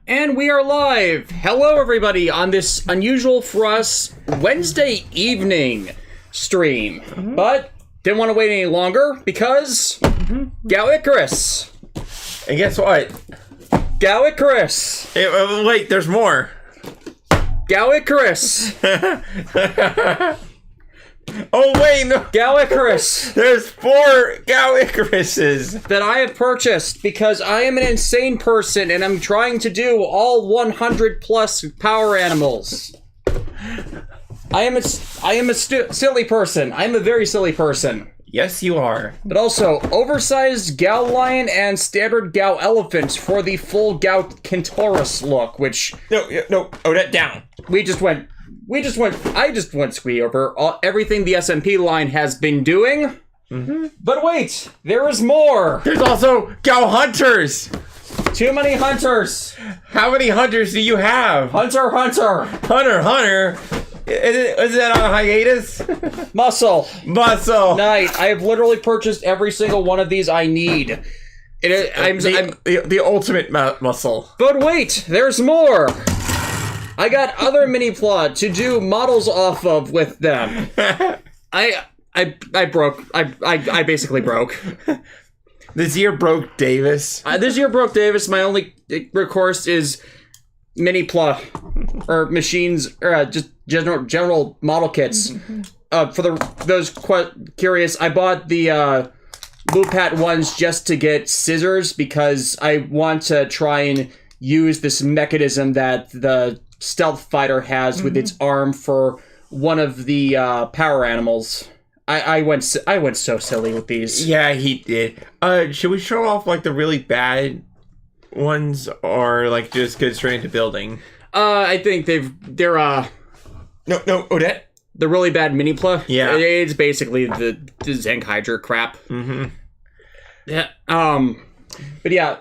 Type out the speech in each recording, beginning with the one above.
And we are live! Hello everybody on this unusual for us Wednesday evening stream. But didn't want to wait any longer because GaoIcarus! And guess what? GaoIcarus! Wait, there's more. GaoIcarus! Oh wait, no. GaoIcarus! There's 4 GaoIcaruses That I have purchased because I am an insane person and I'm trying to do all 100 plus power animals. I am a silly person. I'm a very silly person. Yes, you are. But also, oversized Gao Lion and standard Gao Elephant for the full Gao Kentaurus look, which... No, Odette, down. I just went squee over everything the SMP line has been doing. But wait, there is more. There's also Gao Hunters. Too many hunters. How many hunters do you have? Hunter. Hunter? Is that on hiatus? Muscle. Night. I have literally purchased every single one of these I need. I'm the ultimate muscle. But wait, there's more. I got other mini plot to do models off of with them. I basically broke. This year broke Davis. My only recourse is mini plot or machines or just general model kits. For those curious, I bought the Lupat ones just to get scissors because I want to try and use this mechanism that the stealth fighter has with its arm for one of the power animals. I went so silly with these. Yeah, he did. Should we show off like the really bad ones or like just get straight into building? I think they're No, Odette. The really bad mini pla. Yeah, it's basically the Zenk Hydra crap. Yeah. But yeah.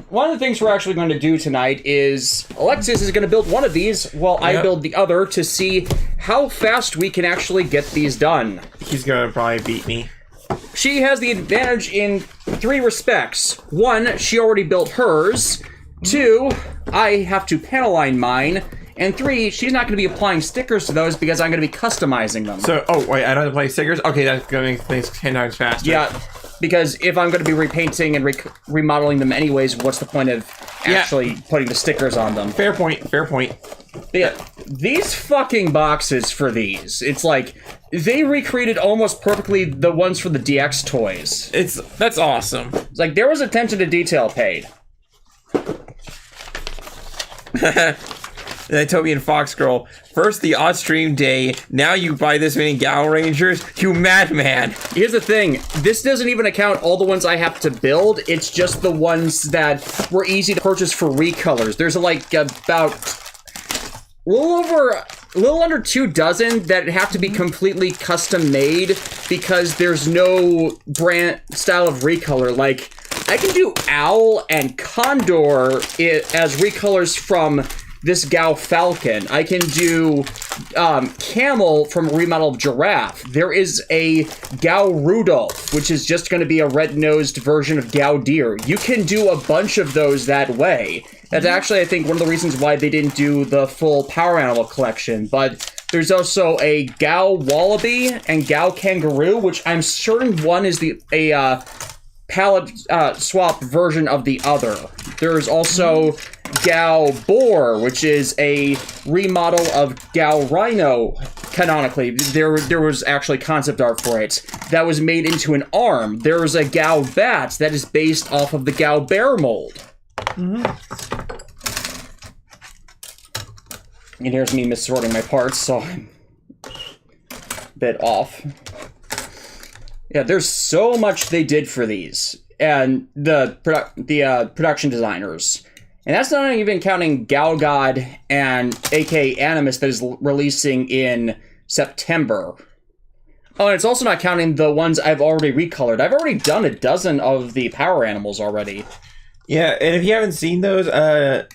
One of the things we're actually going to do tonight is Alexis is going to build one of these while I build the other to see how fast we can actually get these done. He's going to probably beat me. She has the advantage in 3 respects. 1, she already built hers. 2, I have to panel line mine. And 3, she's not going to be applying stickers to those because I'm going to be customizing them. So, oh wait, I don't have to apply stickers? Okay, that's going to make things 10 times faster. Yeah. Because if I'm going to be repainting and remodeling them anyways, what's the point of actually putting the stickers on them? Fair point. Yeah, these fucking boxes for these, it's like, they recreated almost perfectly the ones for the DX toys. That's awesome. It's like, there was attention to detail paid. And then Toby and Fox Girl, first the odd stream day, now you buy this many GaoRangers? You madman! Here's the thing, this doesn't even account all the ones I have to build, it's just the ones that were easy to purchase for recolors. There's like about a little under 2 dozen that have to be completely custom made because there's no brand style of recolor. Like, I can do Owl and Condor as recolors from this Gao Falcon. I can do Camel from a remodel of Giraffe. There is a Gao Rudolph, which is just going to be a red-nosed version of Gao Deer. You can do a bunch of those that way. That's actually, I think, one of the reasons why they didn't do the full Power Animal collection. But there's also a Gao Wallaby and Gao Kangaroo, which I'm certain one is a palette swap version of the other. There's also Gao Boar, which is a remodel of Gao Rhino, canonically. There was actually concept art for it. That was made into an arm. There's a Gao Bat that is based off of the Gao Bear mold. And here's me missorting my parts, so I'm a bit off. Yeah, there's so much they did for these. And the production designers. And that's not even counting Gao God and AK Animus that is releasing in September. Oh, and it's also not counting the ones I've already recolored. I've already done a dozen of the power animals already. Yeah, and if you haven't seen those,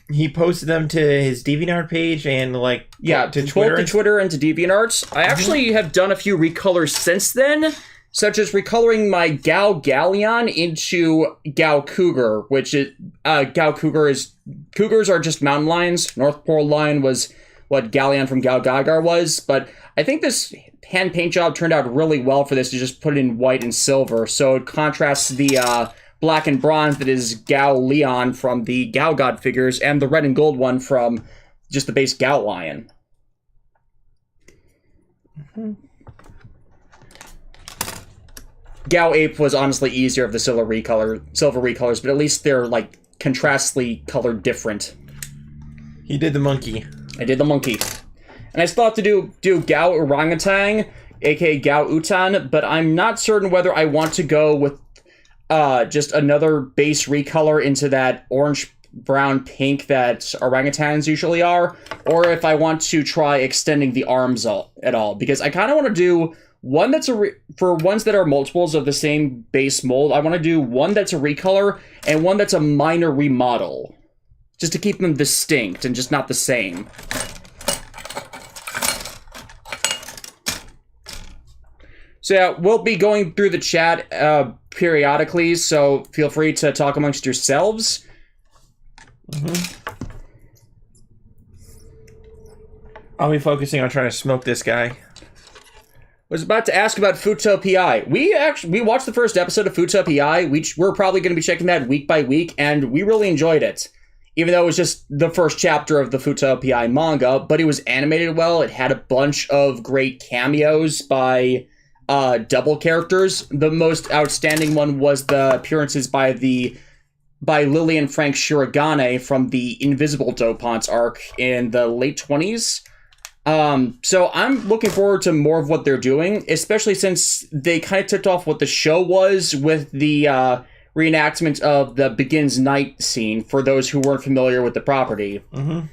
he posted them to his DeviantArt page and to Twitter. To Twitter and to DeviantArt. I actually have done a few recolors since then. such as recoloring my Gao Galleon into Gao Cougar, which is Gao Cougar is cougars are just mountain lions. North Pole Lion was what Galleon from Gao Gaigar was, but I think this hand paint job turned out really well for this to just put it in white and silver, so it contrasts the black and bronze that is Gao Leon from the Gao God figures and the red and gold one from just the base Gao Lion. Mm-hmm. Gao Ape was honestly easier of the silver recolors, but at least they're like contrastly colored different. He did the monkey. I did the monkey. And I still have to do Gao Orangutan, aka Gao Utan, but I'm not certain whether I want to go with just another base recolor into that orange, brown, pink that orangutans usually are, or if I want to try extending the arms at all, because I kind of want to do one that's for ones that are multiples of the same base mold. I want to do one that's a recolor and one that's a minor remodel, just to keep them distinct and just not the same. So yeah, we'll be going through the chat periodically, so feel free to talk amongst yourselves. Mm-hmm. I'll be focusing on trying to smoke this guy. Was about to ask about Futo PI. We watched the first episode of Futo PI. We're probably going to be checking that week by week, and we really enjoyed it. Even though it was just the first chapter of the Futo PI manga, but it was animated well. It had a bunch of great cameos by double characters. The most outstanding one was the appearances by Lily and Frank Shirogane from the Invisible Dopants arc in the late 20s. So I'm looking forward to more of what they're doing, especially since they kind of tipped off what the show was with the reenactment of the Begins Night scene for those who weren't familiar with the property. Mm-hmm.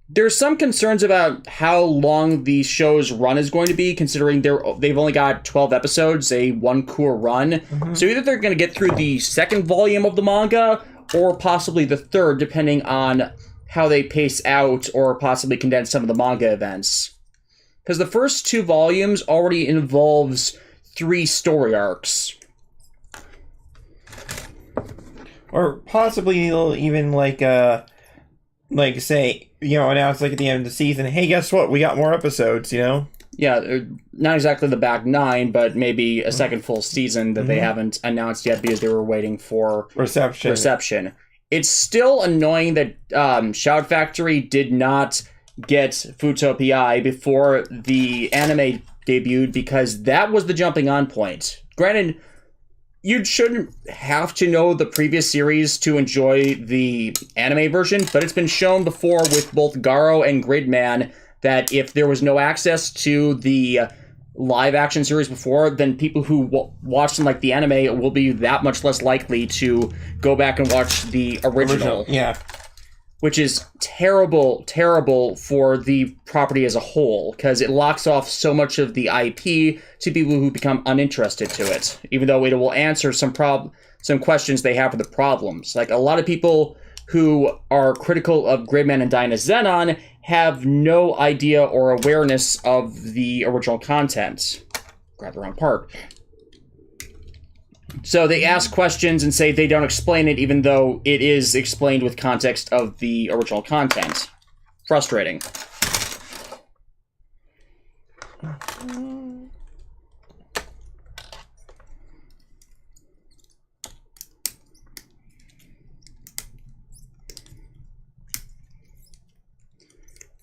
There's some concerns about how long the show's run is going to be, considering they've only got 12 episodes, a one-cour run. Mm-hmm. So either they're going to get through the second volume of the manga, or possibly the third, depending on how they pace out or possibly condense some of the manga events. Because the first 2 volumes already involves 3 story arcs. Or possibly they'll even say, announce at the end of the season, hey, guess what? We got more episodes, Yeah, not exactly the back 9, but maybe a second full season that they haven't announced yet because they were waiting for reception. It's still annoying that Shout Factory did not get Futo PI before the anime debuted, because that was the jumping on point. Granted, you shouldn't have to know the previous series to enjoy the anime version, but it's been shown before with both Garo and Gridman that if there was no access to the live action series before, then people who watch them like the anime will be that much less likely to go back and watch the original. Yeah. Which is terrible for the property as a whole, because it locks off so much of the IP to people who become uninterested to it, even though it will answer some questions they have for the problems. Like, a lot of people who are critical of Gridman and Dynazenon have no idea or awareness of the original content. Grab the wrong part. So they ask questions and say they don't explain it, even though it is explained with context of the original content. Frustrating.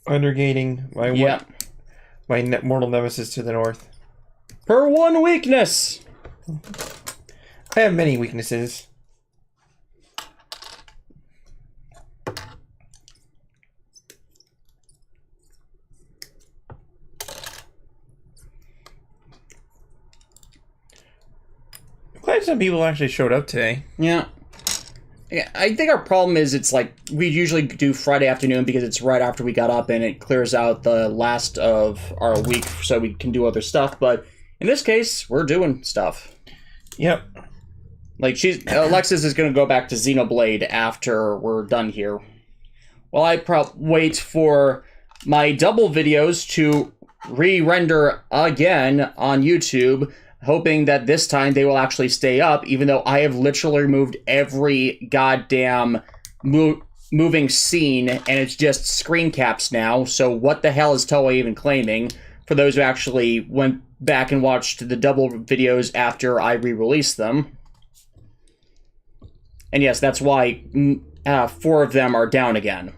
Undergating my mortal nemesis to the north. Her one weakness! I have many weaknesses. I'm glad some people actually showed up today. Yeah. I think our problem is it's like we usually do Friday afternoon because it's right after we got up and it clears out the last of our week so we can do other stuff, but in this case, we're doing stuff. Yep. Like, Alexis is going to go back to Xenoblade after we're done here. Well, I wait for my double videos to re-render again on YouTube, hoping that this time they will actually stay up, even though I have literally removed every goddamn moving scene, and it's just screen caps now, so what the hell is Toei even claiming, for those who actually went back and watched the double videos after I re-released them. And yes, that's why 4 of them are down again.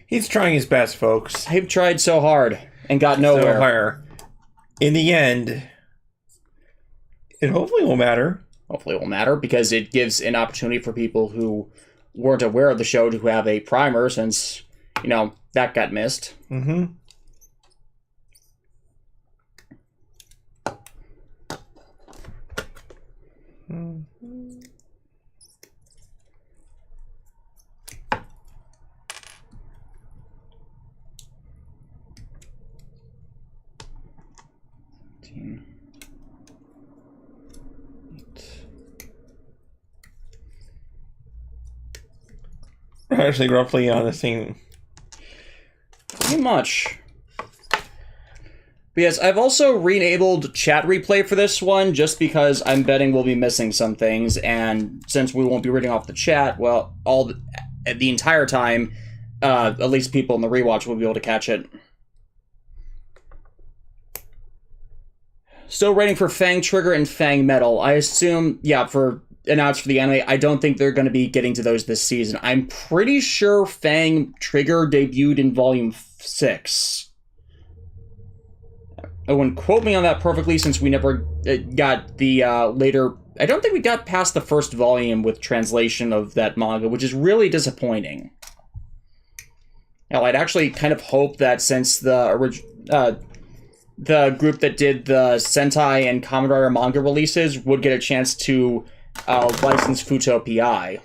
He's trying his best, folks. I've tried so hard and got nowhere. In the end, it hopefully will matter. Hopefully it will matter, because it gives an opportunity for people who weren't aware of the show to have a primer, since, you know, that got missed. Mm-hmm. Actually, roughly on the same. Pretty much. But yes, I've also re-enabled chat replay for this one, just because I'm betting we'll be missing some things, and since we won't be reading off the chat, well, the entire time, at least people in the rewatch will be able to catch it. Still waiting for Fang Trigger and Fang Metal. I assume, yeah, for announced for the anime, I don't think they're going to be getting to those this season. I'm pretty sure Fang Trigger debuted in Volume 6. I wouldn't quote me on that perfectly, since we never got the later... I don't think we got past the first volume with translation of that manga, which is really disappointing. Now, I'd actually kind of hope that since the group that did the Sentai and Kamen Rider manga releases would get a chance to license Futo PI.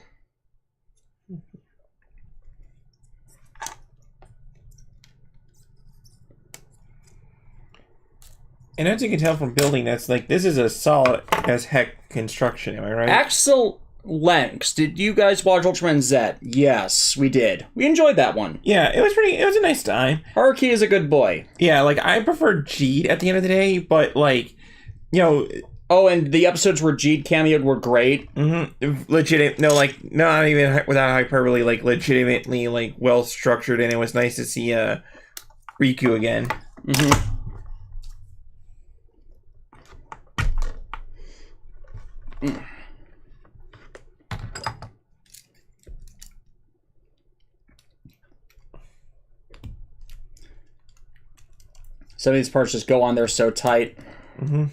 And as you can tell from building, that's like, this is a solid as heck construction, am I right? Axel Lenx, did you guys watch Ultraman Z? Yes, we did. We enjoyed that one. Yeah, it was a nice time. Haruki is a good boy. Yeah, like, I prefer Jeed at the end of the day, but, like, you know... Oh, and the episodes where Jeed cameoed were great. Mm-hmm. Legit, no, like, not even without hyperbole, like, legitimately, like, well-structured, and it was nice to see, Riku again. Mm-hmm. Some of these parts just go on there so tight. Mm-hmm.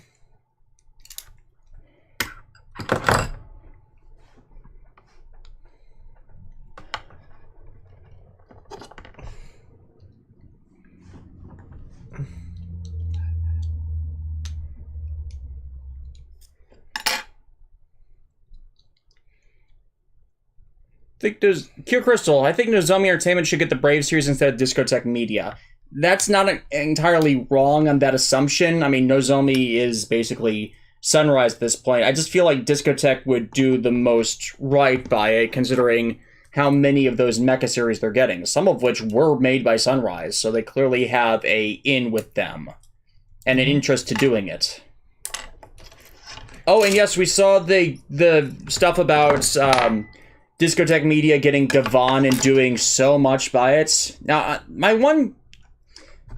I think there's Q Crystal. I think Nozomi Entertainment should get the Brave series instead of Discotech Media. That's not entirely wrong on that assumption. I mean, Nozomi is basically Sunrise at this point. I just feel like Discotech would do the most right by it, considering how many of those mecha series they're getting, some of which were made by Sunrise, so they clearly have a in with them and an interest to doing it. Oh, and yes, we saw the stuff about Discotech Media getting Gavon and doing so much by it. Now, my one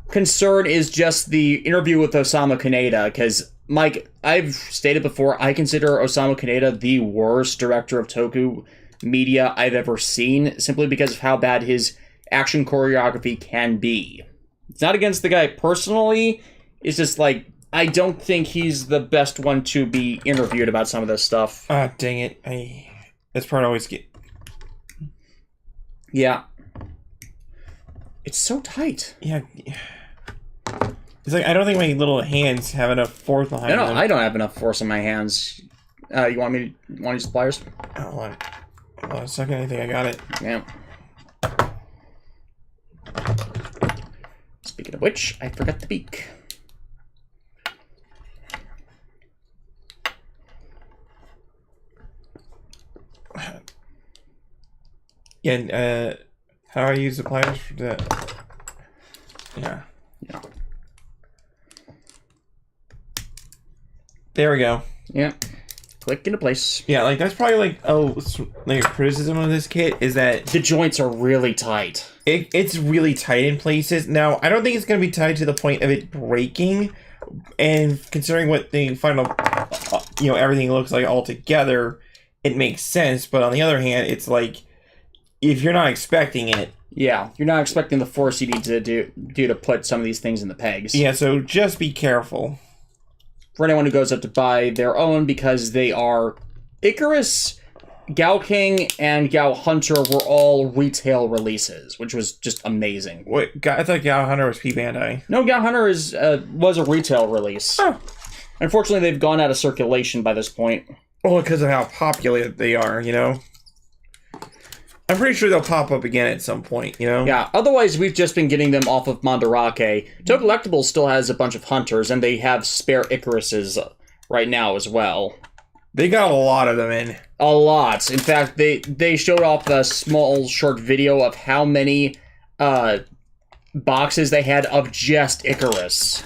concern is just the interview with Osamu Kaneda, because, Mike, I've stated before, I consider Osamu Kaneda the worst director of Toku media I've ever seen, simply because of how bad his action choreography can be. It's not against the guy personally, it's just like, I don't think he's the best one to be interviewed about some of this stuff. Ah, dang it. This part always get... Yeah. It's so tight. Yeah. It's like, I don't think my little hands have enough force behind them. No, I don't have enough force in my hands. You want me to use the pliers? Hold on a second, I think I got it. Yeah. Speaking of which, I forgot the beak. Yeah, and, how do I use the pliers for that? Yeah. Yeah. There we go. Yeah. Click into place. Yeah, like that's probably like a criticism of this kit is that the joints are really tight. It's really tight in places. Now, I don't think it's going to be tight to the point of it breaking. And considering what the final, everything looks like all together, it makes sense. But on the other hand, it's like, if you're not expecting it. Yeah, you're not expecting the force you need to do to put some of these things in the pegs. Yeah, so just be careful. For anyone who goes up to buy their own, because they are Icarus, Gao King, and Gao Hunter were all retail releases, which was just amazing. Wait, I thought Gao Hunter was P Bandai. No, Gao Hunter was a retail release. Oh. Unfortunately, they've gone out of circulation by this point. Oh, because of how popular they are, I'm pretty sure they'll pop up again at some point, Yeah, otherwise we've just been getting them off of Mandarake. Toe Collectibles still has a bunch of Hunters, and they have spare Icaruses right now as well. They got a lot of them in. A lot. In fact, they showed off a small short video of how many boxes they had of just Icarus.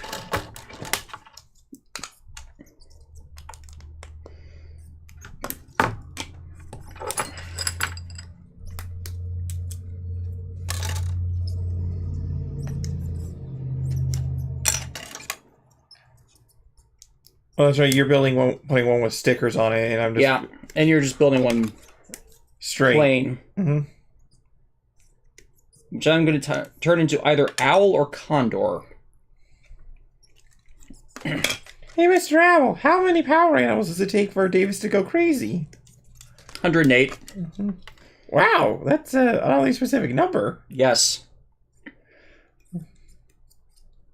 Oh, that's right. You're putting one with stickers on it, and I'm just and you're just building one straight plain, which I'm going to turn into either owl or condor. Hey, Mr. Owl, how many power animals does it take for Davis to go crazy? 108. Wow, that's an oddly specific number. Yes.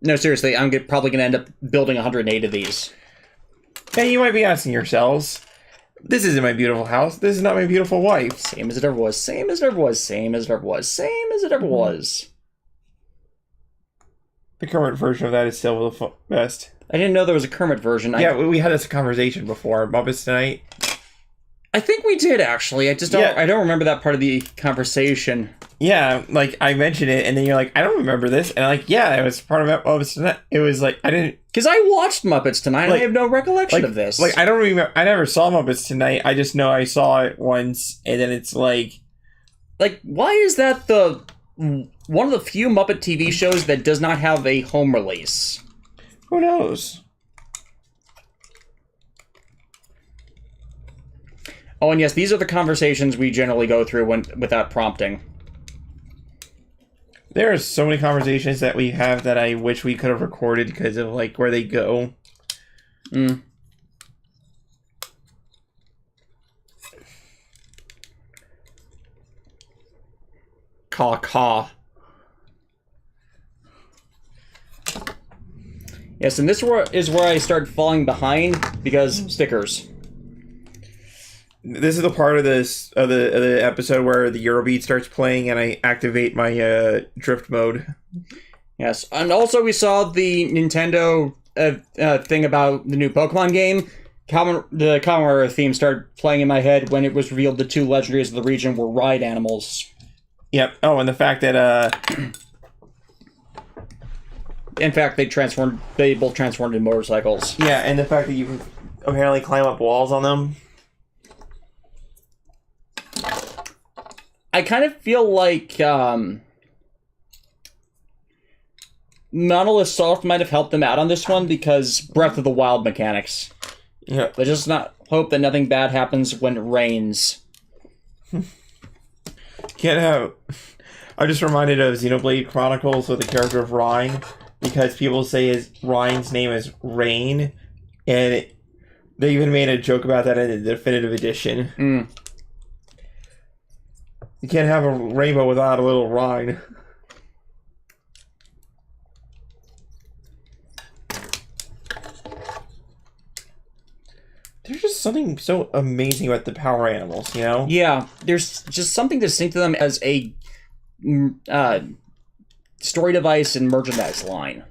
No, seriously, I'm probably going to end up building 108 of these. Hey, you might be asking yourselves, this isn't my beautiful house. This is not my beautiful wife. Same as it ever was. Same as it ever was. Same as it ever was. Same as it ever was. The current version of that is still the best. I didn't know there was a Kermit version. Yeah, we had this conversation before. Muppets Tonight. I think we did, actually. I just don't. Yeah. I don't remember that part of the conversation. Yeah, like I mentioned it, and then you're like, I don't remember this, and I'm like, yeah, it was part of Muppets Tonight. It was like I didn't because I watched Muppets Tonight. And I have no recollection of this. Like I don't remember. I never saw Muppets Tonight. I just know I saw it once, and then it's like why is that the one of the few Muppet TV shows that does not have a home release? Who knows? Oh, and yes, these are the conversations we generally go through without prompting. There are so many conversations that we have that I wish we could have recorded because of like where they go. Caw. Yes, and this is where I start falling behind because stickers. This is the part of the episode where the Eurobeat starts playing and I activate my drift mode. Yes, and also we saw the Nintendo thing about the new Pokemon game. The Kamen theme started playing in my head when it was revealed the two legendaries of the region were ride animals. Yep. Oh, and the fact that in fact they both transformed into motorcycles. Yeah, and the fact that you can apparently climb up walls on them. I kind of feel like Monolith Soft might have helped them out on this one because Breath of the Wild mechanics. Yeah. Let's just not hope that nothing bad happens when it rains. Can't have... I just reminded of Xenoblade Chronicles with the character of Rhine because people say Rhine's name is Rain, and they even made a joke about that in the definitive edition. You can't have a rainbow without a little Rhine. There's just something so amazing about the power animals, Yeah, there's just something distinct to them as a story device and merchandise line.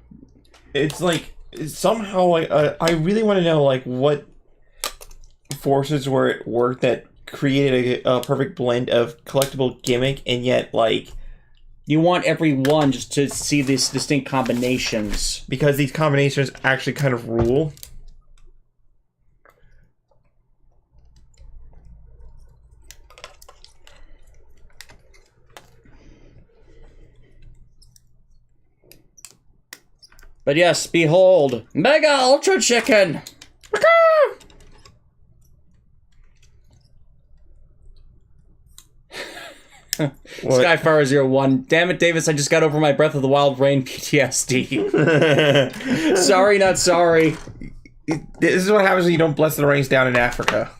It's like, somehow, like, I really want to know, like, what forces were at work that created a perfect blend of collectible gimmick and yet, like... You want everyone just to see these distinct combinations. Because these combinations actually kind of rule. But yes, behold, Mega Ultra Chicken! Skyfire 01. Damn it, Davis, I just got over my Breath of the Wild Rain PTSD. Sorry, not sorry. This is what happens when you don't bless the rains down in Africa.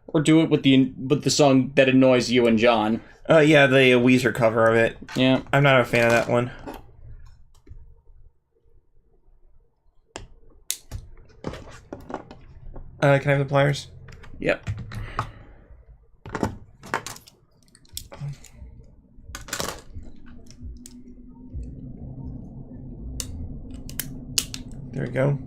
Or do it with the song that annoys you and John. Yeah, the Weezer cover of it. Yeah. I'm not a fan of that one. Can I have the pliers? Yep. There we go.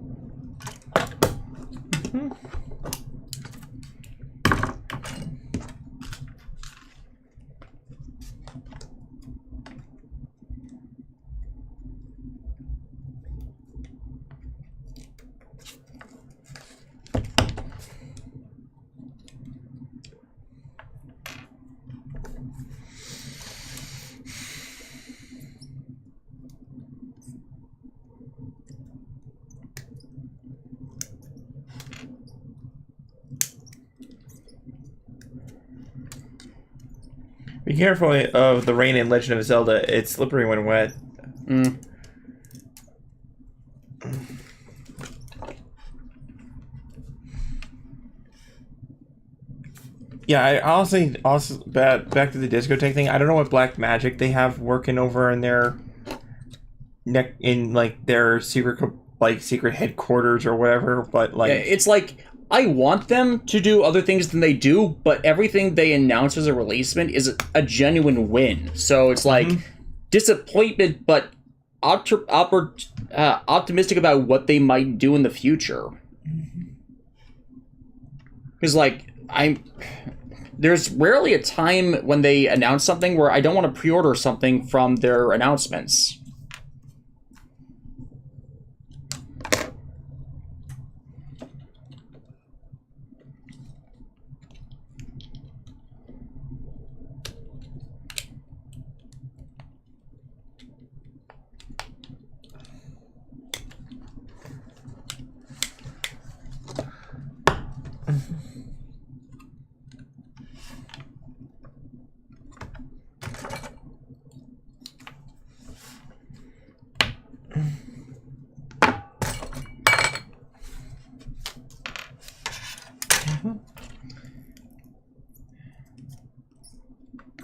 Be careful of the rain in Legend of Zelda. It's slippery when wet. Mm. Yeah, I honestly, also back to the discotheque thing. I don't know what black magic they have working over in their their secret headquarters or whatever. But like, Yeah, it's like, I want them to do other things than they do, but everything they announce as a releasement is a genuine win. So it's like disappointment, but optimistic about what they might do in the future. Because like there's rarely a time when they announce something where I don't want to pre-order something from their announcements.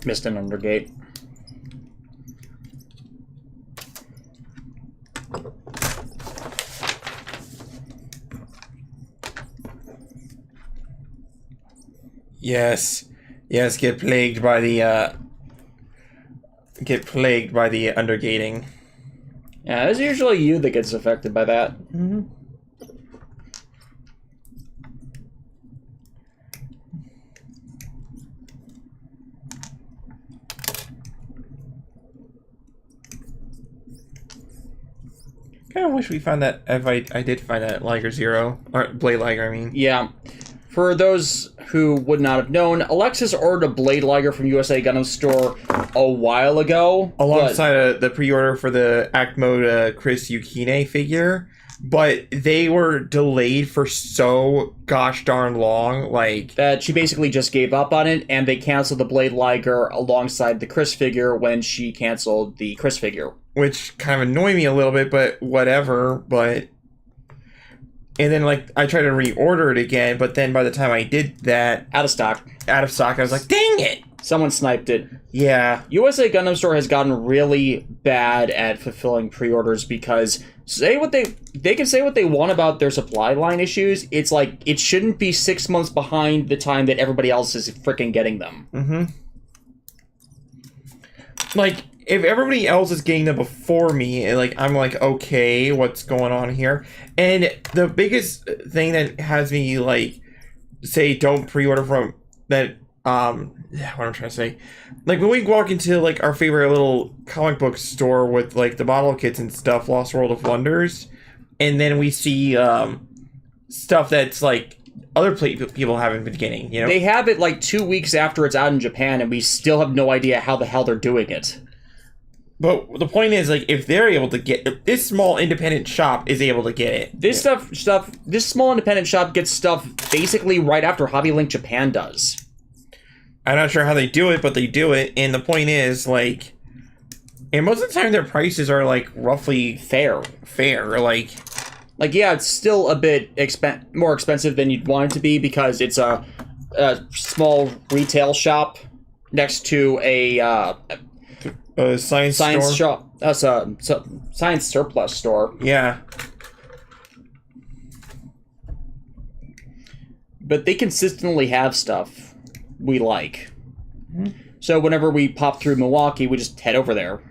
Missed an undergate. yes, get plagued by the undergating. Yeah, it's usually you that gets affected by that. Mm-hmm. Kind of wish we found that. If I did find that Liger Zero or Blade Liger, I mean. Yeah. For those who would not have known, Alexis ordered a Blade Liger from USA Gundam Store a while ago. Alongside the pre-order for the Act Mode Chris Yukine figure. But they were delayed for so gosh darn long, like... that she basically just gave up on it, and they canceled the Blade Liger alongside the Chris figure when she canceled the Chris figure. Which kind of annoyed me a little bit, but whatever, but... And then, like, I tried to reorder it again, but then by the time I did that... Out of stock. I was like, dang it! Someone sniped it. Yeah. USA Gundam Store has gotten really bad at fulfilling pre-orders because they can say what they want about their supply line issues. It's like, it shouldn't be 6 months behind the time that everybody else is freaking getting them. Mm-hmm. Like, if everybody else is getting them before me, like, I'm like, okay, what's going on here? And the biggest thing that has me, like, say don't pre-order from that, what I'm trying to say, like, when we walk into, like, our favorite little comic book store with, like, the model kits and stuff, Lost World of Wonders, and then we see, stuff that's, like, other people haven't been getting, you know? They have it, like, 2 weeks after it's out in Japan, and we still have no idea how the hell they're doing it. But the point is, like, if they're able to get... If this small independent shop is able to get it... This this small independent shop gets stuff basically right after Hobby Link Japan does. I'm not sure how they do it, but they do it. And the point is, like... And most of the time their prices are, like, roughly... Fair. Like, yeah, it's still a bit more expensive than you'd want it to be because it's a small retail shop next to a science store. shop. That's a science surplus store. Yeah. But they consistently have stuff we like. Mm-hmm. So whenever we pop through Milwaukee, we just head over there.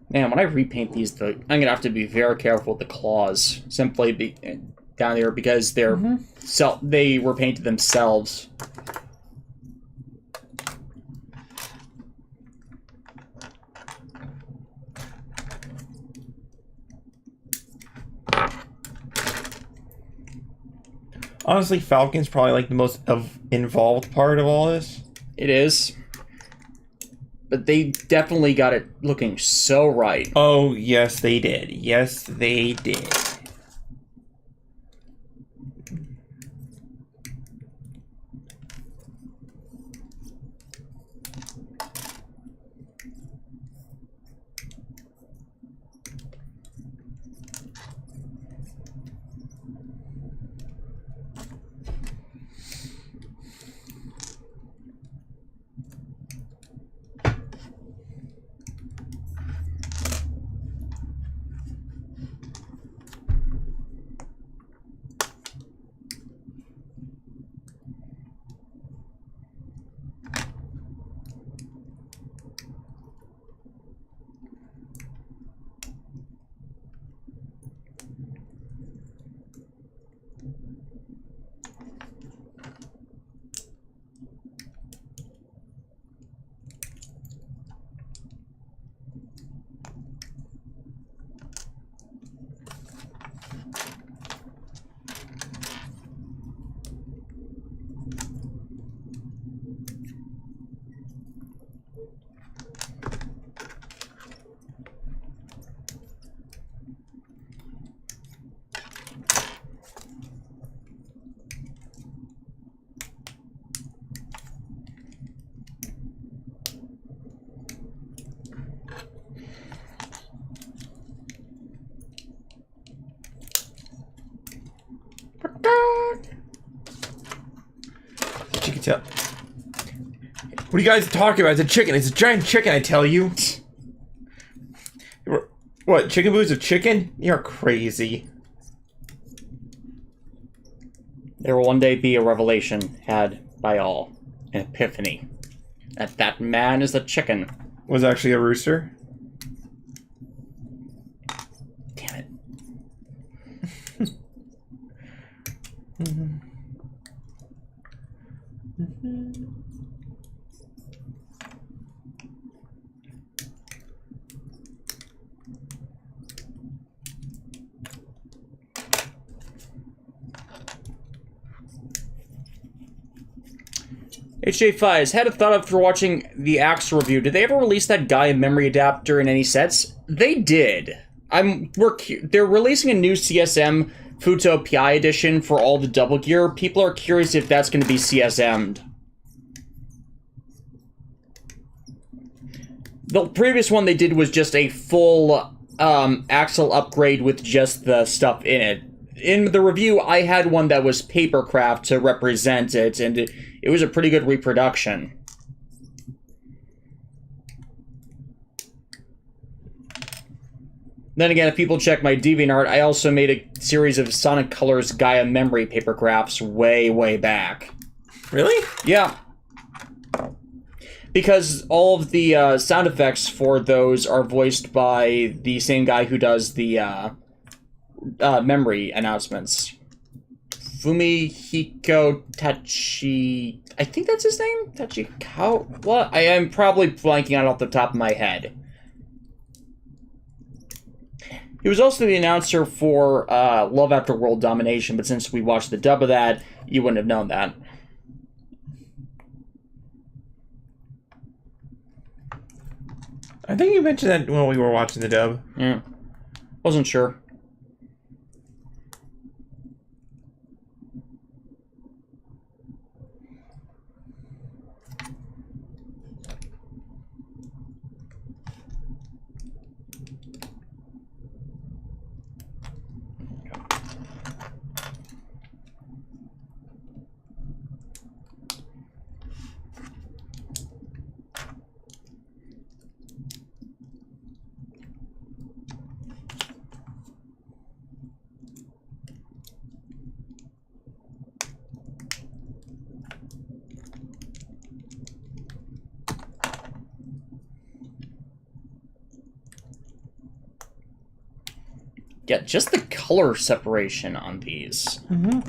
Man, when I repaint these, I'm gonna have to be very careful with the claws. Simply down there because they're they were painted themselves. Honestly, Falcon's probably like the most involved part of all this. It is. But they definitely got it looking so right. Oh, yes, they did. Yes, they did. Chicken tail. What are you guys talking about? It's a chicken. It's a giant chicken, I tell you. What? Chicken boo's a chicken? You're crazy. There will one day be a revelation had by all. An epiphany. That man is a chicken. Was actually a rooster? Damn it. HJ5s had a thought after watching the Axe review. Did they ever release that Gaia memory adapter in any sets? They did. They're releasing a new CSM Futo PI edition for all the double gear. People are curious if that's going to be CSM'd. The previous one they did was just a full axle upgrade with just the stuff in it. In the review, I had one that was papercraft to represent it, and it was a pretty good reproduction. Then again, if people check my DeviantArt, I also made a series of Sonic Colors Gaia memory papercrafts way, way back. Really? Yeah. Because all of the sound effects for those are voiced by the same guy who does the memory announcements. Fumihiko Tachi... I think that's his name? Tachikawa? What? I am probably blanking on it off the top of my head. He was also the announcer for Love After World Domination, but since we watched the dub of that, you wouldn't have known that. I think you mentioned that when we were watching the dub. Yeah. Wasn't sure. Yeah, just the color separation on these. Mm-hmm.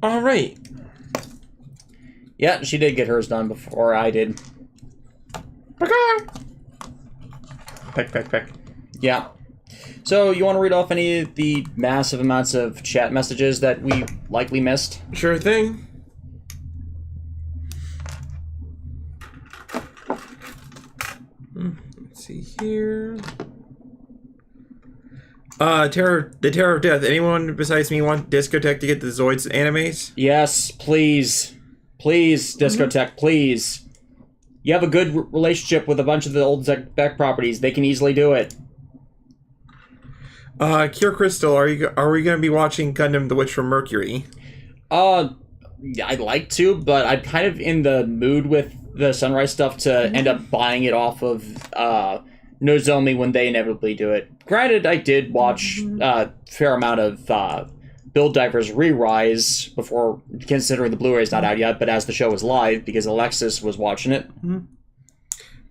All right. Yeah, she did get hers done before I did. Peck. Yeah. So, you want to read off any of the massive amounts of chat messages that we likely missed? Sure thing. Let's see here. The Terror of Death. Anyone besides me want Discotech to get the Zoids animes? Yes, please. Please, Discotech, please. You have a good relationship with a bunch of the old Beck properties. They can easily do it. Cure Crystal, are we going to be watching Gundam The Witch from Mercury? Yeah, I'd like to, but I'm kind of in the mood with the Sunrise stuff to end up buying it off of Nozomi when they inevitably do it. Granted, I did watch a fair amount of Build Divers Re-Rise before, considering the Blu-ray's not out yet, but as the show was live, because Alexis was watching it.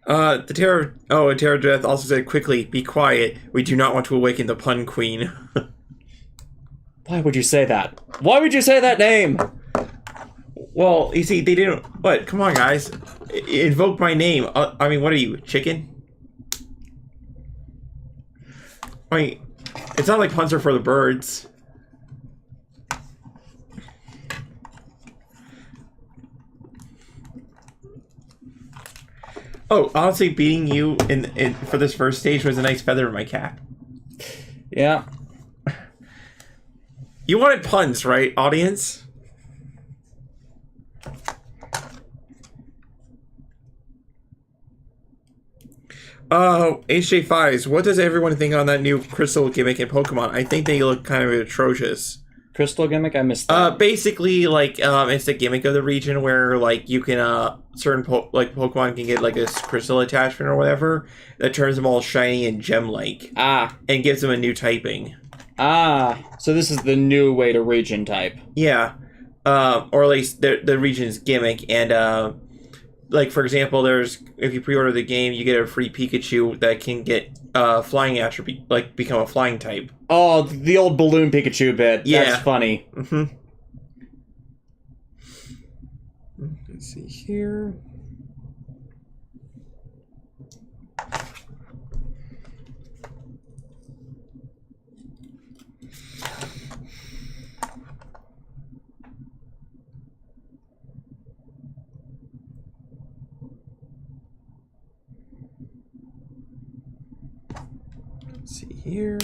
The Terror of Death also said, quickly, be quiet. We do not want to awaken the Pun Queen. Why would you say that? Why would you say that name? Well, you see, they didn't... What? Come on, guys. Invoke my name. I mean, what are you, chicken? I mean, it's not like puns are for the birds. Oh, honestly, beating you in for this first stage was a nice feather in my cap. Yeah. You wanted puns, right, audience? HJ5s, what does everyone think on that new crystal gimmick in Pokemon? I think they look kind of atrocious. Crystal gimmick? I missed that. Basically, like, it's the gimmick of the region where, like, you can, certain Pokemon can get, like, a crystal attachment or whatever that turns them all shiny and gem-like. Ah. And gives them a new typing. Ah. So this is the new way to region type. Yeah. Or at least the region's gimmick, and, like, for example, if you pre-order the game, you get a free Pikachu that can get flying attribute, like, become a flying type. Oh, the old balloon Pikachu bit. Yeah. That's funny. Mm-hmm. Let's see here. Let's see here.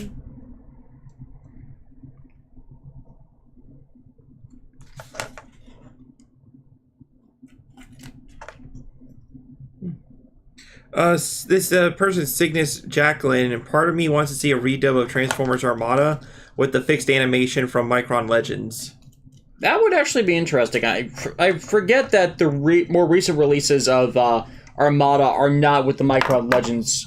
This person's Cygnus Jacqueline, and part of me wants to see a redub of Transformers Armada with the fixed animation from Micron Legends. That would actually be interesting. I forget that the more recent releases of Armada are not with the Micron Legends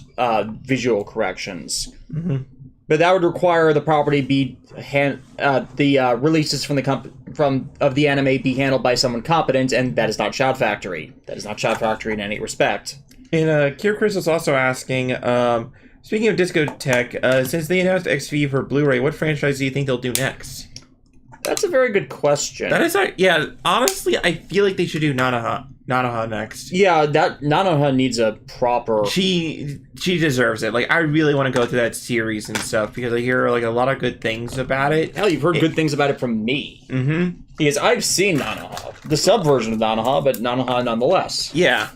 visual corrections. Mm-hmm. But that would require the property be the releases from the anime be handled by someone competent, and that is not Shout Factory. That is not Shout Factory in any respect. And GaoRanger is also asking, speaking of Discotech, since they announced XV for Blu-ray, what franchise do you think they'll do next? That's a very good question. That is, yeah. Honestly, I feel like they should do Nanoha next. Yeah, that Nanoha needs a proper. She deserves it. Like, I really want to go through that series and stuff because I hear like a lot of good things about it. Hell, you've heard good things about it from me. Mm-hmm. Because I've seen Nanoha, the sub version of Nanoha, but Nanoha nonetheless. Yeah.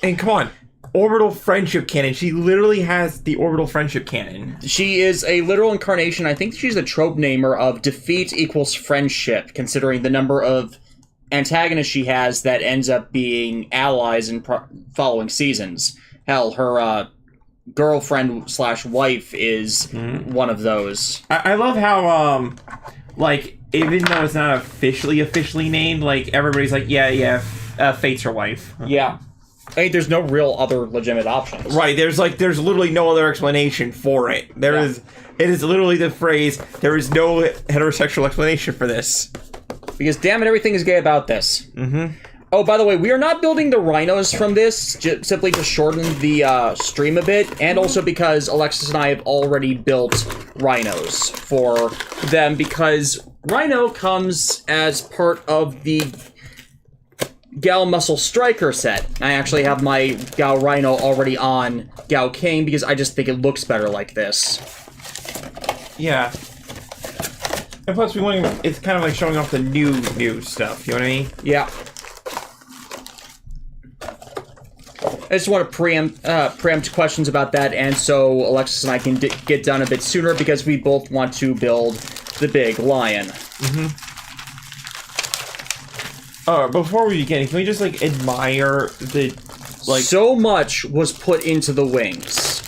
And come on, orbital friendship cannon. She literally has the orbital friendship cannon. She is a literal incarnation. I think she's a trope namer of defeat equals friendship, considering the number of antagonists she has that ends up being allies in following seasons. Hell, her girlfriend/wife is one of those. I love how, like, even though it's not officially named, like, everybody's like, yeah, Fate's her wife. Yeah. I mean, there's no real other legitimate options. Right, there's literally no other explanation for it. It is literally the phrase, there is no heterosexual explanation for this. Because damn it, everything is gay about this. Mm-hmm. Oh, by the way, we are not building the rhinos from this, simply to shorten the stream a bit, and also because Alexis and I have already built rhinos for them, because Rhino comes as part of the Gao Muscle Striker set. I actually have my Gao Rhino already on Gao King because I just think it looks better like this. Yeah. And plus, it's kind of like showing off the new stuff, you know what I mean? Yeah. I just want to preempt questions about that, and so Alexis and I can get done a bit sooner because we both want to build the big lion. Mm-hmm. Before we begin, can we just, like, admire the, like... So much was put into the wings.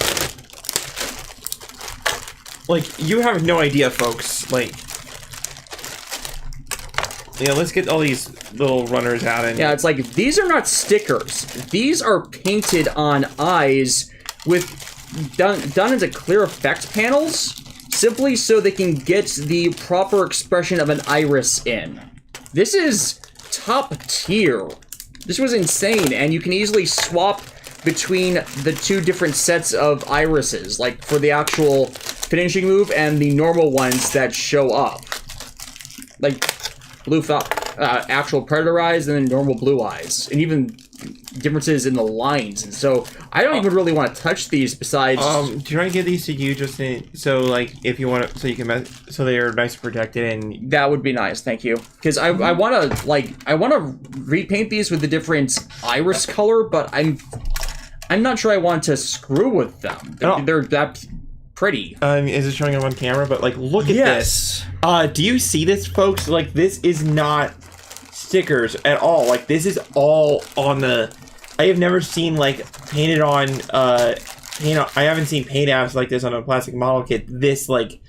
Like, you have no idea, folks. Like... Yeah, let's get all these little runners out and... Yeah, it's like, these are not stickers. These are painted on eyes with... done into clear effect panels, simply so they can get the proper expression of an iris in. This is... top tier. This was insane, and you can easily swap between the two different sets of irises, like for the actual finishing move and the normal ones that show up. Like blue actual predator eyes and then normal blue eyes, and even differences in the lines. And so I don't even really want to touch these besides do you want to give these to you just so like if you want to, so you can so they are nice and protected? And that would be nice, thank you, because I want to repaint these with a different iris color, but I'm not sure I want to screw with them. They're that pretty. Is it showing up on camera? But like, look at this. Do you see this, folks? Like, this is not stickers at all. Like, this is all on the... I have never seen, like, painted on, I haven't seen paint apps like this on a plastic model kit. This, like,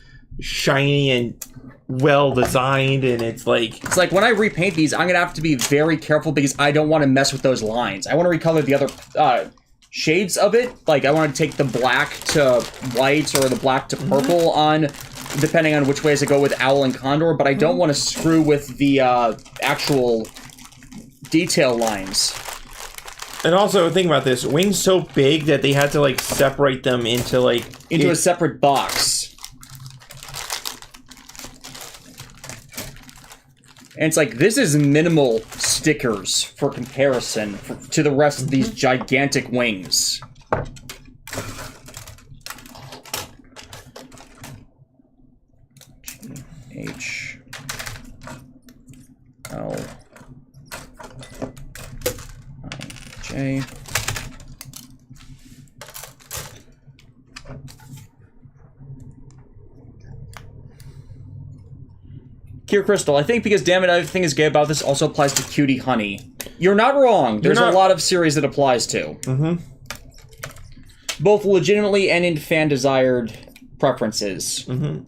shiny and well-designed, and it's like... It's like, when I repaint these, I'm gonna have to be very careful because I don't want to mess with those lines. I want to recolor the other, shades of it. Like, I want to take the black to white or the black to purple on... depending on which ways I go with Owl and Condor, but I don't want to screw with the actual detail lines. And also, think about this. Wings so big that they had to, like, separate them into, like... Into a separate box. And it's like, this is minimal stickers for comparison to the rest of these gigantic wings. H L I J. Kier Crystal, I think because damn it, everything is gay about this also applies to Cutie Honey. You're not wrong. There's a lot of series that applies to. Mm-hmm. both legitimately and in fan-desired preferences. Mm-hmm.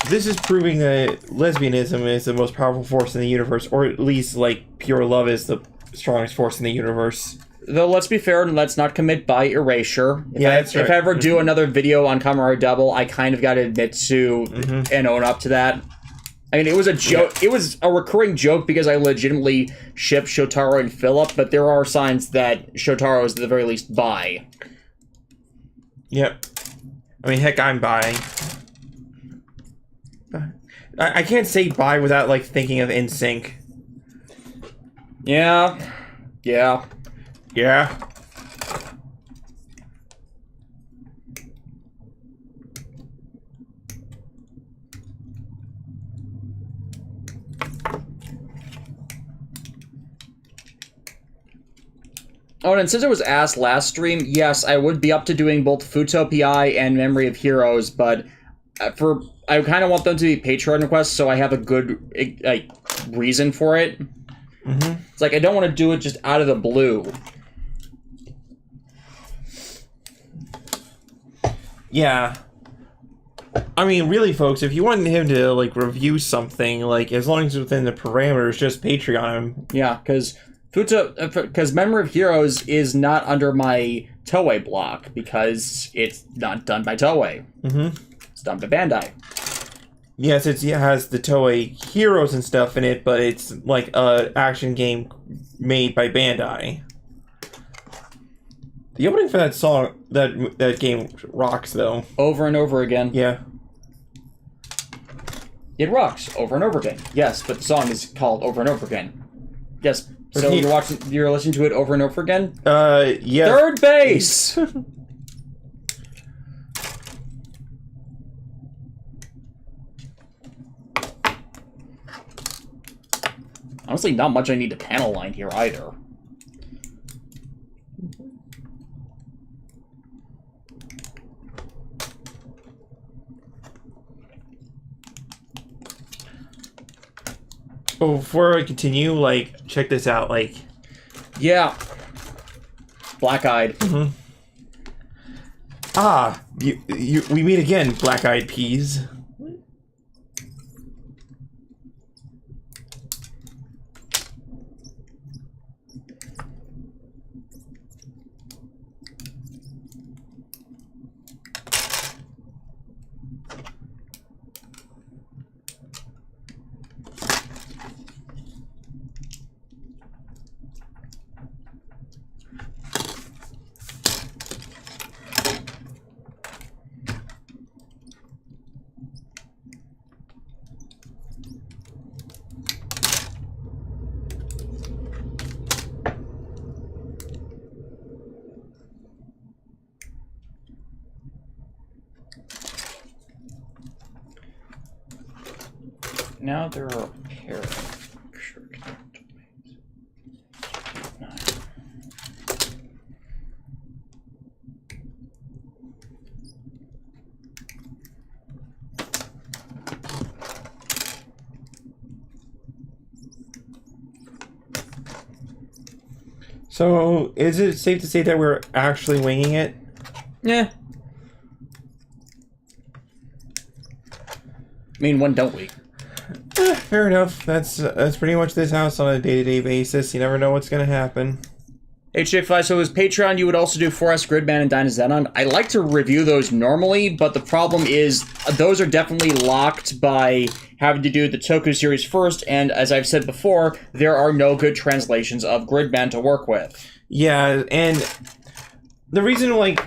This is proving that lesbianism is the most powerful force in the universe, or at least, like, pure love is the strongest force in the universe. Though, let's be fair and let's not commit by erasure. That's right. If I ever do another video on Kamen Rider Double, I kind of got to admit to and own up to that. I mean, it was a joke. Yeah. It was a recurring joke because I legitimately ship Shotaro and Philip, but there are signs that Shotaro is at the very least bi. Yep. I mean, heck, I'm bi. I can't say bi without, like, thinking of NSYNC. Yeah. Yeah. Yeah. Oh, and since I was asked last stream, yes, I would be up to doing both Futo PI and Memory of Heroes, but I kind of want them to be Patreon requests, so I have a good reason for it. Mm-hmm. It's like I don't want to do it just out of the blue. Yeah. I mean, really, folks, if you want him to, like, review something, like, as long as it's within the parameters, just Patreon him. Yeah, because Memory of Heroes is not under my Toei block, because it's not done by Toei. Mm-hmm. It's done by Bandai. Yes, it has the Toei heroes and stuff in it, but it's, like, a action game made by Bandai. The opening for that song, that game rocks, though. Over and over again. Yeah. It rocks over and over again. Yes, but the song is called Over and Over Again. Yes, so you're listening to it over and over again? Yeah. Third base! Honestly, not much I need to panel line here either. Oh, before I continue, like, check this out, like... Yeah. Black-eyed. Mm-hmm. Ah, we meet again, Black-Eyed Peas. Now there are a pair of So, is it safe to say that we're actually winging it? Yeah. I mean, when don't we? Fair enough. That's pretty much this house on a day-to-day basis. You never know what's going to happen. HJ5, so as Patreon, you would also do Forest Gridman and Dynazenon. I like to review those normally, but the problem is those are definitely locked by having to do the Toku series first, and as I've said before, there are no good translations of Gridman to work with. Yeah, and the reason, like,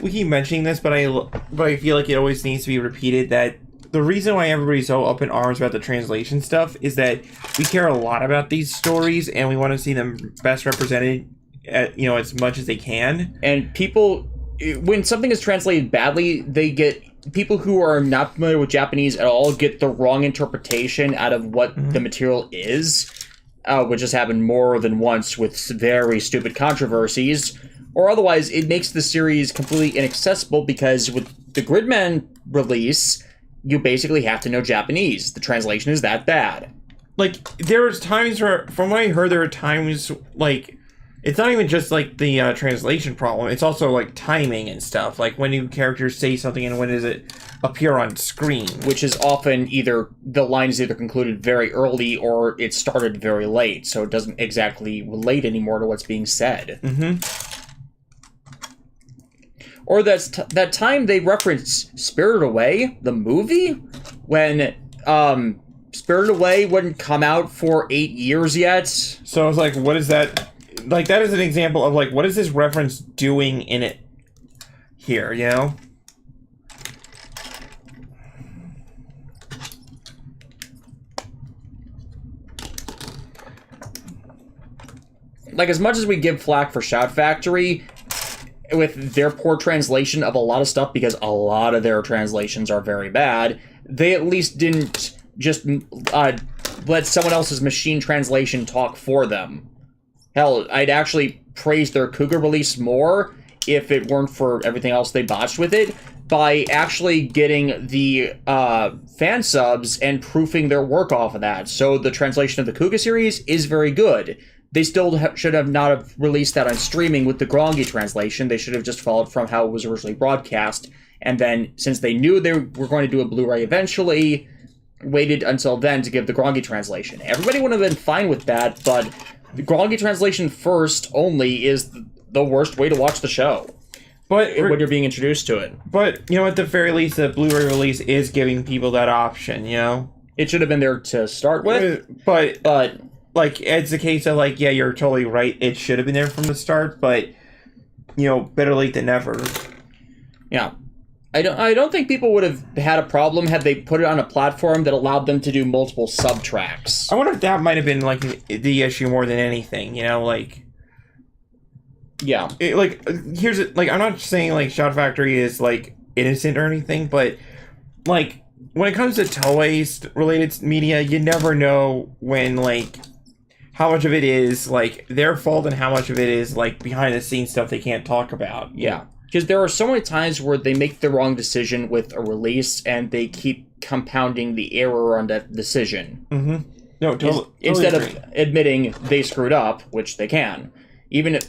we keep mentioning this, but I feel like it always needs to be repeated that the reason why everybody's so up in arms about the translation stuff is that we care a lot about these stories, and we want to see them best represented as much as they can. And people, when something is translated badly, people who are not familiar with Japanese at all get the wrong interpretation out of what the material is, which has happened more than once with very stupid controversies, or otherwise it makes the series completely inaccessible because with the Gridman release, you basically have to know Japanese. The translation is that bad. Like, there's times where, from what I heard, there are times, like, It's not even just like the translation problem. It's also like timing and stuff. Like when do characters say something and when does it appear on screen? Which is often either the line is either concluded very early or it started very late, so it doesn't exactly relate anymore to what's being said. Or that time they referenced Spirited Away, the movie, when Spirited Away wouldn't come out for 8 years yet. So I was like, what is that? Like, that is an example of, like, what is this reference doing in it here, you know? Like, as much as we give flack for Shout Factory, with their poor translation of a lot of stuff, because a lot of their translations are very bad, they at least didn't just let someone else's machine translation talk for them. Hell, I'd actually praise their Cougar release more if it weren't for everything else they botched with it, by actually getting the fan subs and proofing their work off of that. So the translation of the Cougar series is very good. They still should have not have released that on streaming with the Grongi translation. They should have just followed from how it was originally broadcast. And then, since they knew they were going to do a Blu-ray eventually, waited until then to give the Grongi translation. Everybody would have been fine with that, but the Grongi translation first only is the worst way to watch the show. But when you're being introduced to it. But, you know, at the very least, the Blu-ray release is giving people that option, you know? It should have been there to start with. But like, it's a case of, like, yeah, you're totally right. It should have been there from the start, but, you know, better late than never. Yeah. I don't think people would have had a problem had they put it on a platform that allowed them to do multiple sub-tracks. I wonder if that might have been, like, the issue more than anything, you know, like... Yeah. Here's it. Like, I'm not saying, like, Shout Factory is, like, innocent or anything, but, like, when it comes to Toei-related media, you never know when, like, how much of it is, like, their fault and how much of it is, like, behind-the-scenes stuff they can't talk about. Yeah. Because there are so many times where they make the wrong decision with a release, and they keep compounding the error on that decision. Mm-hmm. No, totally Instead agree. of admitting they screwed up, which they can. Even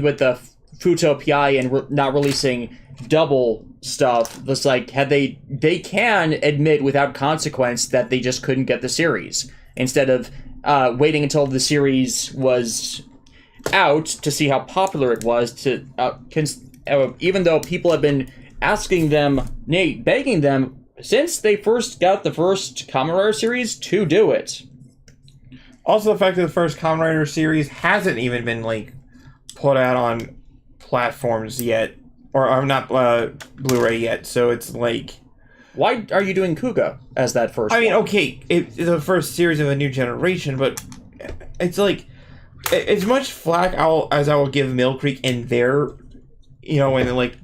with the Futopia and not releasing double stuff, it's like, they can admit without consequence that they just couldn't get the series. Instead of waiting until the series was out to see how popular it was, to even though people have been asking them, begging them, since they first got the first Kamen Rider series, to do it. Also, the fact that the first Kamen Rider series hasn't even been, like, put out on platforms yet, or not Blu-ray yet, so it's like... Why are you doing Kuga as that first I mean, one? okay, it's the first series of a new generation, but it's like, as much flack as I will give Mill Creek and their, you know, and like,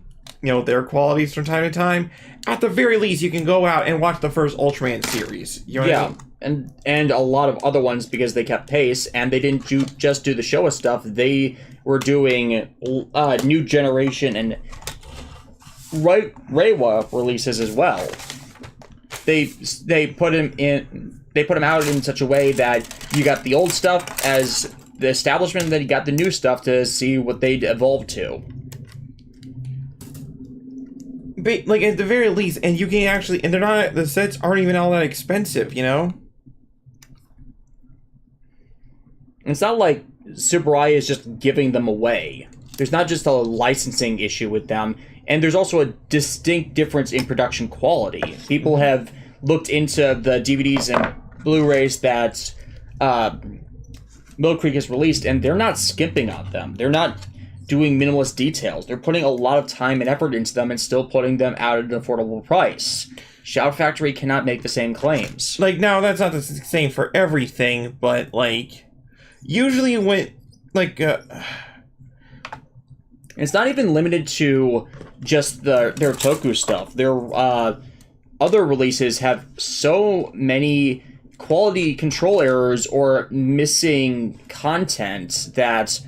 you know, their qualities from time to time, at the very least, you can go out and watch the first Ultraman series. You know what I mean? And a lot of other ones, because they kept pace, and they didn't just do the Showa stuff, they were doing new generation and Reiwa releases as well. They put them out in such a way that you got the old stuff as the establishment, and then you got the new stuff to see what they'd evolve to. But, like, at the very least, and you can actually, and the sets aren't even all that expensive, you know? It's not like Super I is just giving them away. There's not just a licensing issue with them, and there's also a distinct difference in production quality. People have looked into the DVDs and Blu-rays that Mill Creek has released, and they're not skimping on them. They're not doing minimalist details. They're putting a lot of time and effort into them and still putting them out at an affordable price. Shout Factory cannot make the same claims. Like, now, that's not the same for everything, but, like, usually when, like, it's not even limited to just their Toku stuff. Their other releases have so many quality control errors or missing content that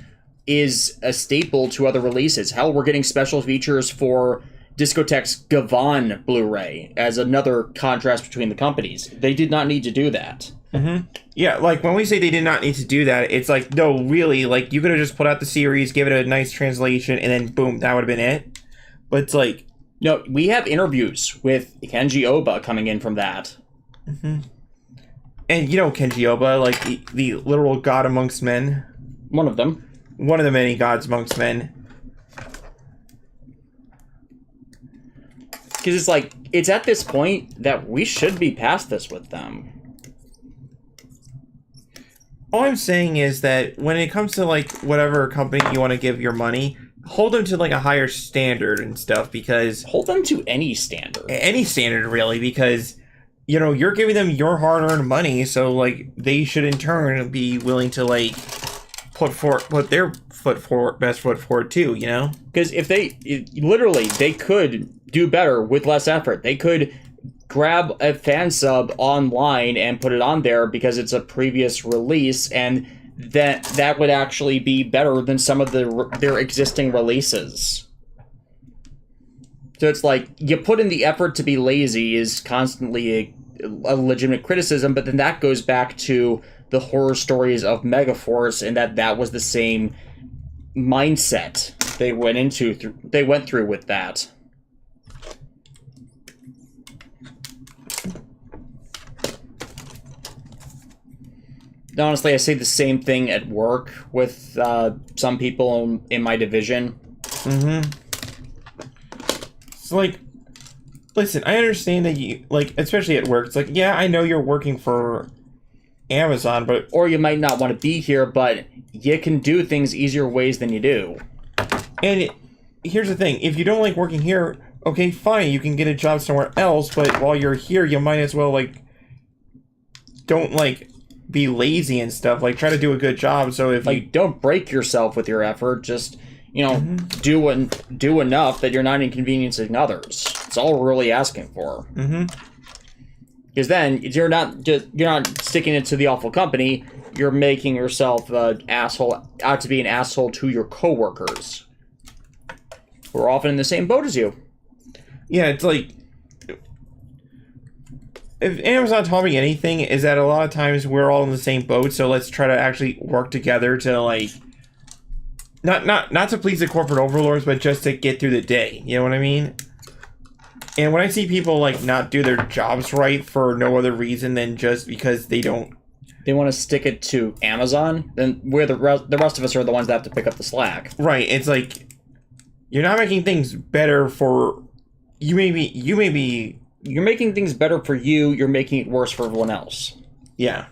is a staple to other releases. Hell, we're getting special features for Discotek's Gavan Blu-ray as another contrast between the companies. They did not need to do that. Yeah, like when we say they did not need to do that, it's like, no, really, like you could have just put out the series, give it a nice translation, and then boom, that would have been it. But it's like, no, we have interviews with Kenji Oba coming in from that. And you know Kenji Oba, like the literal god amongst men. One of them. One of the many gods amongst men. Because it's like, it's at this point that we should be past this with them. All I'm saying is that when it comes to like whatever company you want to give your money, hold them to like a higher standard and stuff, because hold them to any standard. Any standard really, because you know, you're giving them your hard-earned money, so like they should in turn be willing to like put their best foot forward too, you know? Because if literally they could do better with less effort. They could grab a fan sub online and put it on there because it's a previous release, and that would actually be better than some of their existing releases. So it's like, you put in the effort to be lazy is constantly a legitimate criticism, but then that goes back to the horror stories of Megaforce, and that was the same mindset they went through with that. Honestly, I say the same thing at work with some people in my division. It's like, listen, I understand that you, like, especially at work, it's like, yeah, I know you're working for Amazon, but... Or you might not want to be here, but you can do things easier ways than you do. And here's the thing, if you don't like working here, okay, fine, you can get a job somewhere else, but while you're here, you might as well, like, don't, like, be lazy and stuff. Like, try to do a good job, so if you... don't break yourself with your effort, just... you know, do enough that you're not inconveniencing others. That's all we're really asking for. Because then you're not sticking it to the awful company. You're making yourself an asshole, out to be an asshole to your coworkers, who are often in the same boat as you. Yeah, it's like, if Amazon taught me anything, is that a lot of times we're all in the same boat. So let's try to actually work together to like. Not to please the corporate overlords, but just to get through the day. You know what I mean? And when I see people, like, not do their jobs right for no other reason than just because they don't... They want to stick it to Amazon, then we're the rest of us are the ones that have to pick up the slack. Right, it's like, you're not making things better for... You may be... You're making things better for you, you're making it worse for everyone else. Yeah.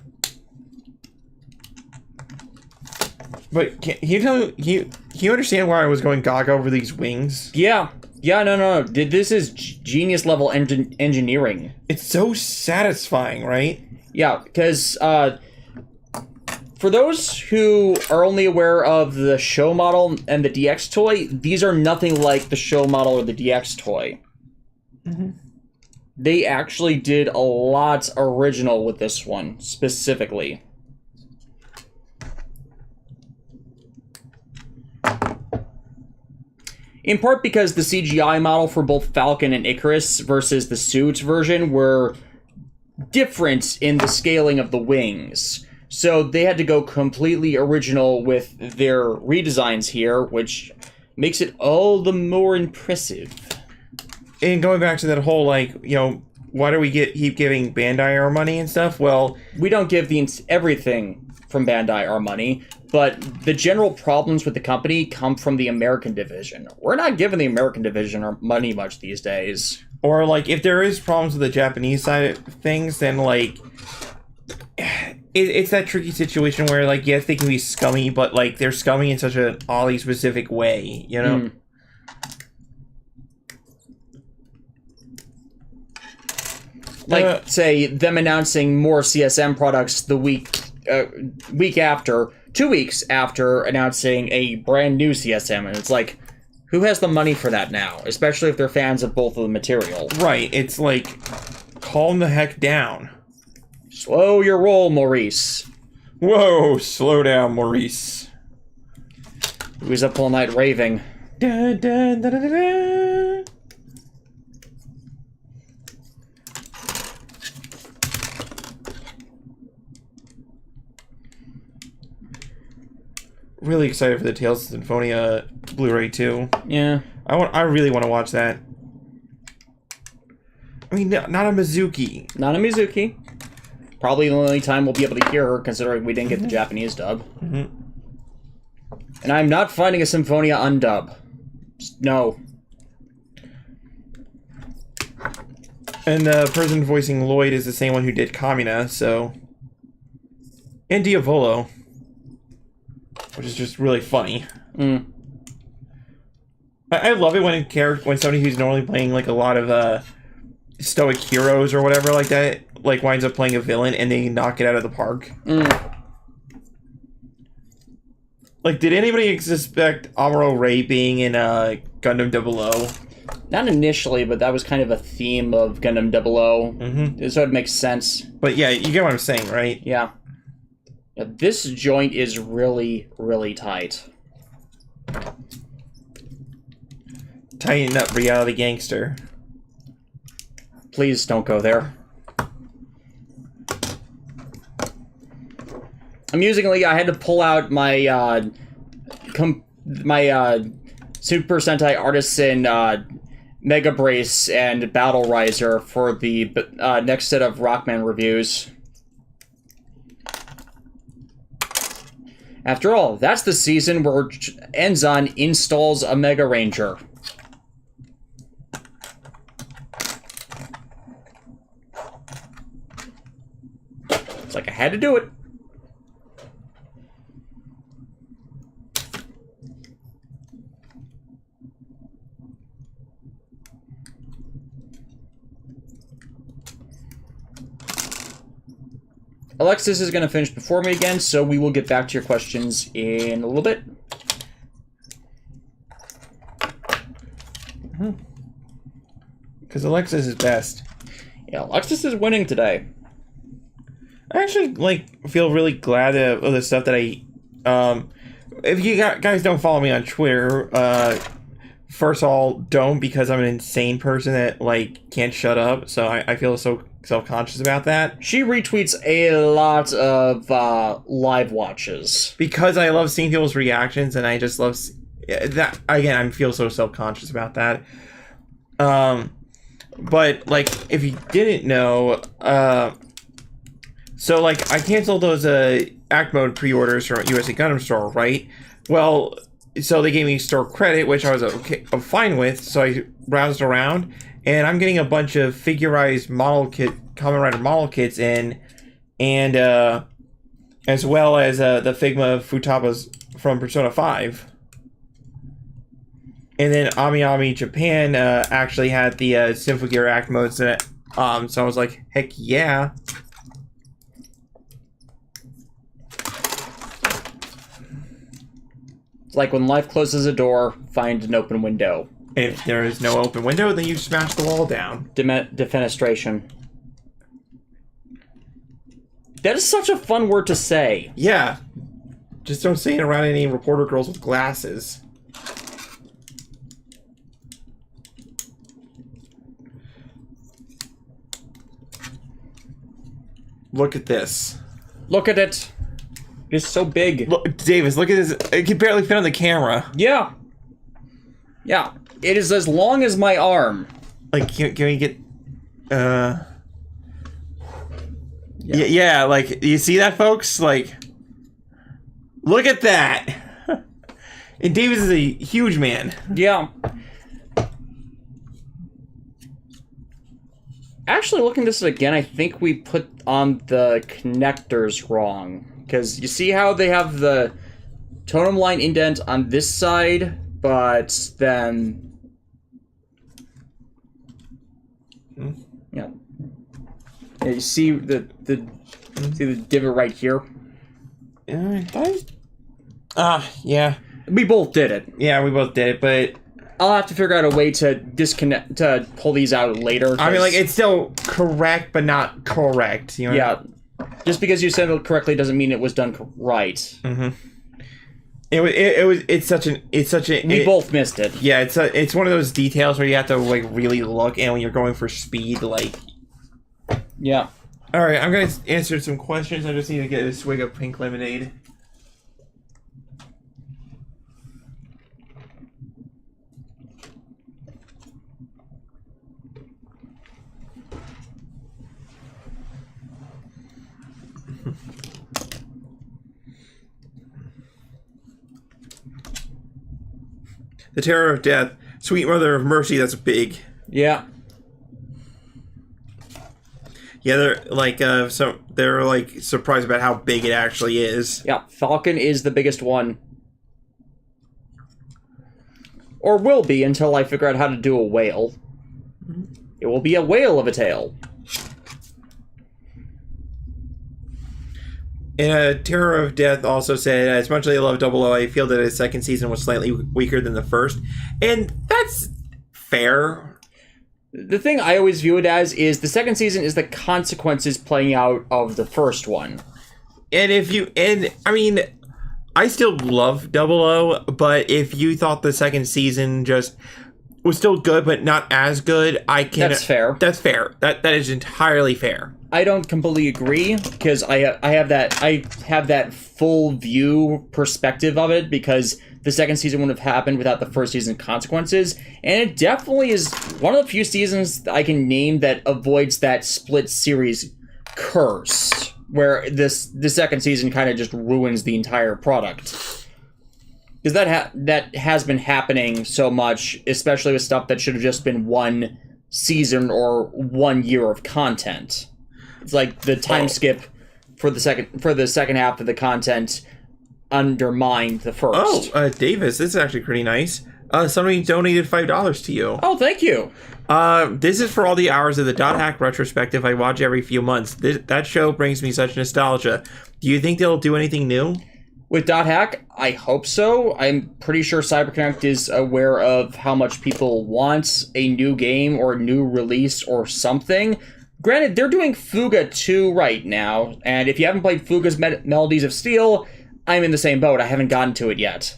But can you tell me, can you understand why I was going gaga over these wings? Yeah, no. This is genius level engineering. It's so satisfying, right? Yeah, because for those who are only aware of the show model and the DX toy, these are nothing like the show model or the DX toy. They actually did a lot original with this one, specifically. In part because the CGI model for both Falcon and Icarus versus the suit version were different in the scaling of the wings. So they had to go completely original with their redesigns here, which makes it all the more impressive. And going back to that whole, like, you know, why do we keep giving Bandai our money and stuff? Well, we don't give everything from Bandai our money, but the general problems with the company come from the American division. We're not giving the American division our money much these days. Or, like, if there is problems with the Japanese side of things, then, like, it's that tricky situation where, like, yes, they can be scummy, but, like, they're scummy in such an oddly specific way, you know? Like, say, them announcing more CSM products the week after, 2 weeks after announcing a brand new CSM, and it's like, who has the money for that now? Especially if they're fans of both of the material. Right, it's like, calm the heck down. Slow your roll, Maurice. Whoa, slow down, Maurice. He was up all night raving. Dun, dun, dun, dun, dun, dun. really excited for the Tales of Symphonia Blu-ray too. Yeah. I really want to watch that. I mean, not a Mizuki. Not a Mizuki. Probably the only time we'll be able to hear her, considering we didn't get the Japanese dub. Mm-hmm. And I'm not finding a Symphonia undub. No. And the person voicing Lloyd is the same one who did Kamina, so... And Diavolo. Which is just really funny. Mm. I love it when somebody who's normally playing like a lot of stoic heroes or whatever like that, like winds up playing a villain and they knock it out of the park. Mm. Like, did anybody suspect Amuro Ray being in Gundam 00? Not initially, but that was kind of a theme of Gundam 00. Mm-hmm. So it makes sense. But yeah, you get what I'm saying, right? Yeah. This joint is really, really tight. Tighten up, reality gangster. Please don't go there. Amusingly, I had to pull out my Super Sentai Artisan Mega Brace and Battle Riser for the next set of Rockman reviews. After all, that's the season where Enzon installs a Mega Ranger. It's like I had to do it. Alexis is going to finish before me again, so we will get back to your questions in a little bit. Because Alexis is best. Yeah, Alexis is winning today. I actually feel really glad of the stuff that I. If you guys don't follow me on Twitter, first of all, don't, because I'm an insane person that can't shut up. So I feel so self-conscious about that. She retweets a lot of live watches because I love seeing people's reactions, and I just love that. Again, I feel so self-conscious about that. But if you didn't know, so I canceled those Act Mode pre-orders from USA Gundam Store, right? Well, so they gave me store credit, which I was I'm fine with. So I browsed around, and I'm getting a bunch of figurized Kamen Rider model kits in, and as well as the Figma Futaba's from Persona 5. And then Ami Japan actually had the Symphogear Act modes in it. So I was like, heck yeah. It's like when life closes a door, find an open window. If there is no open window, then you smash the wall down. Defenestration. That is such a fun word to say. Yeah. Just don't say it around any reporter girls with glasses. Look at this. Look at it. It's so big. Look, Davis, look at this. It can barely fit on the camera. Yeah. Yeah. It is as long as my arm. Can we get... Yeah, you see that, folks? Look at that! And Davis is a huge man. Yeah. Actually, looking at this again, I think we put on the connectors wrong. Because you see how they have the totem line indent on this side, but then... Yeah. Yeah, you see the divot right here? Yeah. We both did it. Yeah, we both did it, but... I'll have to figure out a way to pull these out later. I mean, it's still correct, but not correct. You know? Yeah. Just because you said it correctly doesn't mean it was done right. Mm-hmm. It's such a. We both missed it. Yeah, it's one of those details where you have to really look, and when you're going for speed, Yeah. All right, I'm gonna answer some questions. I just need to get a swig of pink lemonade. The Terror of Death. Sweet Mother of Mercy, that's big. Yeah. Yeah, they're like surprised about how big it actually is. Yeah, Falcon is the biggest one. Or will be until I figure out how to do a whale. It will be a whale of a tail. And Terror of Death also said, as much as I love Double O, I feel that his second season was slightly weaker than the first. And that's fair. The thing I always view it as is the second season is the consequences playing out of the first one. I still love Double O, but if you thought the second season just was still good, but not as good, That's fair. That's fair. That is entirely fair. I don't completely agree because I have that full view perspective of it because the second season wouldn't have happened without the first season consequences, and it definitely is one of the few seasons I can name that avoids that split series curse, where the second season kind of just ruins the entire product. Because that has been happening so much, especially with stuff that should have just been one season or 1 year of content. It's like the time skip for the second half of the content undermined the first. Oh, Davis, this is actually pretty nice. Somebody donated $5 to you. Oh, thank you. This is for all the hours of the Dot Hack retrospective I watch every few months. That show brings me such nostalgia. Do you think they'll do anything new? With Dot Hack, I hope so. I'm pretty sure CyberConnect is aware of how much people want a new game or a new release or something. Granted, they're doing Fuga 2 right now, and if you haven't played Fuga's Melodies of Steel, I'm in the same boat. I haven't gotten to it yet.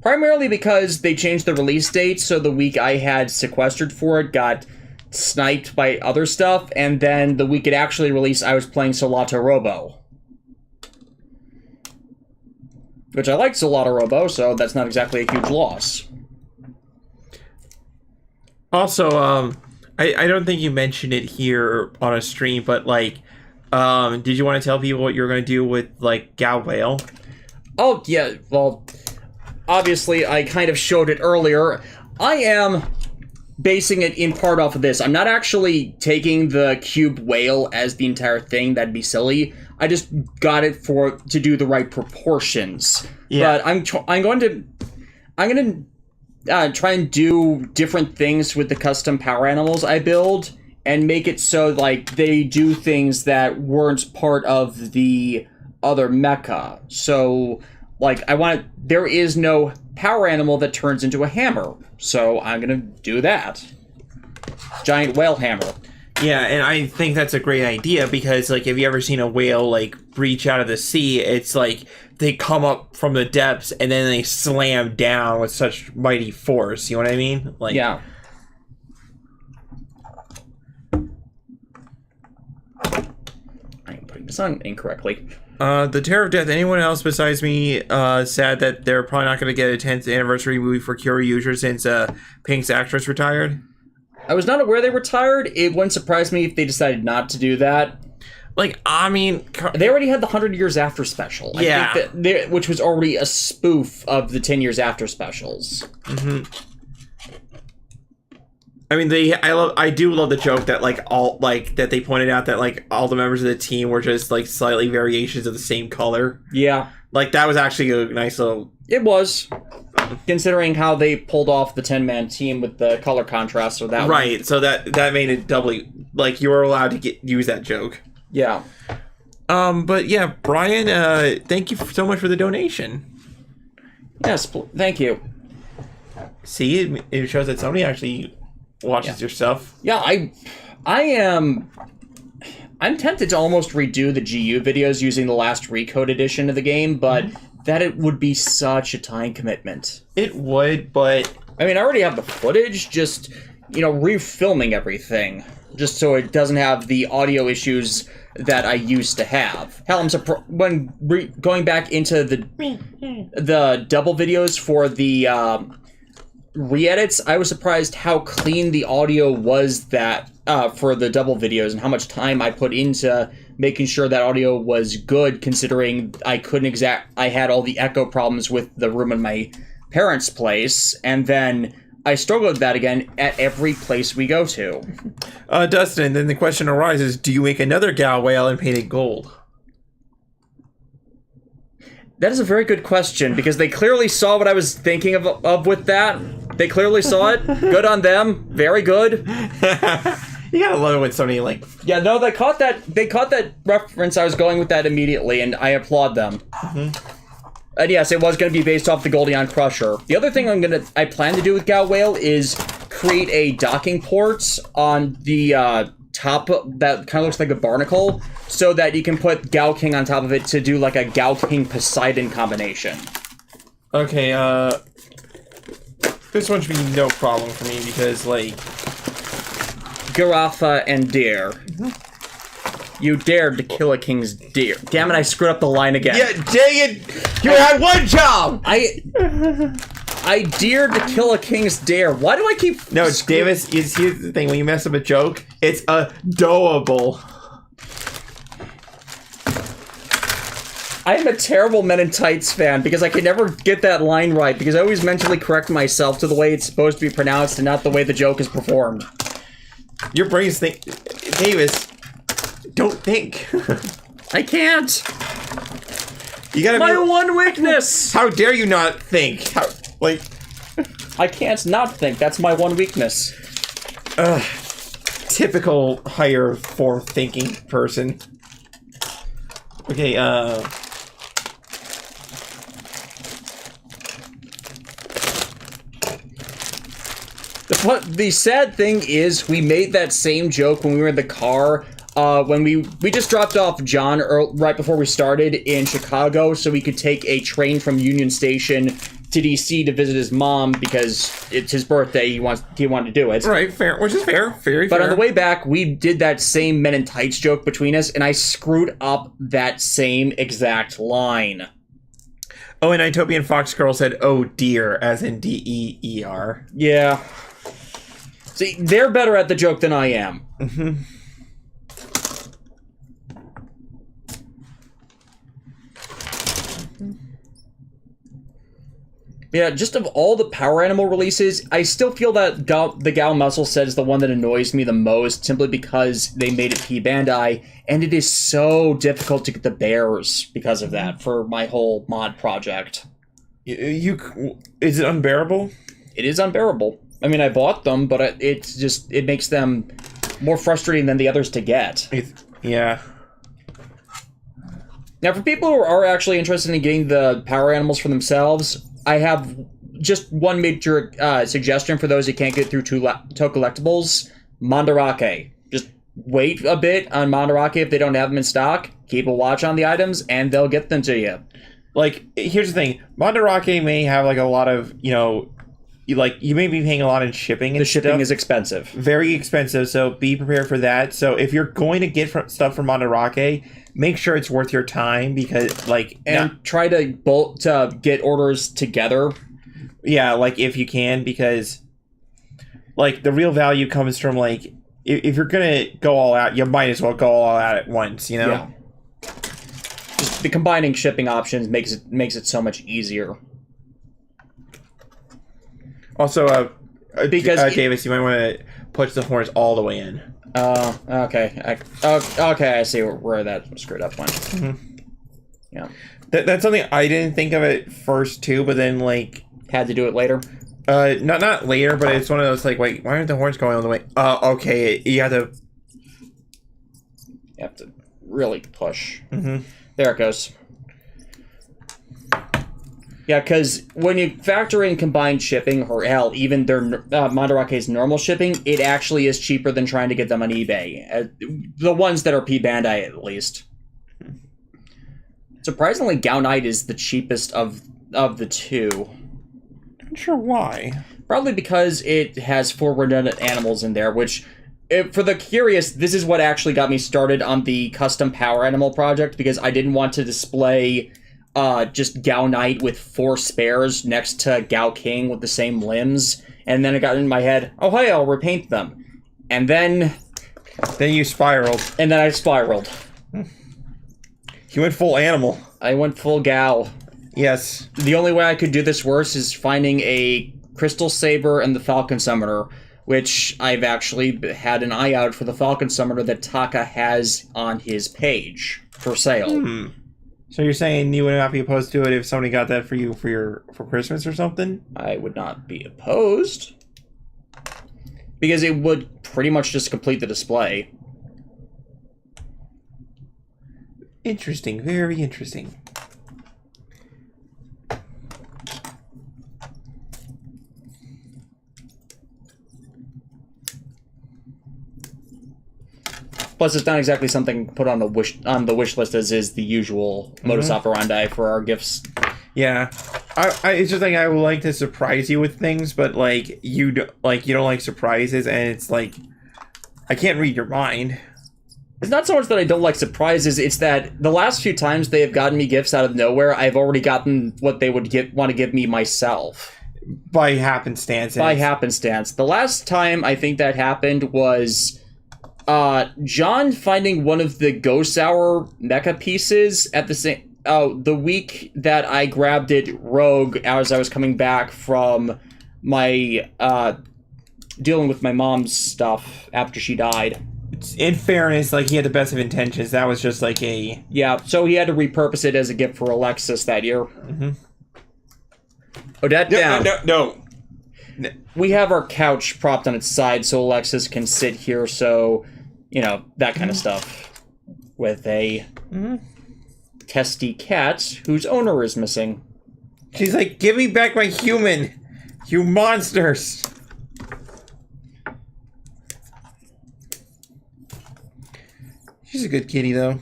Primarily because they changed the release date, so the week I had sequestered for it got sniped by other stuff, and then the week it actually released, I was playing Solato Robo. Which I like Solato Robo, so that's not exactly a huge loss. Also, I don't think you mentioned it here on a stream, but, like, did you want to tell people what you're going to do with, like, Gao Whale? Oh, yeah, well, obviously, I kind of showed it earlier. I am basing it in part off of this. I'm not actually taking the cube whale as the entire thing. That'd be silly. I just got it to do the right proportions. Yeah. But I'm going to try and do different things with the custom power animals I build and make it so like they do things that weren't part of the other mecha. So like there is no power animal that turns into a hammer. So I'm going to do that. Giant whale hammer. Yeah, and I think that's a great idea because, like, have you ever seen a whale, like, breach out of the sea? It's like they come up from the depths and then they slam down with such mighty force. You know what I mean? Like, yeah. I'm putting this on incorrectly. The Terror of Death. Anyone else besides me sad that they're probably not going to get a 10th anniversary movie for Kyoryuger since Pink's actress retired? I was not aware they retired. It wouldn't surprise me if they decided not to do that. Like, I mean... They already had the 100 Years After special. Yeah. I think which was already a spoof of the 10 Years After specials. Mm-hmm. I mean, I do love the joke that, like, that they pointed out that, like, all the members of the team were just, like, slightly variations of the same color. Yeah. Like, that was actually a nice little... It was. Considering how they pulled off the 10-man team with the color contrast or that right, one. So that made it doubly... Like, you were allowed to use that joke. Yeah. But, yeah, Brian, thank you so much for the donation. Yes, thank you. See, it shows that somebody actually watches your stuff. Yeah, I'm tempted to almost redo the GU videos using the last Recode edition of the game, but that it would be such a time commitment. It would, but... I mean, I already have the footage, just, refilming everything, just so it doesn't have the audio issues that I used to have. Hell, I'm surprised when going back into the double videos for the re-edits, I was surprised how clean the audio was for the double videos and how much time I put into making sure that audio was good, considering I had all the echo problems with the room in my parents' place, and then I struggle with that again at every place we go to. Dustin, then the question arises, do you make another Gao whale and paint it gold? That is a very good question, because they clearly saw what I was thinking of with that. They clearly saw it. Good on them. Very good. You gotta love it when somebody, like... Yeah, no, they caught that reference. I was going with that immediately, and I applaud them. And yes, it was going to be based off the Goldion Crusher. The other thing I plan to do with Gao Whale is create a docking port on the top that kind of looks like a barnacle, so that you can put Gao King on top of it to do like a Gao King Poseidon combination. Okay, this one should be no problem for me because, like... Girafa and deer. You dared to kill a king's deer. Damn it, I screwed up the line again. Yeah, dang it! You had one job! I dared to kill a king's deer. Why do I keep... No, Davis, here's the thing. When you mess up a joke, it's adorable. I am a terrible Men in Tights fan because I can never get that line right because I always mentally correct myself to the way it's supposed to be pronounced and not the way the joke is performed. Your brain's Davis, don't think. I can't. You gotta My one weakness. How dare you not think? I can't not think. That's my one weakness. Typical higher form thinking person. Okay, The sad thing is, we made that same joke when we were in the car, when we just dropped off John right before we started in Chicago, so we could take a train from Union Station to DC to visit his mom because it's his birthday. He wanted to do it. Right, fair, which is fair, very fair. But on the way back, we did that same Men in Tights joke between us, and I screwed up that same exact line. Oh, and Itopian Fox Girl said, "Oh dear," as in D-E-E-R. Yeah. See, they're better at the joke than I am. Mm-hmm. Yeah, just of all the Power Animal releases, I still feel that the Gao Muscle Set is the one that annoys me the most, simply because they made it P-Bandai, and it is so difficult to get the bears because of that for my whole mod project. Is it unbearable? It is unbearable. I mean, I bought them, but it makes them more frustrating than the others to get. Yeah. Now, for people who are actually interested in getting the Power Animals for themselves, I have just one major suggestion for those who can't get through Toe Collectibles. Mandarake. Just wait a bit on Mandarake if they don't have them in stock. Keep a watch on the items, and they'll get them to you. Like, here's the thing. Mandarake may have, like, a lot of, you may be paying a lot in shipping. The shipping is expensive. Very expensive, so be prepared for that. So if you're going to get stuff from Mandarake, make sure it's worth your time because, try to get orders together. Yeah, if you can, because, the real value comes from, if you're gonna go all out, you might as well go all out at once, Yeah. Just the combining shipping options makes it so much easier. Also, because Davis, you might want to push the horns all the way in. Okay. Okay, I see where that screwed up went. Mm-hmm. Yeah. That's something I didn't think of at first, too, but then, had to do it later? Not later, but it's one of those, wait, why aren't the horns going all the way? Okay, you have to... You have to really push. Mm-hmm. There it goes. Yeah, because when you factor in combined shipping, or hell, even their Mandarake's normal shipping, it actually is cheaper than trying to get them on eBay. The ones that are P-Bandai, at least. Surprisingly, Gao Knight is the cheapest of the two. Not sure why. Probably because it has 4 redundant animals in there, which, for the curious, this is what actually got me started on the custom Power Animal project, because I didn't want to display... just Gao Knight with 4 spares next to Gao King with the same limbs, and then it got in my head, oh hey, I'll repaint them. And then you spiraled. And then I spiraled. You went full animal. I went full Gao. Yes. The only way I could do this worse is finding a Crystal Saber and the Falcon Summoner, which I've actually had an eye out for the Falcon Summoner that Taka has on his page for sale. So you're saying you would not be opposed to it if somebody got that for you for Christmas or something? I would not be opposed. Because it would pretty much just complete the display. Interesting. Very interesting. Plus, it's not exactly something put on the wish list as is the usual modus operandi for our gifts. Yeah, it's just like I would like to surprise you with things, but like you don't like surprises, and it's like I can't read your mind. It's not so much that I don't like surprises; it's that the last few times they have gotten me gifts out of nowhere, I've already gotten what they would want to give me myself. By happenstance. By happenstance. The last time I think that happened was John finding one of the Ghost Hour mecha pieces at the week that I grabbed it rogue as I was coming back from my dealing with my mom's stuff after she died. In fairness, like, he had the best of intentions. That was just like a... Yeah, so he had to repurpose it as a gift for Alexis that year. Odette, down. No. We have our couch propped on its side so Alexis can sit here, so, you know, that kind of stuff. With a testy cat whose owner is missing. She's like, give me back my human! You monsters! She's a good kitty, though.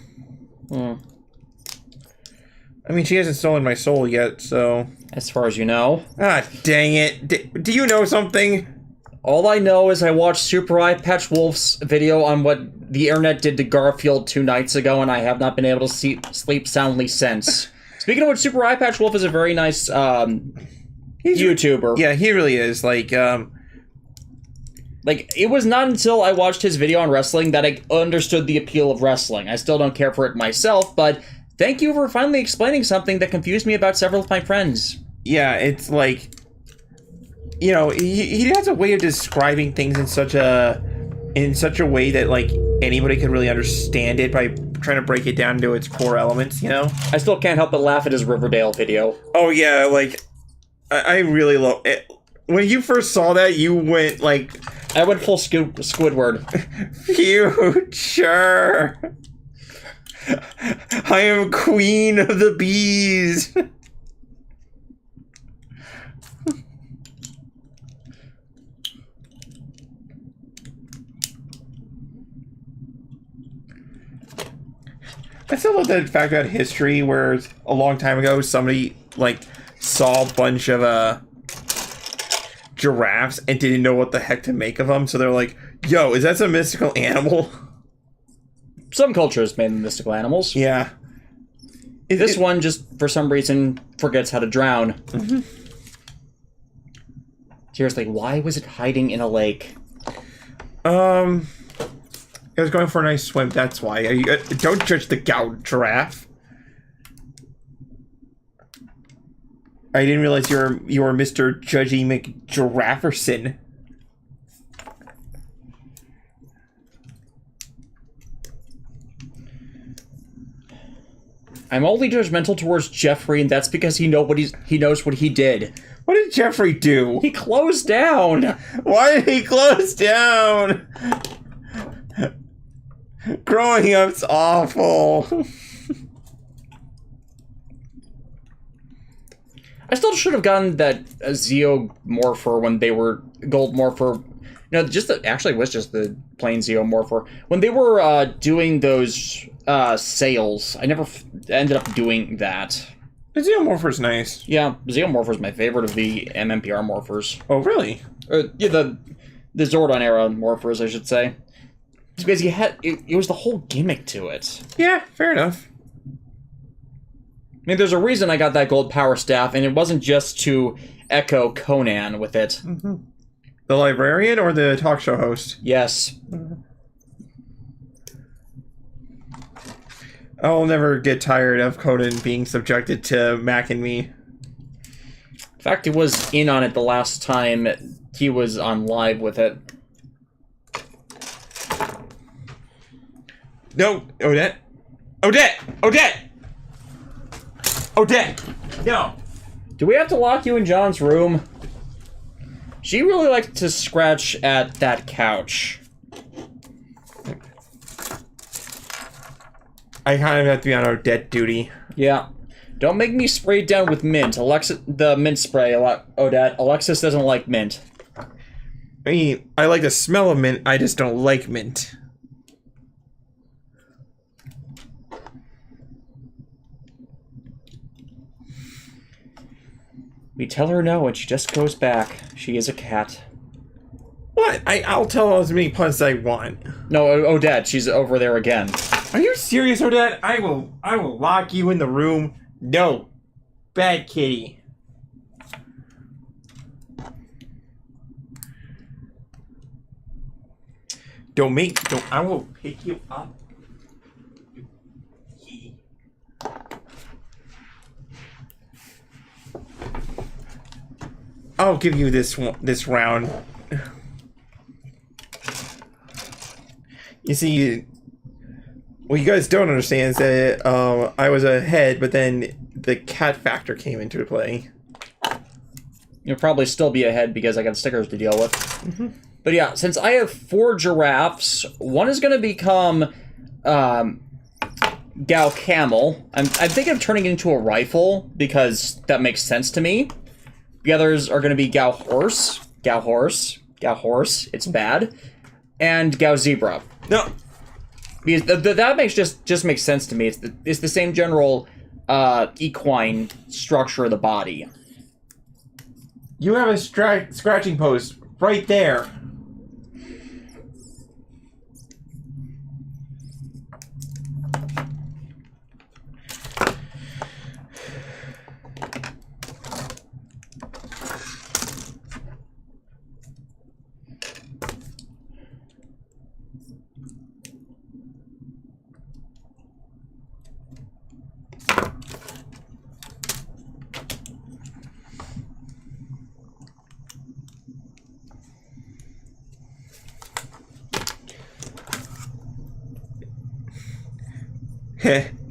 I mean, she hasn't stolen my soul yet, so... As far as you know. Ah, dang it. Do you know something? All I know is I watched Super Eye Patch Wolf's video on what the internet did to Garfield 2 nights ago, and I have not been able to sleep soundly since. Speaking of which, Super Eye Patch Wolf is a very nice YouTuber. Yeah, he really is. Like, it was not until I watched his video on wrestling that I understood the appeal of wrestling. I still don't care for it myself, but thank you for finally explaining something that confused me about several of my friends. Yeah, it's like, you know, he has a way of describing things in such a way that, like, anybody can really understand it by trying to break it down into its core elements, you know? I still can't help but laugh at his Riverdale video. Oh, yeah, like, I really love it. When you first saw that, you went, like... I went full Squidward. Future! I am queen of the bees! I still love that fact about history where a long time ago somebody, like, saw a bunch of, giraffes and didn't know what the heck to make of them, so they're like, yo, is that some mystical animal? Some cultures made them mystical animals. Yeah. This one just, for some reason, forgets how to drown. Seriously, why was it hiding in a lake? It was going for a nice swim, that's why. Don't judge the Gao giraffe. I didn't realize you were Mr. Judgy McGirafferson. I'm only judgmental towards Jeffrey, and that's because he knows what he did. What did Jeffrey do? He closed down. Why did he close down? Growing up's awful. I still should have gotten that Zeomorpher when they were Gold Morpher. No, actually it was just the plain Zeomorpher. When they were doing those sales, I never ended up doing that. The Zeomorpher's nice. Yeah, Zeomorpher's my favorite of the MMPR morphers. Oh, really? Yeah, the Zordon era morphers, I should say. It's because it was the whole gimmick to it. Yeah, fair enough. I mean, there's a reason I got that gold power staff, and it wasn't just to echo Conan with it. The librarian or the talk show host? Yes. I'll never get tired of Conan being subjected to Mac and me. In fact, he was in on it the last time he was on live with it. No, Odette! Odette! Odette! Odette! No! Do we have to lock you in John's room? She really likes to scratch at that couch. I kind of have to be on Odette duty. Yeah. Don't make me spray it down with mint. The mint spray, Odette. Alexis doesn't like mint. I mean, I like the smell of mint, I just don't like mint. We tell her no and she just goes back. She is a cat. What? I'll tell her as many puns as I want. No, Odette, she's over there again. Are you serious, Odette? I will lock you in the room. No. Bad kitty. I will pick you up. I'll give you this round. You see, what you guys don't understand is that I was ahead, but then the cat factor came into play. You'll probably still be ahead because I got stickers to deal with. Mm-hmm. But yeah, since I have 4 giraffes, one is going to become Gao Camel. I'm thinking of turning it into a rifle because that makes sense to me. The others are going to be Gao Horse, it's bad, and Gao Zebra. No, because that makes just makes sense to me. It's the same general equine structure of the body. You have a scratching post right there.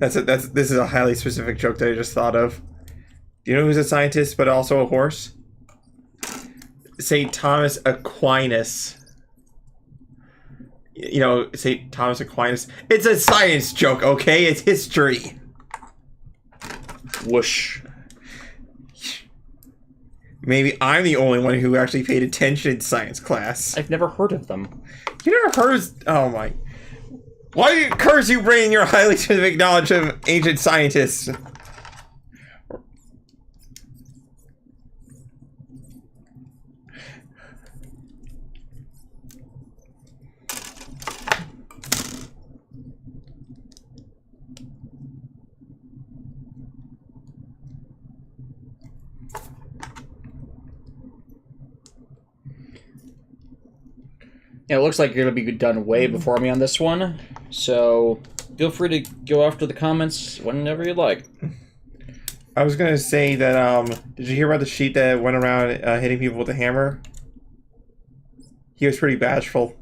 This is a highly specific joke that I just thought of. Do you know who's a scientist but also a horse? St. Thomas Aquinas. You know, St. Thomas Aquinas. It's a science joke, okay? It's history. Whoosh. Maybe I'm the only one who actually paid attention in science class. I've never heard of them. You never heard of... Oh my... Why curse you bring your highly specific knowledge of ancient scientists? Yeah, it looks like you're going to be done way before me on this one, so feel free to go after the comments whenever you like. I was going to say that, did you hear about the sheep that went around hitting people with a hammer? He was pretty bashful.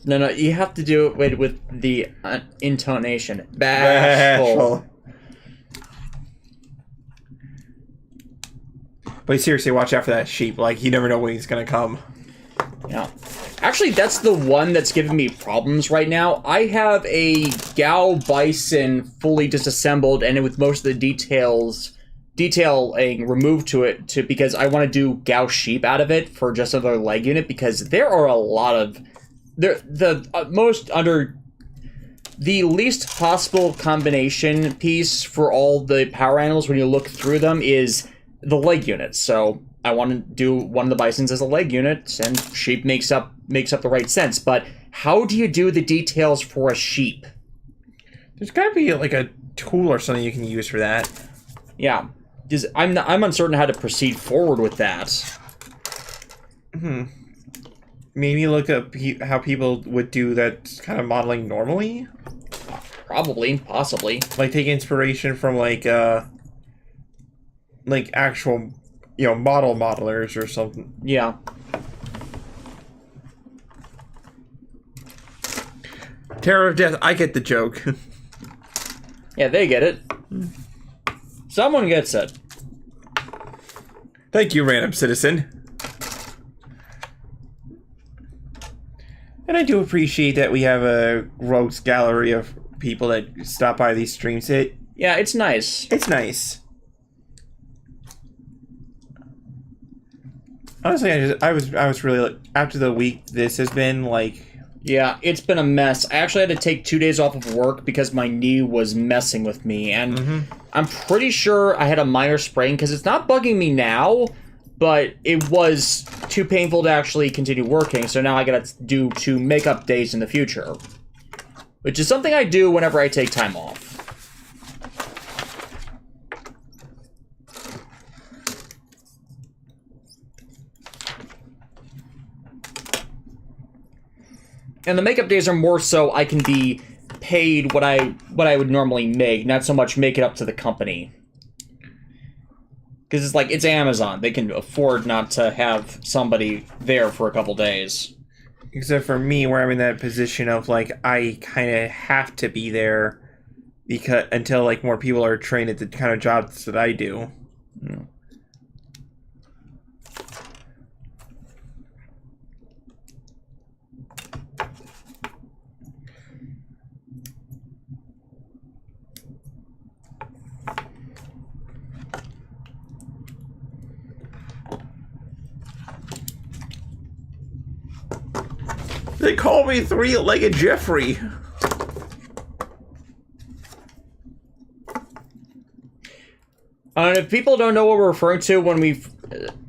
No, you have to do it with the intonation. Bashful. But seriously, watch out for that sheep. Like, you never know when he's gonna come. Yeah. Actually, that's the one that's giving me problems right now. I have a Gao Bison fully disassembled and with most of the detailing removed to it because I want to do Gao Sheep out of it for just another leg unit because there are a lot of... The least possible combination piece for all the power animals when you look through them is the leg unit. So I want to do one of the bisons as a leg unit, and sheep makes up the right sense. But how do you do the details for a sheep? There's got to be like a tool or something you can use for that. Yeah, I'm uncertain how to proceed forward with that. maybe look up how people would do that kind of modeling normally? Probably, possibly. Like take inspiration from like actual, model modelers or something. Yeah. Terror of Death, I get the joke. Yeah, they get it. Someone gets it. Thank you, random citizen. And I do appreciate that we have a rogues gallery of people that stop by these streams. Yeah, it's nice. It's nice. Honestly, I was really, after the week this has been, like... Yeah, it's been a mess. I actually had to take 2 days off of work because my knee was messing with me, and I'm pretty sure I had a minor sprain, because it's not bugging me now, but it was too painful to actually continue working, so now I gotta do 2 makeup days in the future. Which is something I do whenever I take time off. And the makeup days are more so I can be paid what I would normally make, not so much make it up to the company. Because it's Amazon. They can afford not to have somebody there for a couple days. Except for me, where I'm in that position of, like, I kind of have to be there because until, like, more people are trained at the kind of jobs that I do. Yeah. They call me Three-Legged Jeffrey. If people don't know what we're referring to when we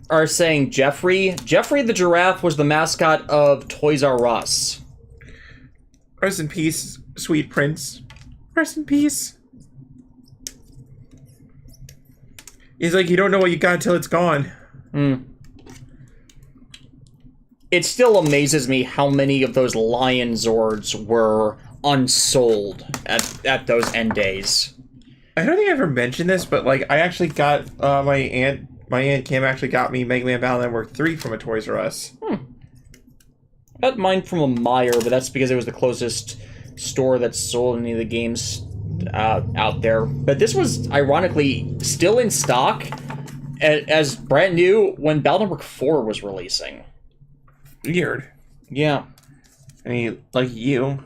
are saying Jeffrey the giraffe was the mascot of Toys R Us. Rest in peace, sweet prince. Rest in peace. He's like, you don't know what you got until it's gone. It still amazes me how many of those Lion Zords were unsold at those end days. I don't think I ever mentioned this, but like I actually got my aunt Kim actually got me Mega Man Battle Network 3 from a Toys R Us. I got mine from a Meijer, but that's because it was the closest store that sold any of the games out there. But this was ironically still in stock as brand new when Battle Network 4 was releasing. Weird. Yeah. I mean, like you.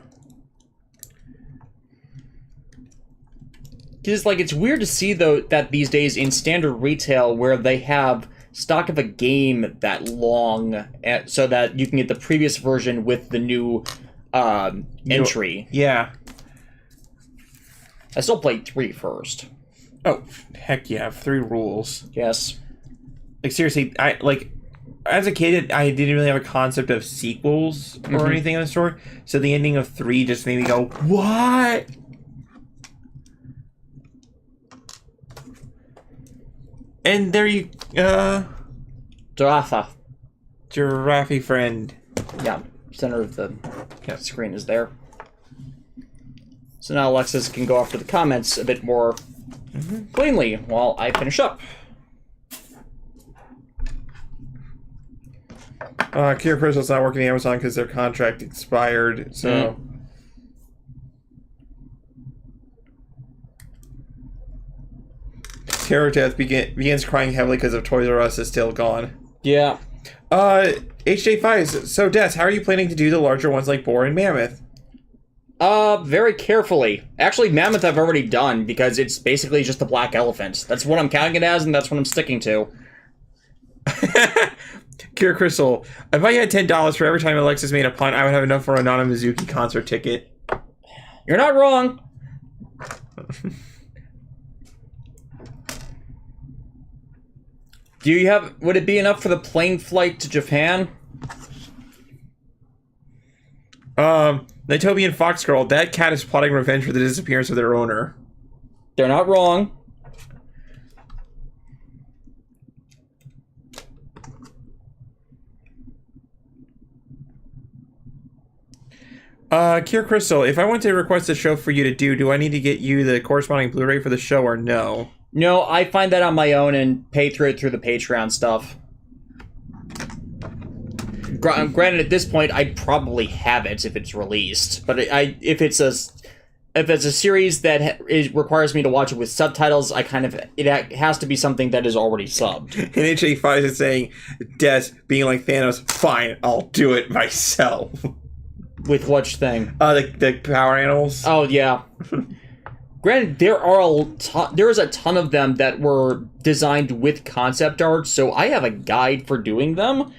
Because it's weird to see though that these days in standard retail where they have stock of a game that long so that you can get the previous version with the new entry. Yeah. I still played 3 first. Oh, heck yeah, 3 rules. Yes. Like seriously, as a kid, I didn't really have a concept of sequels or anything of the sort. So the ending of 3 just made me go, what? And there you, Giraffe friend. Yeah, center of the screen is there. So now Alexis can go after the comments a bit more cleanly while I finish up. Kira Crystal's not working at Amazon because their contract expired, so... Terror Death begins crying heavily because of Toys R Us is still gone. Yeah. HJ5, so Des, how are you planning to do the larger ones like Boar and Mammoth? Very carefully. Actually, Mammoth I've already done because it's basically just the black elephant. That's what I'm counting it as, and that's what I'm sticking to. Kira Crystal, if I had $10 for every time Alexis made a pun, I would have enough for a Nana Mizuki concert ticket. You're not wrong. Would it be enough for the plane flight to Japan? Nitobian Fox Girl, that cat is plotting revenge for the disappearance of their owner. They're not wrong. Kier Crystal, if I want to request a show for you to do I need to get you the corresponding Blu-ray for the show or no? No, I find that on my own and pay through the Patreon stuff. Granted, at this point, I'd probably have it if it's released, but if it's a series that requires me to watch it with subtitles, it has to be something that is already subbed. And HA5 is saying, Des being like Thanos, fine, I'll do it myself. With which thing? The power animals. Oh yeah. Granted, there is a ton of them that were designed with concept art, so I have a guide for doing them,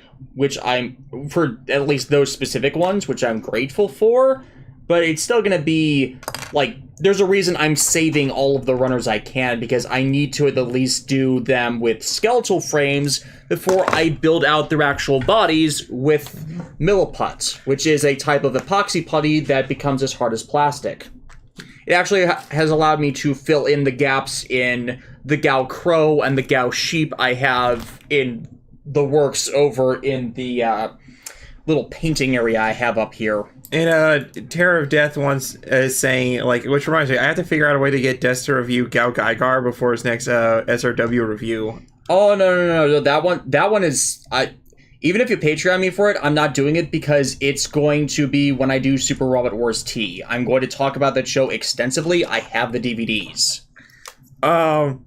for at least those specific ones, which I'm grateful for. But it's still gonna be like, there's a reason I'm saving all of the runners I can, because I need to at the least do them with skeletal frames before I build out their actual bodies with milliput, which is a type of epoxy putty that becomes as hard as plastic. It actually has allowed me to fill in the gaps in the Gao Crow and the Gao Sheep I have in the works over in the little painting area I have up here. And Terror of Death once is saying, like, which reminds me, I have to figure out a way to get Des to review GaoIcarus before his next SRW review. Oh, no. That one is... even if you Patreon me for it, I'm not doing it because it's going to be when I do Super Robot Wars T. I'm going to talk about that show extensively. I have the DVDs. And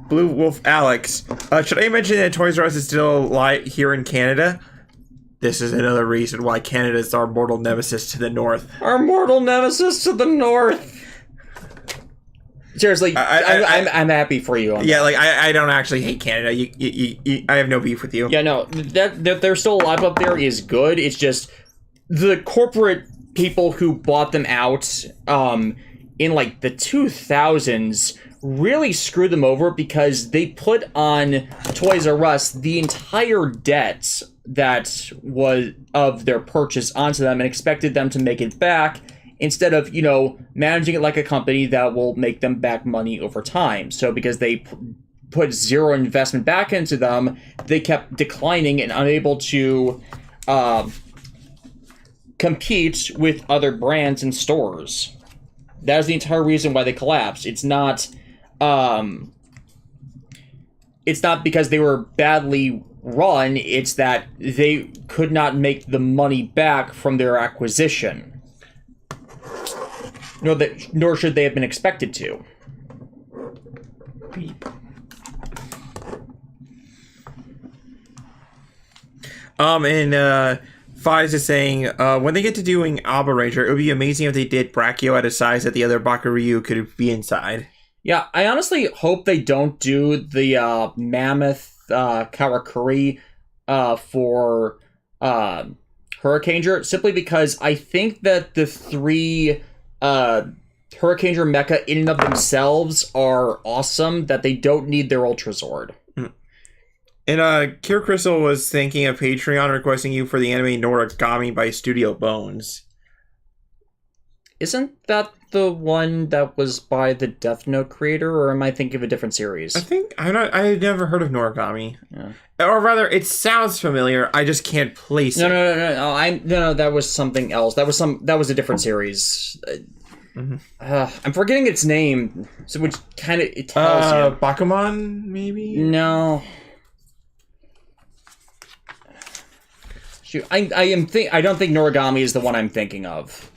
Blue Wolf Alex, should I mention that Toys R Us is still live here in Canada? This is another reason why Canada is our mortal nemesis to the north. Our mortal nemesis to the north. Seriously, I'm happy for you. Yeah, like I don't actually hate Canada. I have no beef with you. Yeah, no, that they're still alive up there is good. It's just the corporate people who bought them out in like the 2000s really screwed them over, because they put on Toys R Us the entire debt that was of their purchase onto them and expected them to make it back, instead of, managing it like a company that will make them back money over time. So because they put zero investment back into them, they kept declining and unable to compete with other brands and stores. That is the entire reason why they collapsed. It's not because they were badly run, it's that they could not make the money back from their acquisition. Nor should they have been expected to. And Fives is saying, when they get to doing GaoRanger, it would be amazing if they did Brachio at a size that the other Bakuryu could be inside. Yeah, I honestly hope they don't do the Mammoth Karakuri for Hurricaneger, simply because I think that the three Hurricaneger mecha in and of themselves are awesome, that they don't need their Ultrazord. And Kier Crystal was thinking of Patreon requesting you for the anime Noragami by Studio Bones. Isn't that the one that was by the Death Note creator, or am I thinking of a different series? I've never heard of Noragami. Yeah. Or rather, it sounds familiar. I just can't place it. No, that was something else. That was a different series. I'm forgetting its name, so which kind of it tells you. Bakuman, maybe? No. Shoot, I don't think Noragami is the one I'm thinking of.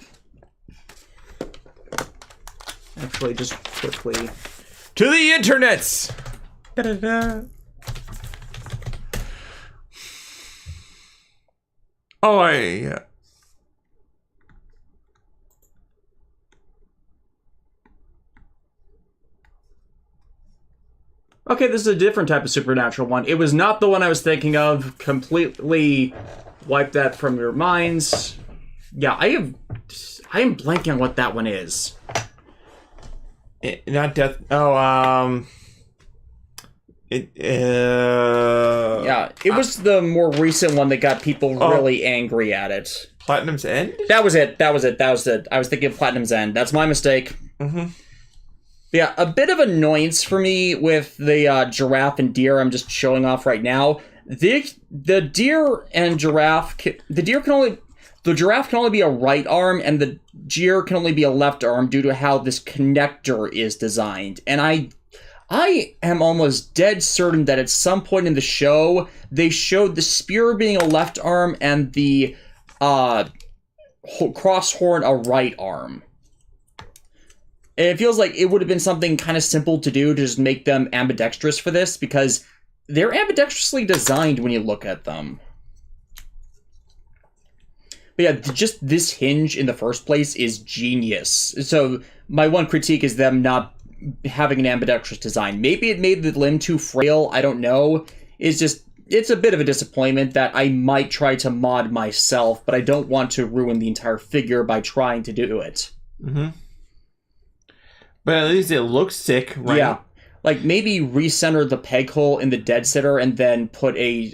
Actually, just quickly to the internets. Da-da-da. Oh, yeah. Okay, this is a different type of supernatural one. It was not the one I was thinking of. Completely wipe that from your minds. Yeah, I am blanking on what that one is. Not death. Oh, yeah, it was the more recent one that got people really angry at it. Platinum's End? That was it. I was thinking of Platinum's End. That's my mistake. Mm-hmm. Yeah, a bit of annoyance for me with the giraffe and deer I'm just showing off right now. The deer and giraffe, the deer can only... The giraffe can only be a right arm, and the deer can only be a left arm due to how this connector is designed. And I am almost dead certain that at some point in the show, they showed the spear being a left arm and the cross horn a right arm. And it feels like it would have been something kind of simple to do to just make them ambidextrous for this, because they're ambidextrously designed when you look at them. But yeah, just this hinge in the first place is genius. So my one critique is them not having an ambidextrous design. Maybe it made the limb too frail, I don't know. It's a bit of a disappointment that I might try to mod myself, but I don't want to ruin the entire figure by trying to do it. Mm-hmm. But at least it looks sick, right? Yeah. Like, maybe recenter the peg hole in the dead sitter and then put a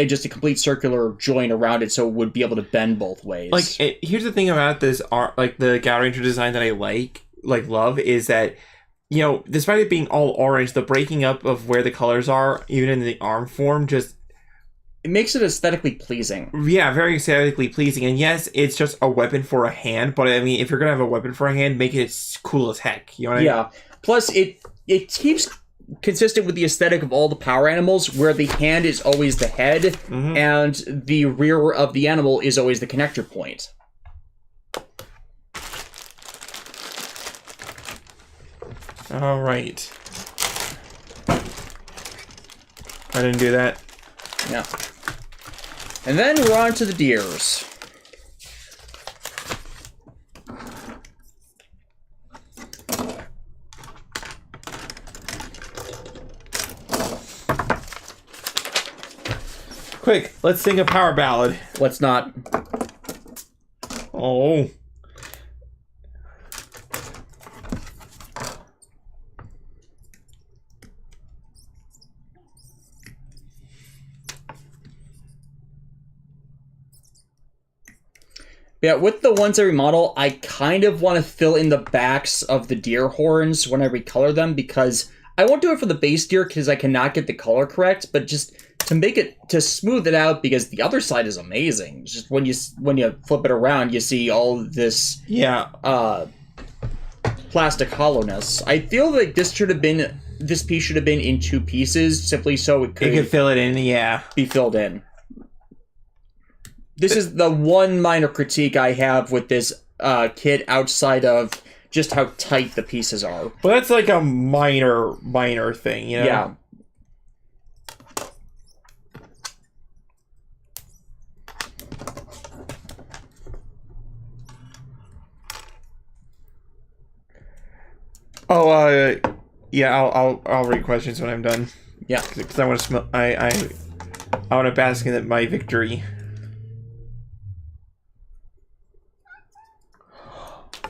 just a complete circular joint around it so it would be able to bend both ways. Like, here's the thing about this art, like the GaoRanger design that I love, is that, you know, despite it being all orange, the breaking up of where the colors are, even in the arm form, just... It makes it aesthetically pleasing. Yeah, very aesthetically pleasing. And yes, it's just a weapon for a hand, but I mean, if you're going to have a weapon for a hand, make it cool as heck. You know what I mean? Yeah. Plus, it keeps consistent with the aesthetic of all the power animals, where the hand is always the head, and the rear of the animal is always the connector point. All right. I didn't do that. Yeah. And then we're on to the deers. Quick, let's sing a power ballad. Let's not. Oh. Yeah, with the ones I remodel, I kind of want to fill in the backs of the deer horns when I recolor them, because I won't do it for the base deer because I cannot get the color correct, but just to smooth it out, because the other side is amazing. Just when you flip it around, you see all this plastic hollowness. I feel like this piece should have been in two pieces, simply so it could fill it in, yeah. Be filled in. This is the one minor critique I have with this kit, outside of just how tight the pieces are. Well, that's like a minor thing, you know? Yeah. Oh, yeah, I'll read questions when I'm done. Yeah. Because I want to smell... I want to bask in my victory.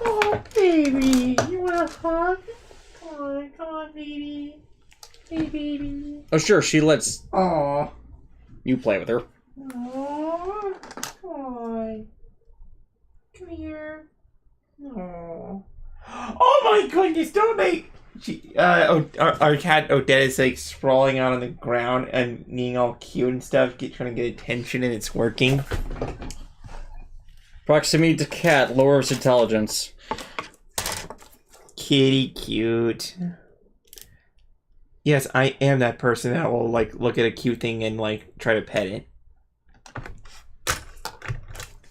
Oh, baby. You want a hug? Come on, baby. Hey, baby. Oh, sure, she lets Aw. you play with her. Aw. Come on. Come here. Aw. Oh my goodness, don't they... our cat Odette is like sprawling out on the ground and being all cute and stuff, trying to get attention, and it's working. Proximity to cat lowers intelligence. Kitty cute. Yes, I am that person that will like look at a cute thing and like try to pet it.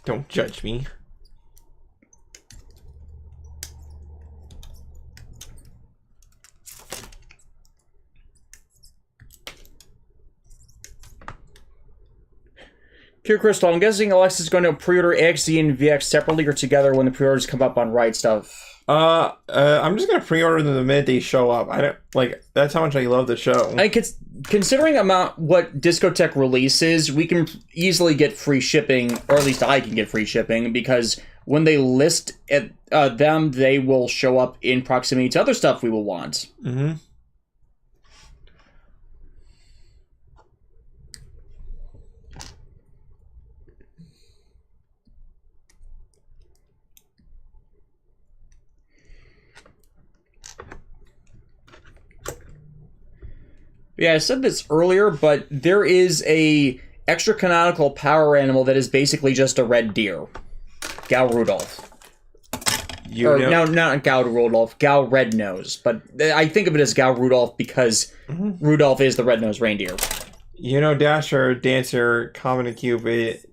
Don't judge me. Pure Crystal, I'm guessing Alexis is going to pre-order AXZ and VX separately or together when the pre-orders come up on Right Stuff. I'm just gonna pre-order them the minute they show up. I don't like that's how much I love the show. Considering what Discotech releases, we can easily get free shipping, or at least I can get free shipping, because when they list them, they will show up in proximity to other stuff we will want. Mm-hmm. Yeah, I said this earlier, but there is a extra canonical power animal that is basically just a red deer. Gao Rudolph. No, not Gao Rudolph. Gao Red Nose. But I think of it as Gao Rudolph because Rudolph is the red-nosed reindeer. You know, Dasher, Dancer, Common and Cupid,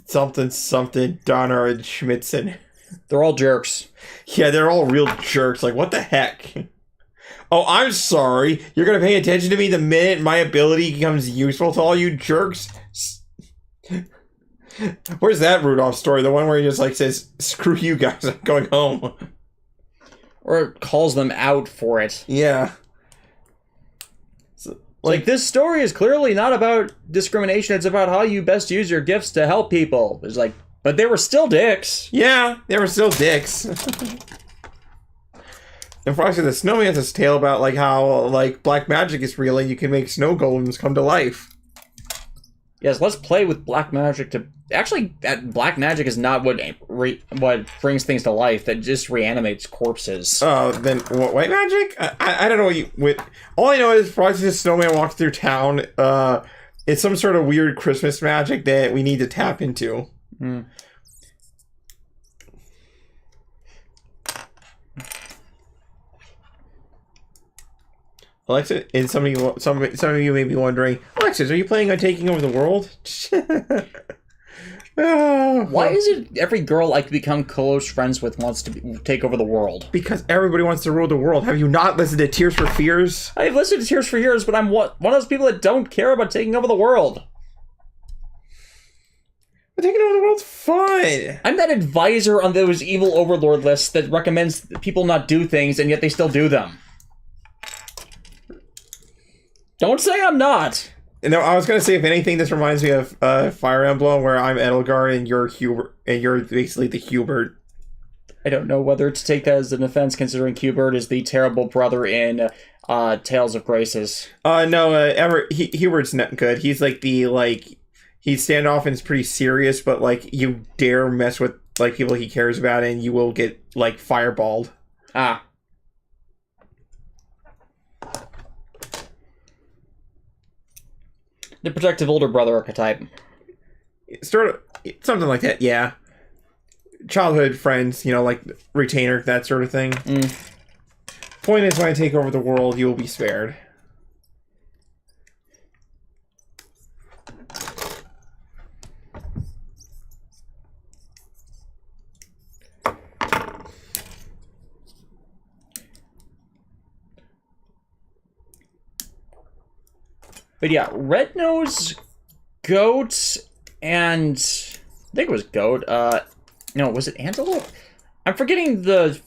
something, Donner and Schmitzen. They're all jerks. Yeah, they're all real jerks. Like, what the heck? Oh, I'm sorry. You're going to pay attention to me the minute my ability becomes useful to all you jerks? Where's that Rudolph story? The one where he just, like, says, screw you guys, I'm going home. Or calls them out for it. Yeah. So, like, this story is clearly not about discrimination. It's about how you best use your gifts to help people. It's like, but they were still dicks. Yeah, they were still dicks. And Frosty the Snowman has this tale about, like, how, like, black magic is real and you can make snow golems come to life. Yes, let's play with black magic to... Actually, black magic is not what brings things to life. That just reanimates corpses. Oh, then what, white magic? I don't know what you... all I know is Frosty the Snowman walks through town. It's some sort of weird Christmas magic that we need to tap into. Hmm. Alexa, and some of you may be wondering, Alexis, are you planning on taking over the world? Why is it every girl I can become close friends with wants to take over the world? Because everybody wants to rule the world. Have you not listened to Tears for Fears? I've listened to Tears for Years, but I'm one of those people that don't care about taking over the world. But taking over the world's fun. I'm that advisor on those evil overlord lists that recommends people not do things, and yet they still do them. Don't say I'm not. No, I was gonna say, if anything, this reminds me of Fire Emblem, where I'm Edelgard and you're Hubert, and you're basically the Hubert. I don't know whether to take that as an offense, considering Hubert is the terrible brother in Tales of Graces. No, Hubert's not good. He's like he's standoff and is pretty serious, but like you dare mess with like people he cares about, and you will get like fireballed. Ah. The protective older brother archetype. Sort of, something like that, yeah. Childhood friends, you know, like retainer, that sort of thing. Point is, when I take over the world, you will be spared. But yeah, Red Nose, Goat, and I think it was Goat. No, was it Antelope? I'm forgetting the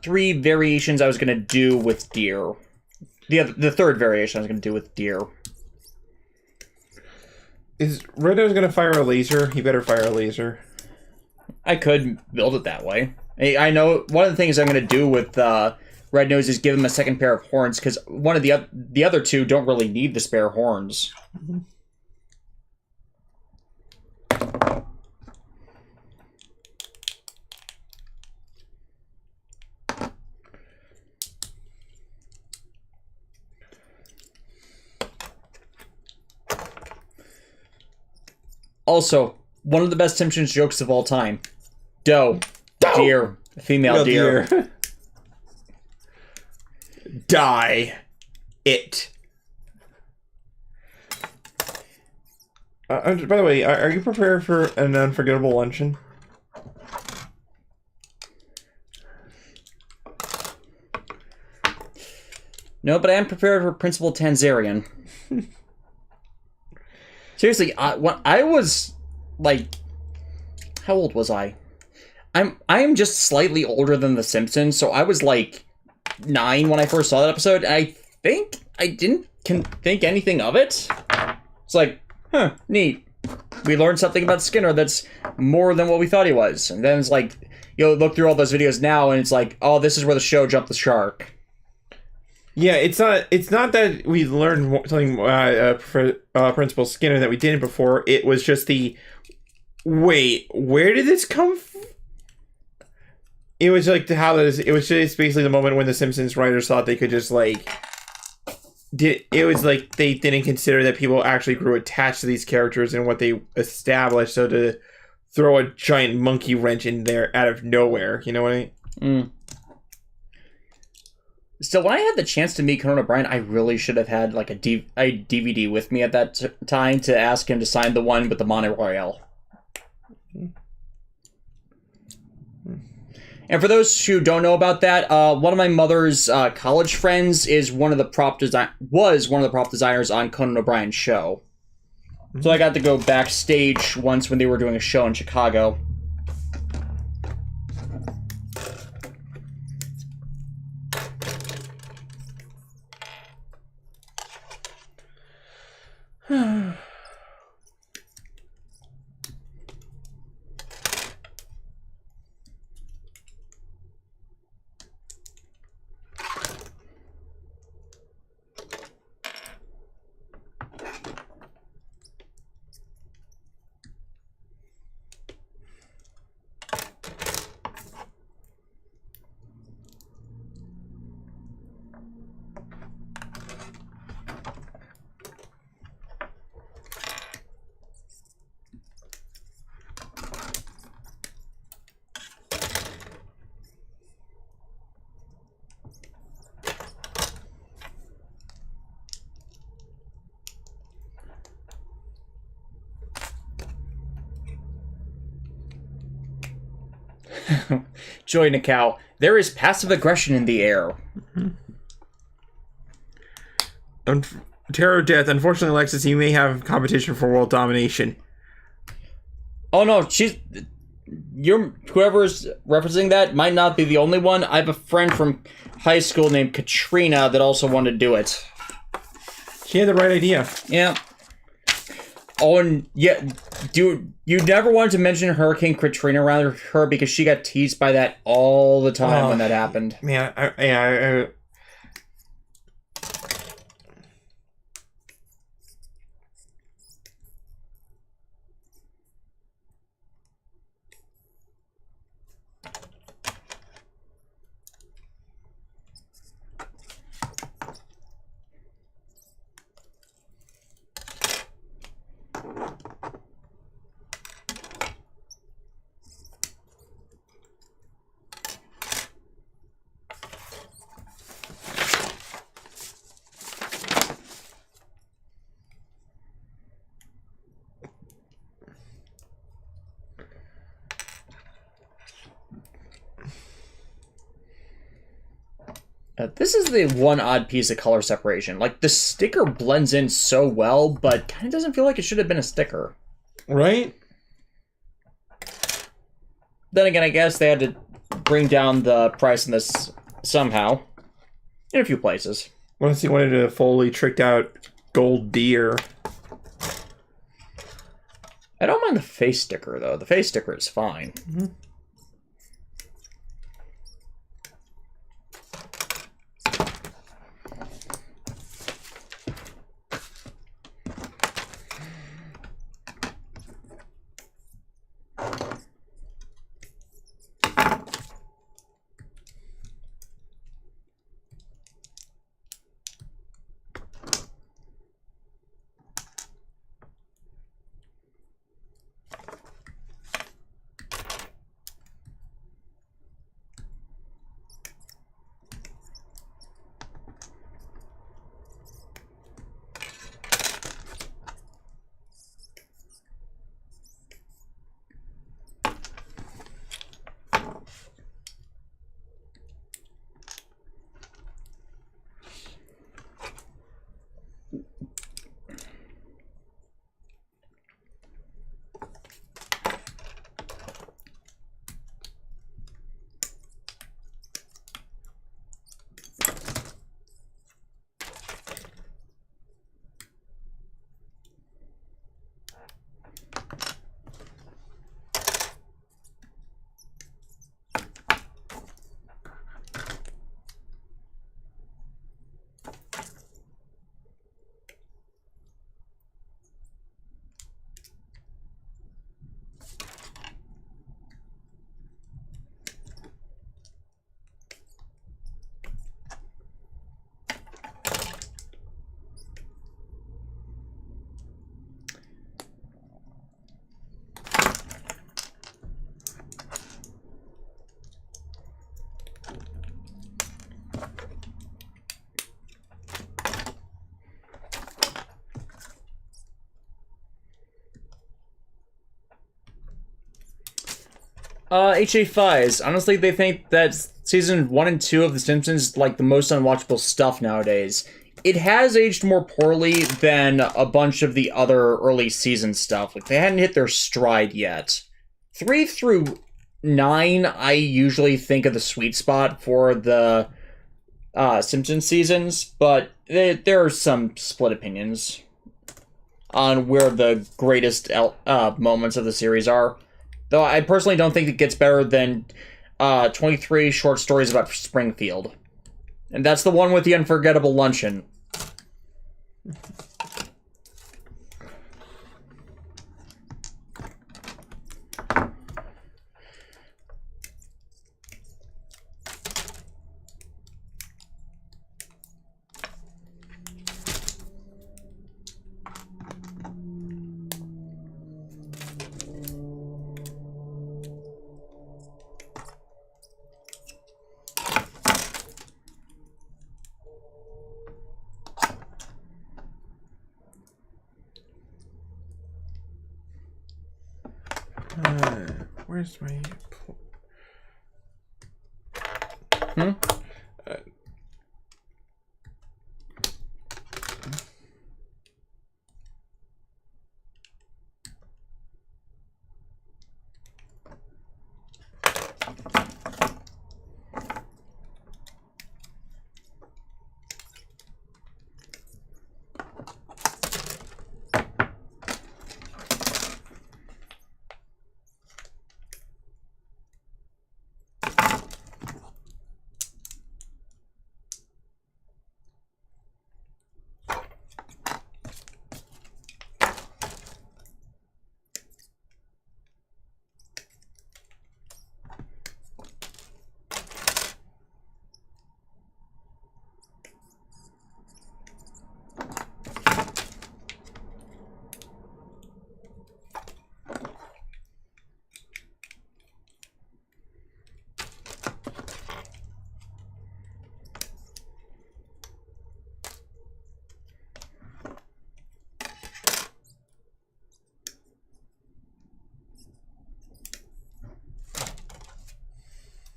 three variations I was gonna do with Deer. The third variation I was gonna do with Deer. Is Red Nose gonna fire a laser? He better fire a laser. I could build it that way. I know one of the things I'm gonna do with Red Nose is give him a second pair of horns, because one of the other two don't really need the spare horns. Also, one of the best Simpsons jokes of all time. Doe. Deer. Female deer. Die. It. By the way, are you prepared for an unforgettable luncheon? No, but I am prepared for Principal Tanzarian. Seriously, when I was, like, how old was I? I am just slightly older than The Simpsons, so I was, like, 9 when I first saw that episode, and I think I didn't think anything of it. It's like, huh, neat. We learned something about Skinner that's more than what we thought he was. And then it's like, you look through all those videos now, and it's like, oh, this is where the show jumped the shark. Yeah, it's not that we learned something Principal Skinner that we didn't before. It was just wait, where did this come from? It was like it was just basically the moment when the Simpsons writers thought they could just like it was like they didn't consider that people actually grew attached to these characters and what they established. So to throw a giant monkey wrench in there out of nowhere, you know what I mean? So when I had the chance to meet Conan O'Brien, I really should have had like a DVD with me at that time to ask him to sign the one with the monorail. And for those who don't know about that, one of my mother's college friends is one of the prop designers on Conan O'Brien's show. So I got to go backstage once when they were doing a show in Chicago. Joy Nikau, there is passive aggression in the air. Terror of Death. Unfortunately, Alexis, you may have competition for world domination. Oh no, whoever's referencing that might not be the only one. I have a friend from high school named Katrina that also wanted to do it. She had the right idea. Yeah. Oh, and yeah, dude, you never wanted to mention Hurricane Katrina around her because she got teased by that all the time when that happened. Man, I This is the one odd piece of color separation. Like, the sticker blends in so well, but kind of doesn't feel like it should have been a sticker. Right? Then again, I guess they had to bring down the price on this somehow. In a few places. Unless you wanted a fully tricked out gold deer. I don't mind the face sticker, though. The face sticker is fine. Mm-hmm. HA Fives. Honestly, they think that season 1 and 2 of The Simpsons like the most unwatchable stuff nowadays. It has aged more poorly than a bunch of the other early season stuff. Like, they hadn't hit their stride yet. 3 through 9, I usually think of the sweet spot for the Simpsons seasons, but there are some split opinions on where the greatest moments of the series are. Though I personally don't think it gets better than 23 short stories about Springfield. And that's the one with the unforgettable luncheon. Where's my...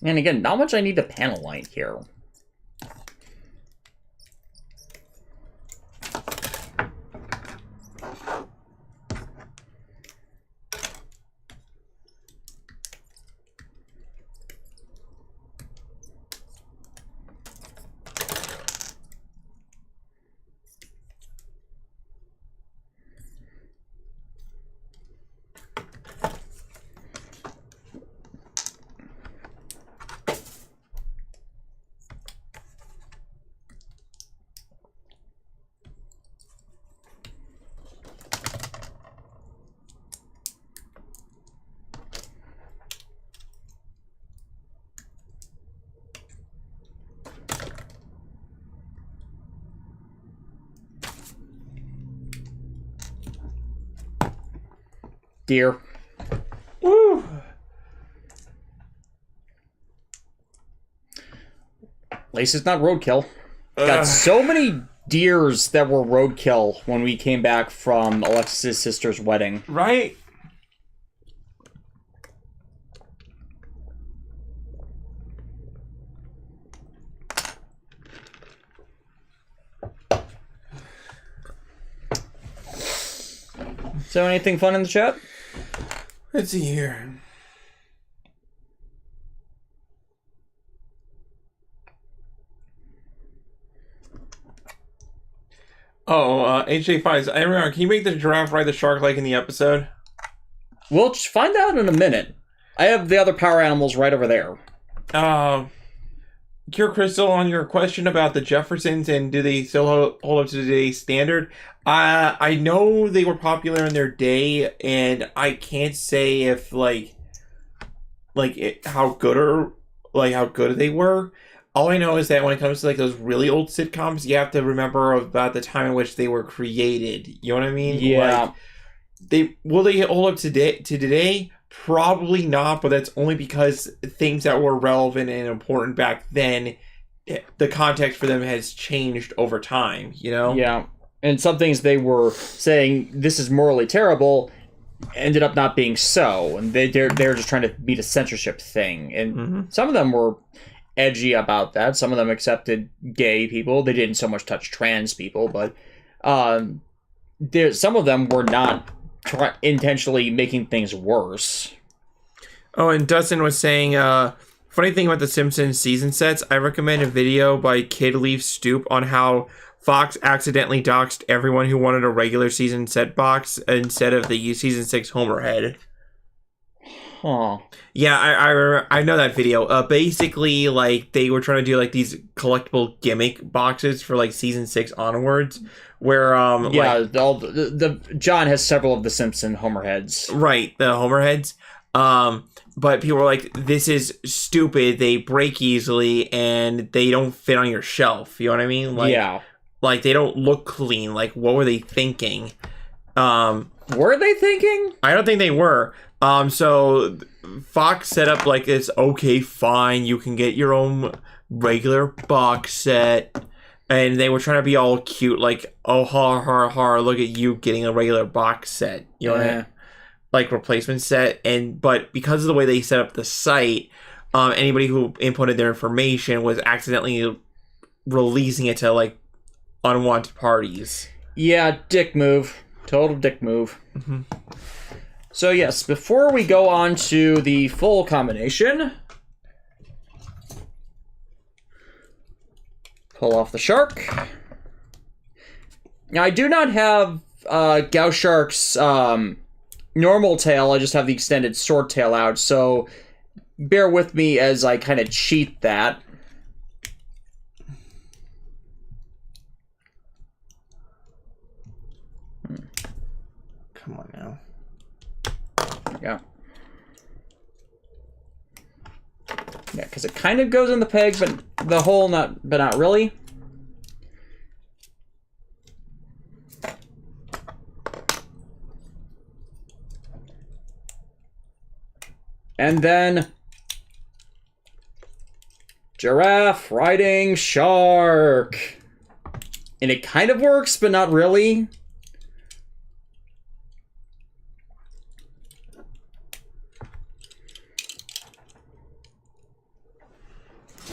And again, not much I need to panel light here. Deer. Woo! At least it's not roadkill. Got so many deers that were roadkill when we came back from Alexis's sister's wedding. Right? So anything fun in the chat? Let's see here. HJ5s. I remember, can you make the giraffe ride the shark like in the episode? We'll find out in a minute. I have the other power animals right over there. Cure Crystal, on your question about the Jeffersons and do they still hold up to today's standard? I know they were popular in their day, and I can't say if how good they were. All I know is that when it comes to like those really old sitcoms, you have to remember about the time in which they were created. You know what I mean? Yeah. Like, will they hold up to today? Probably not, but that's only because things that were relevant and important back then, the context for them has changed over time, you know? Yeah. And some things they were saying, this is morally terrible, ended up not being so, and they're just trying to beat a censorship thing. And some of them were edgy about that. Some of them accepted gay people. They didn't so much touch trans people, but some of them were not intentionally making things worse. Oh, and Dustin was saying, funny thing about the Simpsons season sets, I recommend a video by Kid Leaf Stoop on how Fox accidentally doxed everyone who wanted a regular season set box instead of the season 6 Homer head. Huh. Yeah, I know that video. Basically, like, they were trying to do, like, these collectible gimmick boxes for, like, season 6 onwards, where, yeah, like, the John has several of the Simpson Homer heads. Right, the Homer heads. But people were like, this is stupid, they break easily, and they don't fit on your shelf, you know what I mean? Like, yeah. Like, they don't look clean. Like, what were they thinking? Were they thinking? I don't think they were. So Fox set up like this, okay, fine, you can get your own regular box set. And they were trying to be all cute, like, oh, har, look at you getting a regular box set. You know what I mean? Like, replacement set. But because of the way they set up the site, anybody who inputted their information was accidentally releasing it to, like, unwanted parties. Yeah, dick move. Total dick move. Mm-hmm. So yes, before we go on to the full combination, pull off the shark. Now I do not have GaoShark's normal tail, I just have the extended sword tail out, so bear with me as I kind of cheat that. Come on now. Yeah. Yeah, because it kind of goes in the peg, but the hole not really. And then giraffe riding shark. And it kind of works, but not really.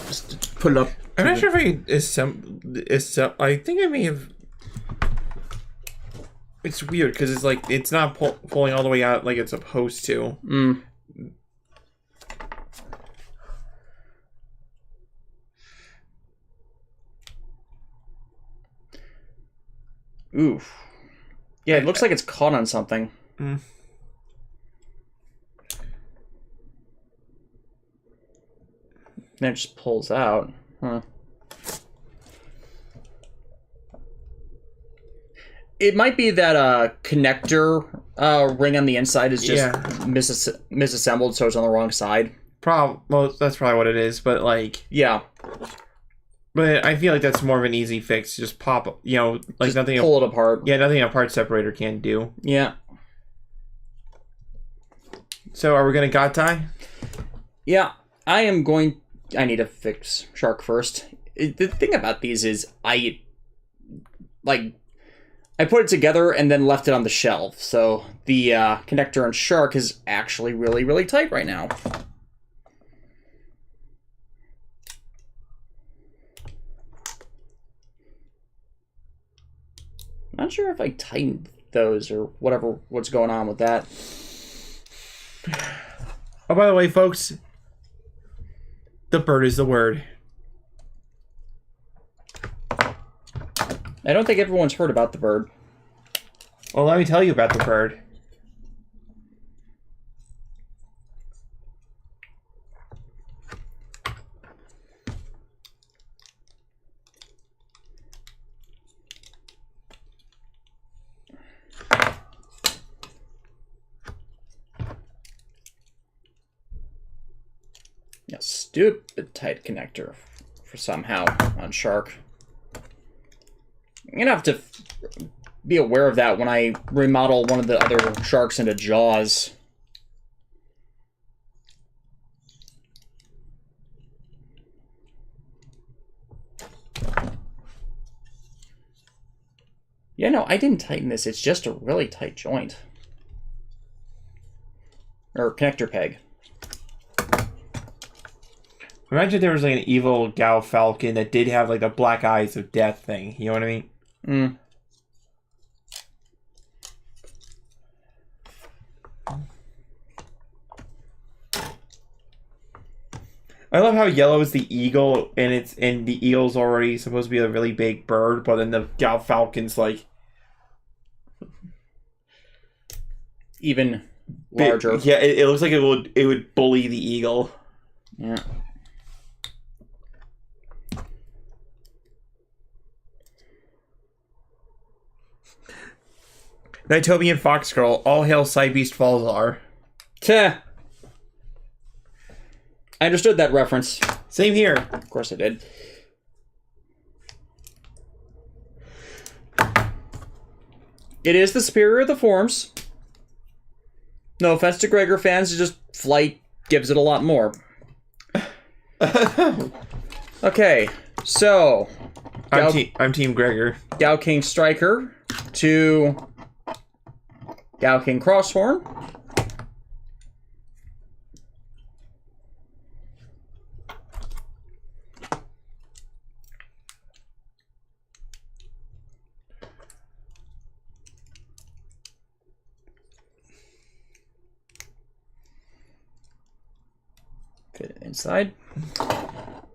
Just put it up. I'm not sure if I think I may have. It's weird because it's like it's not pulling all the way out like it's supposed to. Mm. Oof. Yeah, it looks like it's caught on something. Mm. Then it just pulls out. Huh. It might be that connector ring on the inside is just misassembled, so it's on the wrong side. Well, that's probably what it is, but like... Yeah. But I feel like that's more of an easy fix. Just pop, you know, like just nothing... pull it apart. Yeah, nothing a part separator can do. Yeah. So, are we going to Gatai? Yeah, I need to fix Shark first. The thing about these is I put it together and then left it on the shelf. So the connector on Shark is actually really, really tight right now. Not sure if I tightened those or what's going on with that. Oh, by the way, folks, the bird is the word. I don't think everyone's heard about the bird. Well, let me tell you about the bird. Yeah, stupid tight connector for somehow on Shark. I'm gonna have to be aware of that when I remodel one of the other sharks into Jaws. Yeah, no, I didn't tighten this. It's just a really tight joint. Or connector peg. Imagine there was like an evil Gao Falcon that did have like the black eyes of death thing. You know what I mean? Mm. I love how yellow is the eagle, and the eagle's already supposed to be a really big bird, but then the Gao Falcon's like even larger. Yeah, it looks like it would bully the eagle. Yeah. Nighttobian Fox Girl, all hail Psybeast Falzar. Teh. I understood that reference. Same here. Of course I did. It is the superior of the forms. No offense to Gregor fans, it's just flight gives it a lot more. Okay, so... I'm Team Gregor. Gao King Striker to Gao King Crosshorn. Fit it inside.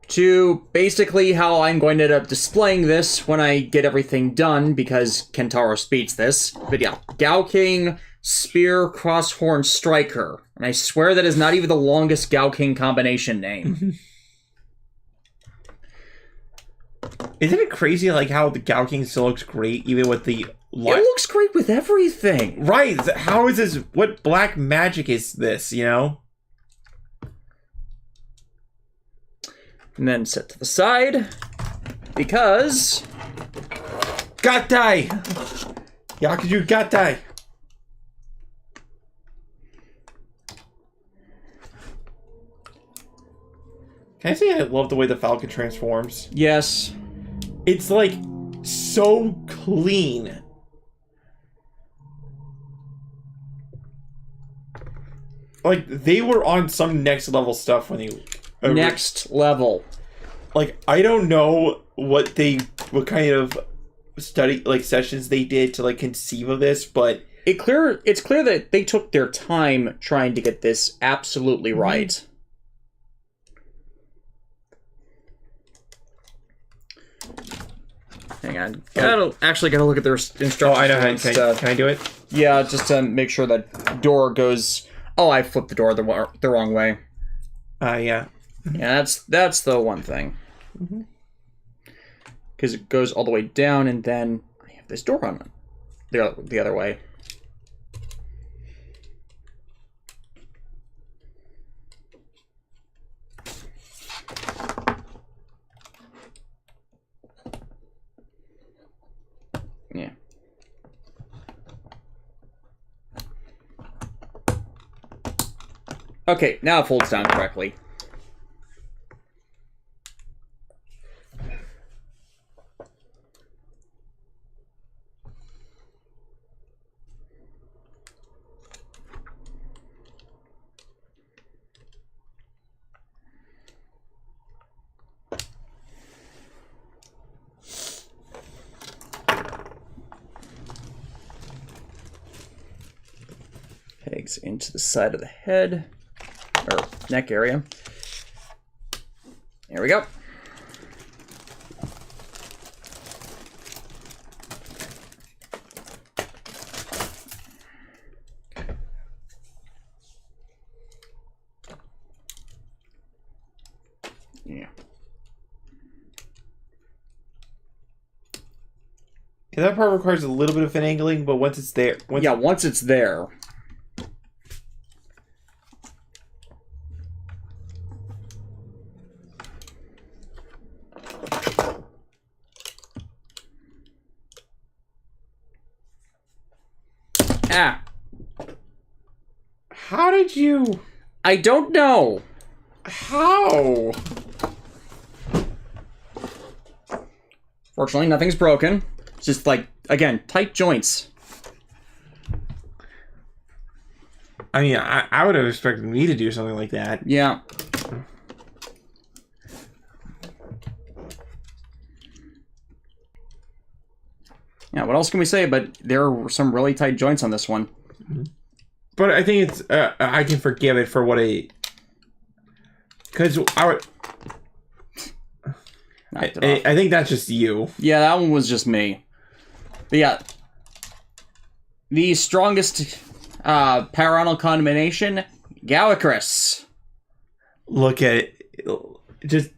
To basically how I'm going to end up displaying this when I get everything done, because Kentaurus beats this. But yeah, Gao King Spear Crosshorn Striker. And I swear that is not even the longest Gao King combination name. Isn't it crazy like how the Gao King still looks great even with the... It looks great with everything. Right, how is this... What black magic is this, you know? And then set to the side, because... Gatai! Yakuju Gatai! Can I say I love the way the Falcon transforms? Yes. It's like so clean. Like they were on some next level stuff when they... Next level. Like, I don't know what kind of study, like, sessions they did to, like, conceive of this, but... It's clear that they took their time trying to get this absolutely right. Hang on. Gotta look at their instructions. Oh, I know how can I do it? Yeah, just to make sure that door goes... Oh, I flipped the door the wrong way. Yeah. Yeah, that's the one thing. Because it goes all the way down, and then I have this door on it. The other way. Yeah. Okay, now it folds down correctly. Pegs into the side of the head, or neck area. There we go. Yeah. Yeah, that part requires a little bit of finagling, but once it's there... Once it's there... Ah. How did you... I don't know. How? Fortunately, nothing's broken. It's just like, again, tight joints. I mean, I would have expected me to do something like that. Yeah. Yeah, what else can we say? But there are some really tight joints on this one. But I think it's, I can forgive it for what a... Because I think that's just you. Yeah, that one was just me. But yeah, the strongest paragonal combination, GaoIcarus. Look at it. Just,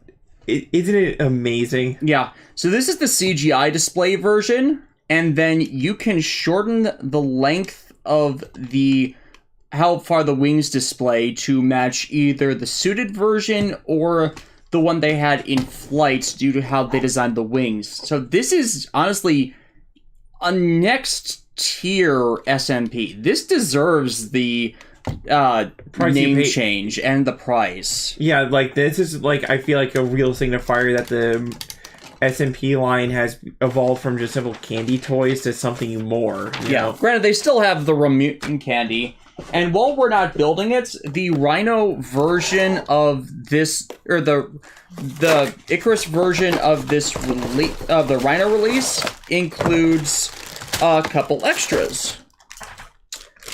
isn't it amazing? Yeah, so this is the CGI display version, and then you can shorten the length of the how far the wings display to match either the suited version or the one they had in flight due to how they designed the wings. So this is honestly a next tier SMP. This deserves the name change and the price. Yeah, like this is like, I feel like a real signifier that the SMP line has evolved from just simple candy toys to something more. You know? Granted, they still have the Ramutin candy. And while we're not building it, the Rhino version of this, or the Icarus version of this of the Rhino release includes a couple extras,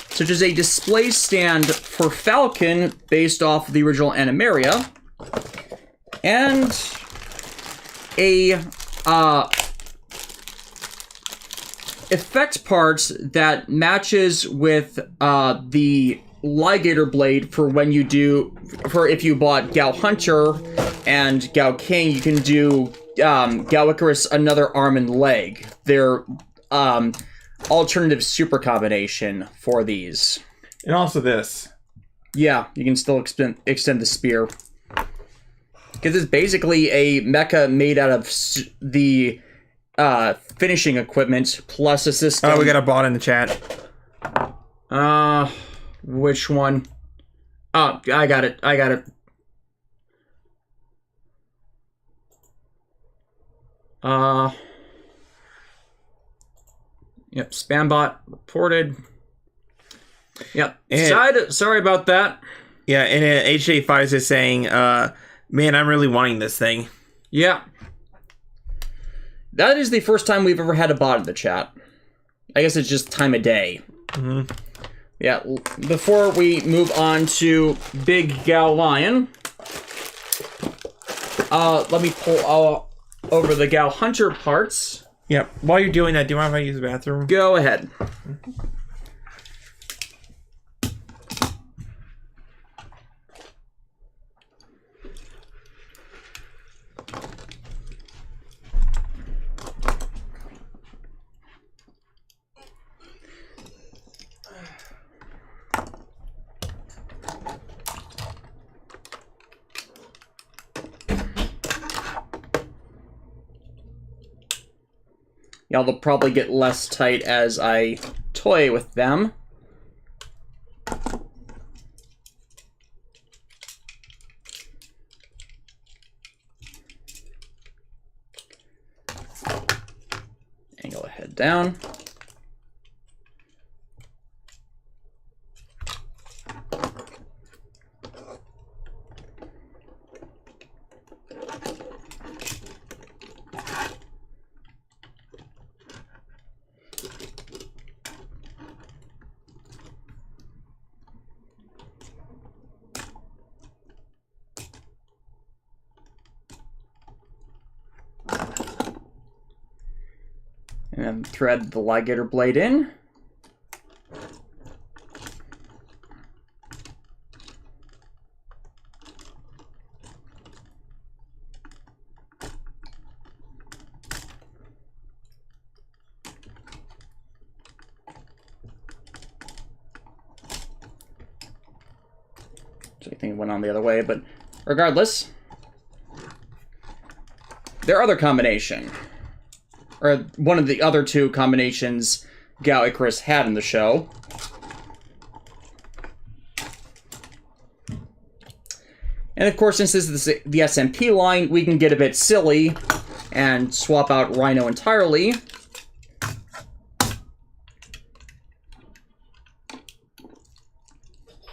such as a display stand for Falcon based off the original Animaria, and a effect parts that matches with the ligator blade for when you do, for if you bought Gao Hunter and Gao King, you can do GaoIcarus another arm and leg. They're alternative super combination for these. And also this. Yeah, you can still extend the spear. Because it's basically a mecha made out of the finishing equipment plus a system. Oh, we got a bot in the chat. Which one? Oh, I got it. Yep, spam bot reported. Yep. Sorry about that. Yeah, and HJ5 is saying, man, I'm really wanting this thing. Yeah. That is the first time we've ever had a bot in the chat. I guess it's just time of day. Mm-hmm. Yeah, before we move on to Big Gao Lion, let me pull over the Gao Hunter parts. Yeah, while you're doing that, do you mind if I use the bathroom? Go ahead. Yeah, they'll probably get less tight as I toy with them. Angle the head down. And then thread the ligator blade in. So I think it went on the other way, but regardless, their other combination, or one of the other two combinations GaoIcarus had in the show. And of course, since this is the SMP line, we can get a bit silly and swap out Rhino entirely.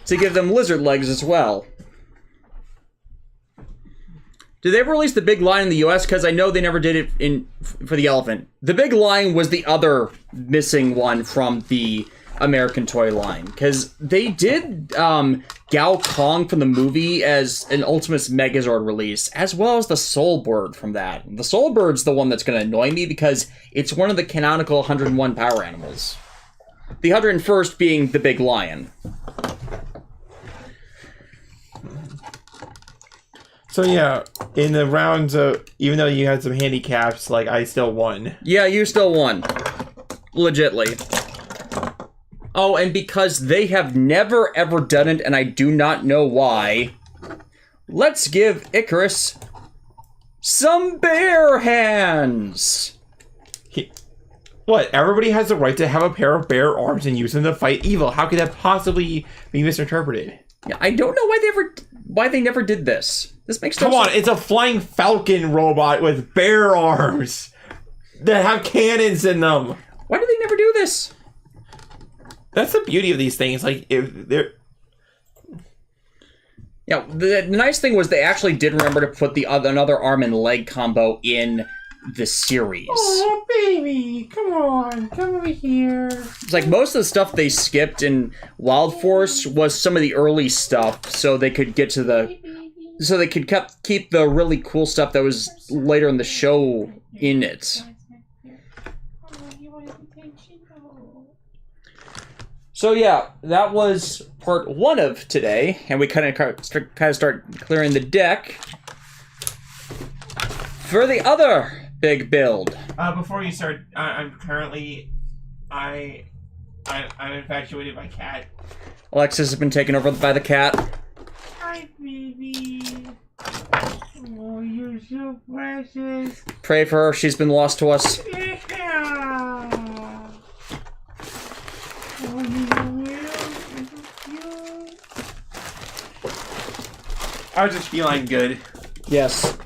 to give them lizard legs as well. Did they ever release the big lion in the US? Because I know they never did it for the elephant. The big lion was the other missing one from the American toy line. Because they did Gao Kong from the movie as an Ultimate Megazord release, as well as the Soul Bird from that. The Soul Bird's the one that's going to annoy me because it's one of the canonical 101 power animals. The 101st being the big lion. So yeah, in the rounds, even though you had some handicaps, like, I still won. Yeah, you still won. Legitly. Oh, and because they have never ever done it, and I do not know why, let's give Icarus some bear hands! What? Everybody has the right to have a pair of bear arms and use them to fight evil. How could that possibly be misinterpreted? Yeah, I don't know why they never did this. This makes no sense. Come on, it's a flying falcon robot with bear arms that have cannons in them. Why do they never do this? That's the beauty of these things. Like, if they're... Yeah, the nice thing was they actually did remember to put another arm and leg combo in the series. Oh, baby, come on, come over here. It's like most of the stuff they skipped in Wild Force was some of the early stuff, so they could get to the... So they could keep the really cool stuff that was later in the show in it. So yeah, that was part 1 of today, and we kind of start clearing the deck for the other big build. Before you start, I'm infatuated by cat. Alexis has been taken over by the cat. Hi, baby. Oh, you're so precious. Pray for her, she's been lost to us. Yeah. Oh, you're so cute. I was just feeling good. Yes.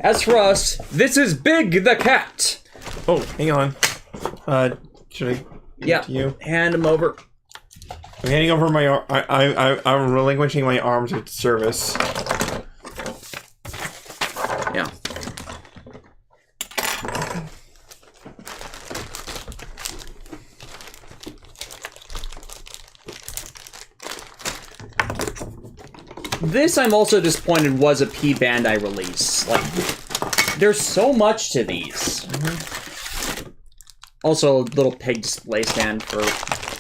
As for us, this is Big the Cat. Oh, hang on. Should I give it to you? Hand him over. I'm handing over my arm. I'm relinquishing my arms at service. Yeah. This, I'm also disappointed, was a P Bandai release. Like, there's so much to these. Mm-hmm. Also, a little pig display stand for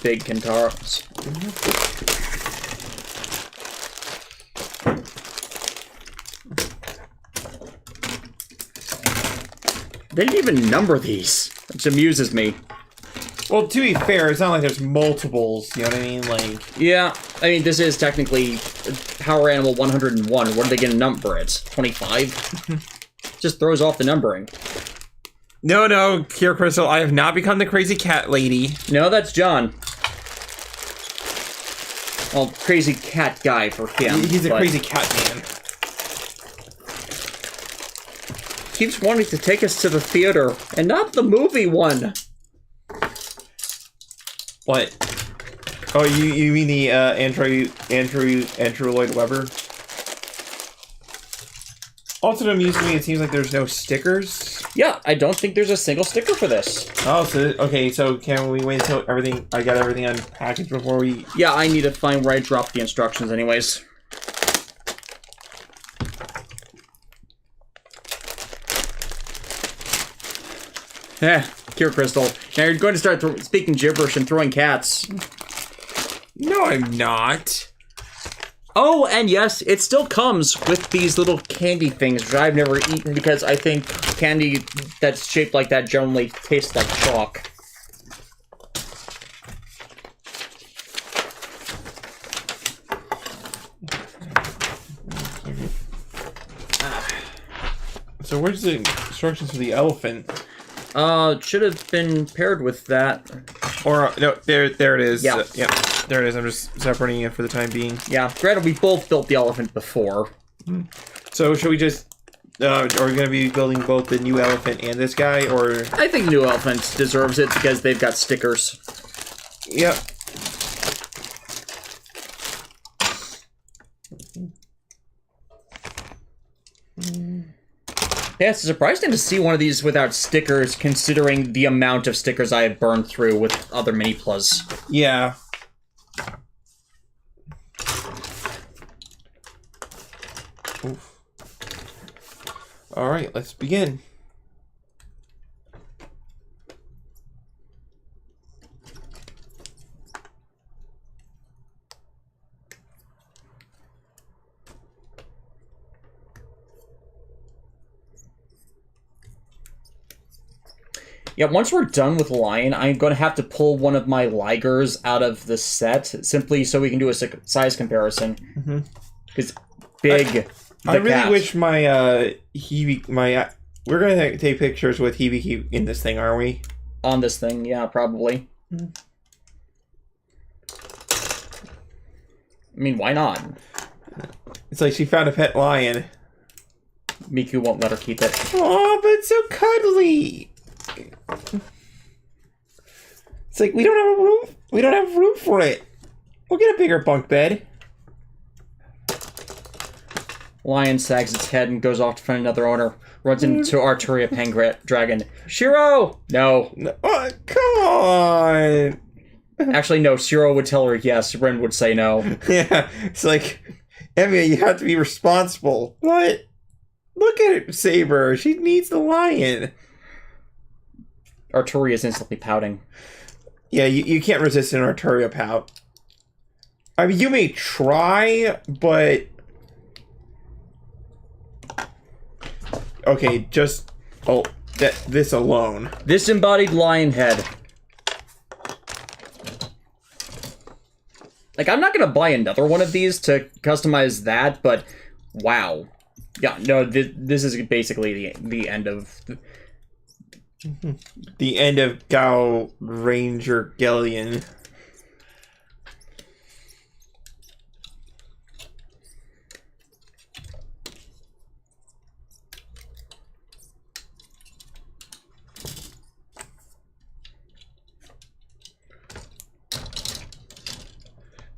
big Kentaurus. They didn't even number these, which amuses me. Well, to be fair, it's not like there's multiples, you know what I mean? Like, yeah, I mean, this is technically Power Animal 101. What are they going to number it? 25? Just throws off the numbering. No, Pure Crystal, I have not become the crazy cat lady. No, that's John. Well, crazy cat guy for him. He's a crazy cat man. Keeps wanting to take us to the theater, and not the movie one. What? Oh, you mean the Andrew Lloyd Webber? Also amusing me, it seems like there's no stickers. Yeah, I don't think there's a single sticker for this. Oh, so okay, so can we wait until I got everything unpackaged before we... Yeah, I need to find where I dropped the instructions anyways. Cure Crystal. Now you're going to start speaking gibberish and throwing cats. No, I'm not. Oh, and yes, it still comes with these little candy things, which I've never eaten because I think candy that's shaped like that generally tastes like chalk. So where's the instructions for the elephant? It should have been paired with that. Or, no, there it is. Yeah. Yeah, there it is. I'm just separating it for the time being. Yeah, granted, we both built the elephant before. So, should we just... are we going to be building both the new elephant and this guy, or... I think New Elephant deserves it because they've got stickers. Yep. Yeah, it's surprising to see one of these without stickers, considering the amount of stickers I have burned through with other mini plus. Yeah. Oof. All right, let's begin. Yeah, once we're done with Lion, I'm going to have to pull one of my Ligers out of the set, simply so we can do a size comparison. Because big. I really wish my we're gonna take pictures with Hibiki in this thing, aren't we? On this thing, yeah, probably. I mean, why not? It's like she found a pet lion. Miku won't let her keep it. Oh, but it's so cuddly. It's like we don't have a room. We don't have room for it. We'll get a bigger bunk bed. Lion sags its head and goes off to find another owner. Runs into Arturia Pendragon. Shiro! No. Oh, come on. Actually, no. Shiro would tell her yes. Ren would say no. Yeah, it's like, Emiya, you have to be responsible. What? Look at it, Saber. She needs the lion. Arturia is instantly pouting. Yeah, you can't resist an Arturia pout. I mean, you may try, but... Okay, just... Oh, this alone. Disembodied lion head. Like, I'm not going to buy another one of these to customize that, but... Wow. Yeah, no, this is basically the end of... The end of GaoRanger Gellion.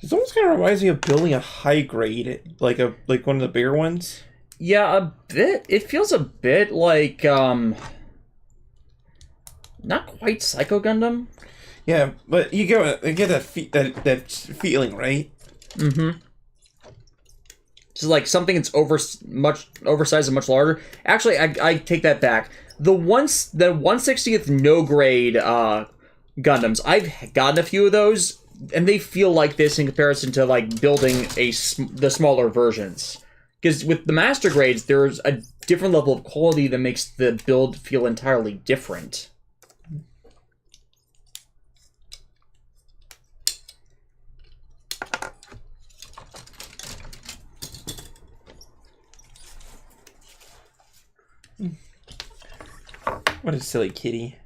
This almost kind of reminds me of building a high grade, like one of the bigger ones. Yeah, a bit. It feels a bit like not quite Psycho Gundam. Yeah, but you get that feeling, right? Mm-hmm. Just like something that's oversized and much larger. Actually, I take that back. The 1/60th no grade Gundams, I've gotten a few of those, and they feel like this in comparison to like building the smaller versions. Because with the master grades, there's a different level of quality that makes the build feel entirely different. What a silly kitty.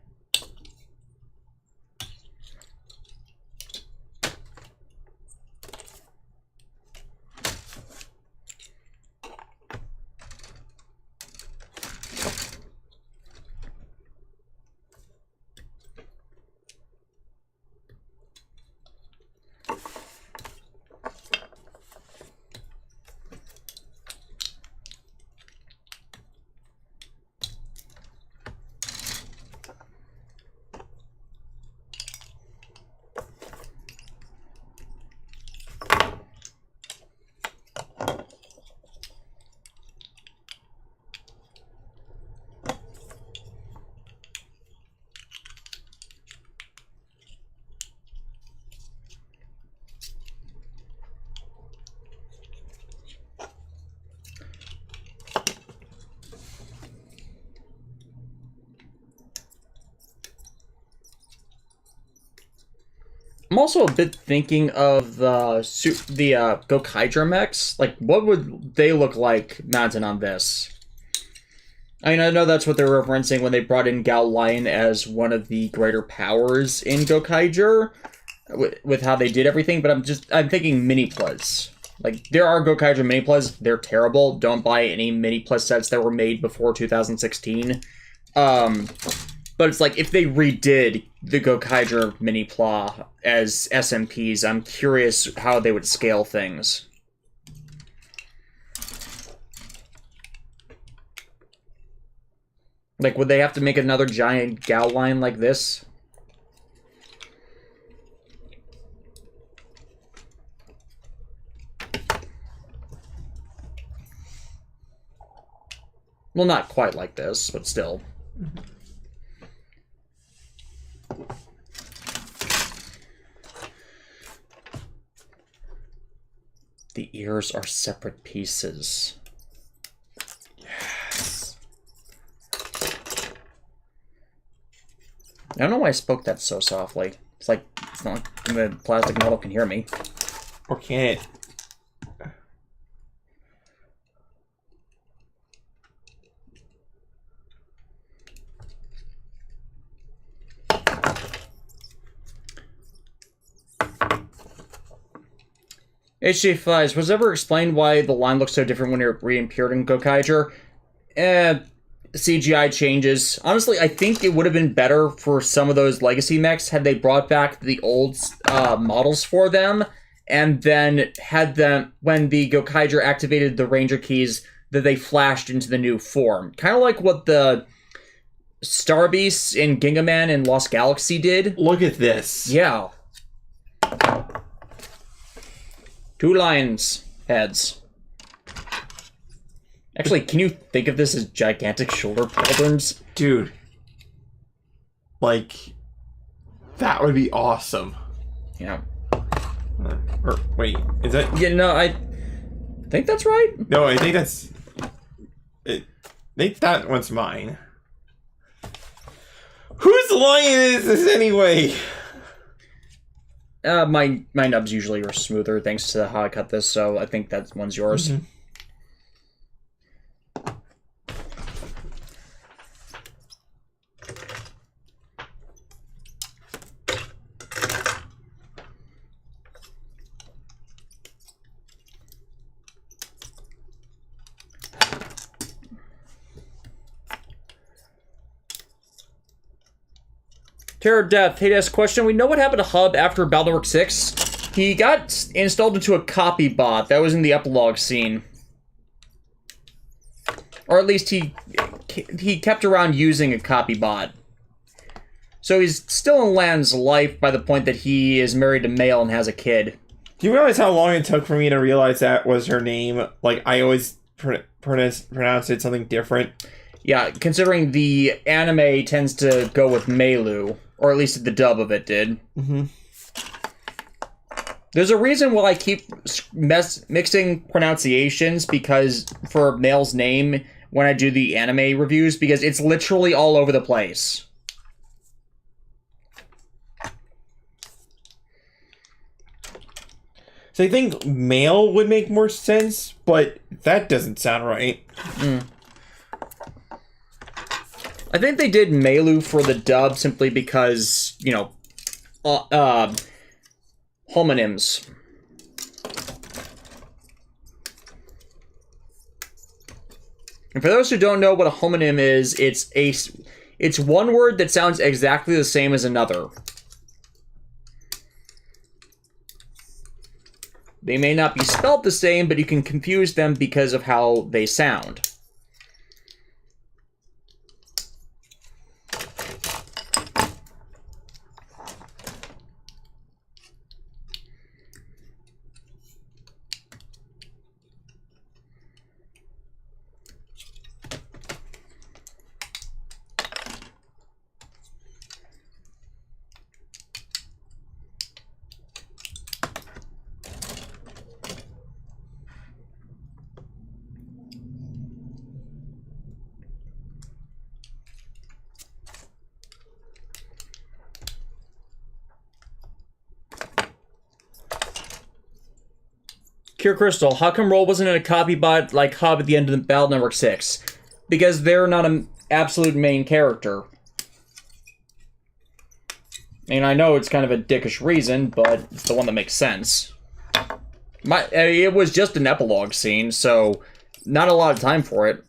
I'm also a bit thinking of the GaoKaiger mechs. Like, what would they look like mounted on this? I mean, I know that's what they're referencing when they brought in Gao Lion as one of the greater powers in GaoKaiger, with how they did everything, but I'm thinking mini plus. Like, there are GaoKaiger mini plus, they're terrible. Don't buy any mini plus sets that were made before 2016. But it's like, if they redid the GaoKaiger mini pla as SMPs, I'm curious how they would scale things. Like, would they have to make another giant Gao line like this? Well, not quite like this, but still. The ears are separate pieces. Yes. I don't know why I spoke that so softly. It's like, it's not like the plastic model can hear me. Or can it? HG Flies, was ever explained why the line looks so different when it re-appeared in GaoRanger? CGI changes. Honestly, I think it would have been better for some of those legacy mechs had they brought back the old models for them, and then had them, when the GaoRanger activated the Ranger keys, that they flashed into the new form. Kind of like what the Star Beasts in Gingaman and Lost Galaxy did. Look at this. Yeah. 2 lions' heads. Actually, can you think of this as gigantic shoulder pauldrons? Dude. Like, that would be awesome. Yeah. Or, wait, is that... Yeah, no, I think that's right. No, I think that's... I think that one's mine. Whose lion is this anyway? My nubs usually are smoother thanks to how I cut this, so I think that one's yours. Mm-hmm. Terror Death, hey, ask question. We know what happened to Hub after Battle Network 6. He got installed into a copy bot. That was in the epilogue scene. Or at least he kept around using a copy bot. So he's still in Lan's life by the point that he is married to Male and has a kid. Do you realize how long it took for me to realize that was her name? Like, I always pronounced it something different. Yeah, considering the anime tends to go with Meilu. Or at least the dub of it did. Mm-hmm. There's a reason why I keep mixing pronunciations because for Male's name when I do the anime reviews, because it's literally all over the place. So I think Male would make more sense, but that doesn't sound right. Mm. I think they did Meilu for the dub simply because, you know, homonyms. And for those who don't know what a homonym is, it's one word that sounds exactly the same as another. They may not be spelled the same, but you can confuse them because of how they sound. Pure Crystal, how come Roll wasn't in a copy bot like Hub at the end of the Battle Network 6? Because they're not an absolute main character. And I know it's kind of a dickish reason, but it's the one that makes sense. It was just an epilogue scene, so not a lot of time for it.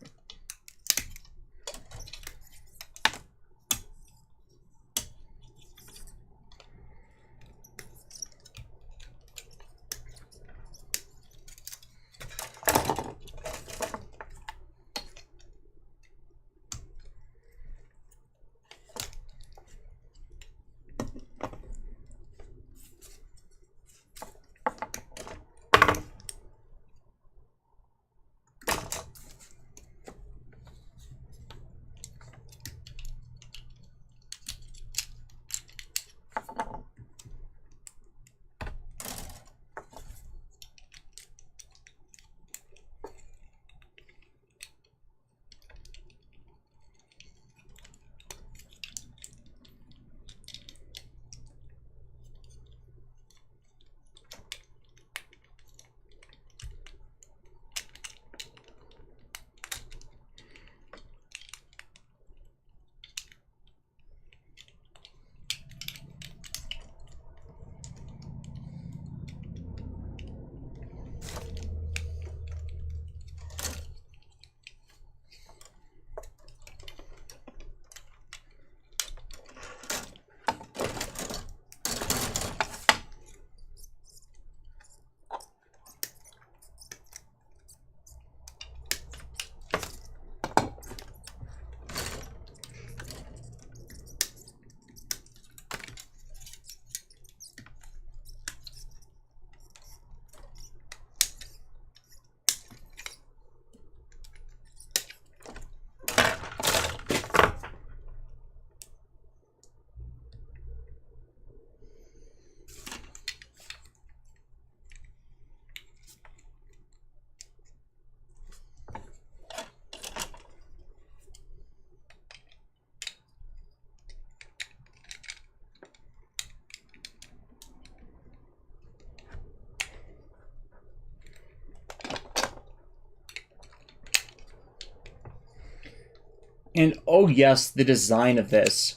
And oh yes, the design of this.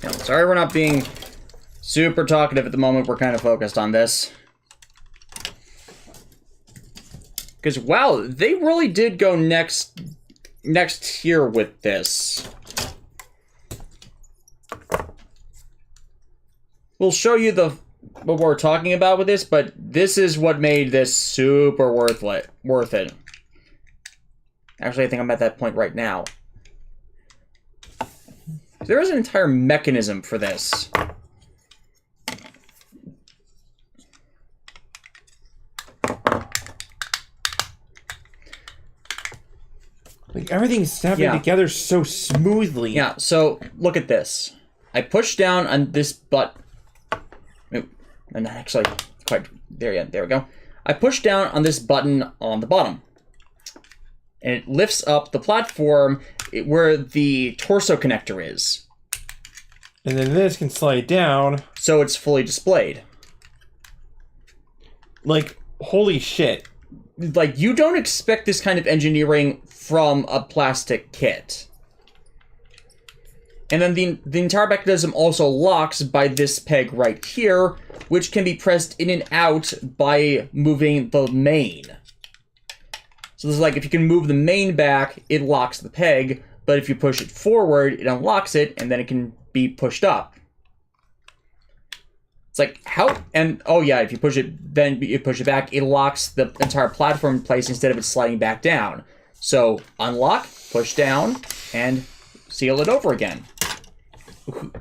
Now, sorry we're not being super talkative at the moment. We're kind of focused on this. Because, wow, they really did go next tier with this. We'll show you what we're talking about with this, but this is what made this super worth it. Actually, I think I'm at that point right now. There is an entire mechanism for this. Like, everything's snapping together so smoothly. Yeah, so look at this. I push down on this button. And actually, quite there yet. There we go. I push down on this button on the bottom. And it lifts up the platform where the torso connector is. And then this can slide down. So it's fully displayed. Like, holy shit. Like, you don't expect this kind of engineering from a plastic kit. And then the entire mechanism also locks by this peg right here, which can be pressed in and out by moving the main. So this is like, if you can move the main back, it locks the peg, but if you push it forward, it unlocks it, and then it can be pushed up. It's like, how? And, oh yeah, if you push it, then you push it back, it locks the entire platform in place instead of it sliding back down. So, unlock, push down, and seal it over again.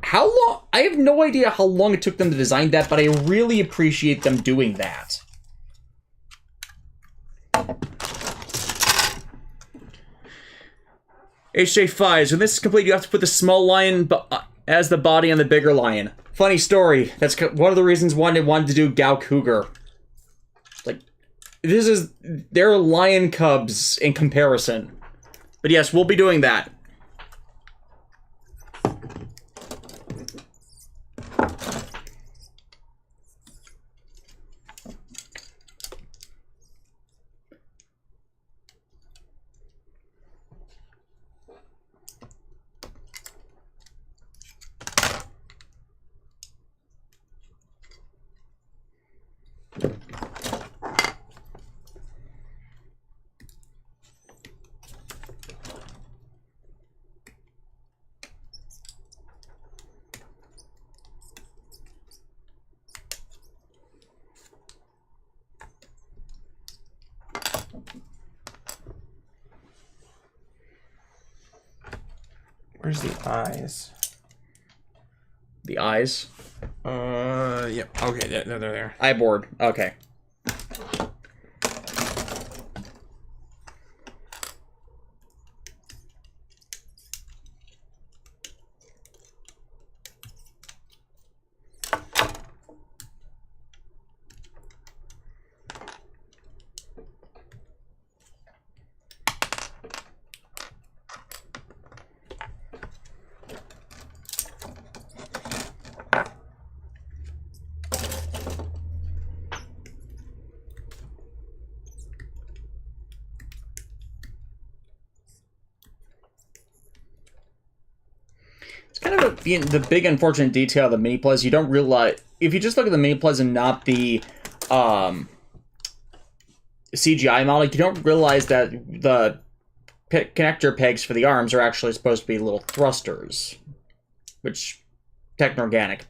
How long? I have no idea how long it took them to design that, but I really appreciate them doing that. HJ5s, when this is complete, you have to put the small lion as the body on the bigger lion. Funny story. That's one of the reasons why I wanted to do Gao Cougar. Like, they're lion cubs in comparison. But yes, we'll be doing that. Where's the eyes? The eyes? Yep. Okay, they're there. Eye board. Okay. Kind of the big unfortunate detail of the mini plays, you don't realize, if you just look at the mini plays and not the CGI model, you don't realize that the connector pegs for the arms are actually supposed to be little thrusters, which techno-organic.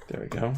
There we go.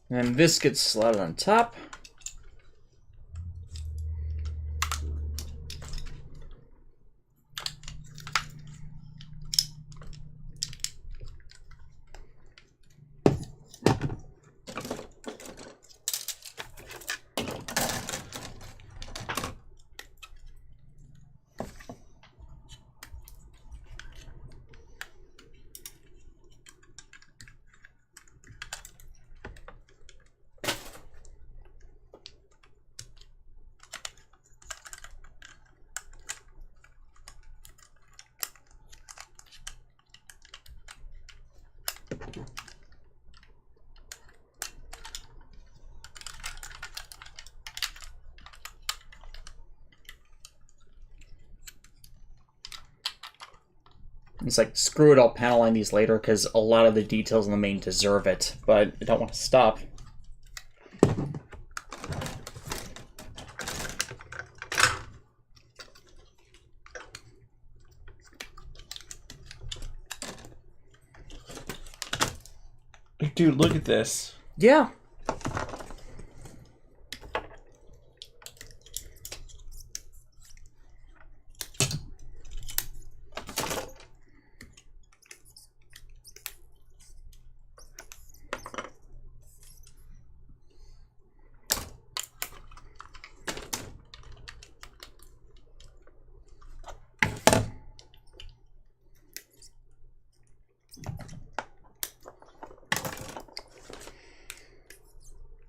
And this gets slotted on top. It's like, screw it, I'll panel line these later because a lot of the details in the main deserve it, but I don't want to stop. Dude, look at this. Yeah.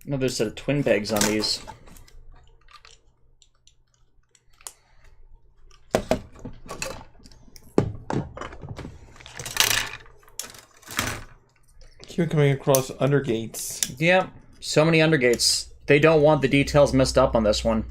Another set of twin pegs on these. Keep coming across undergates. Yeah, so many undergates. They don't want the details messed up on this one.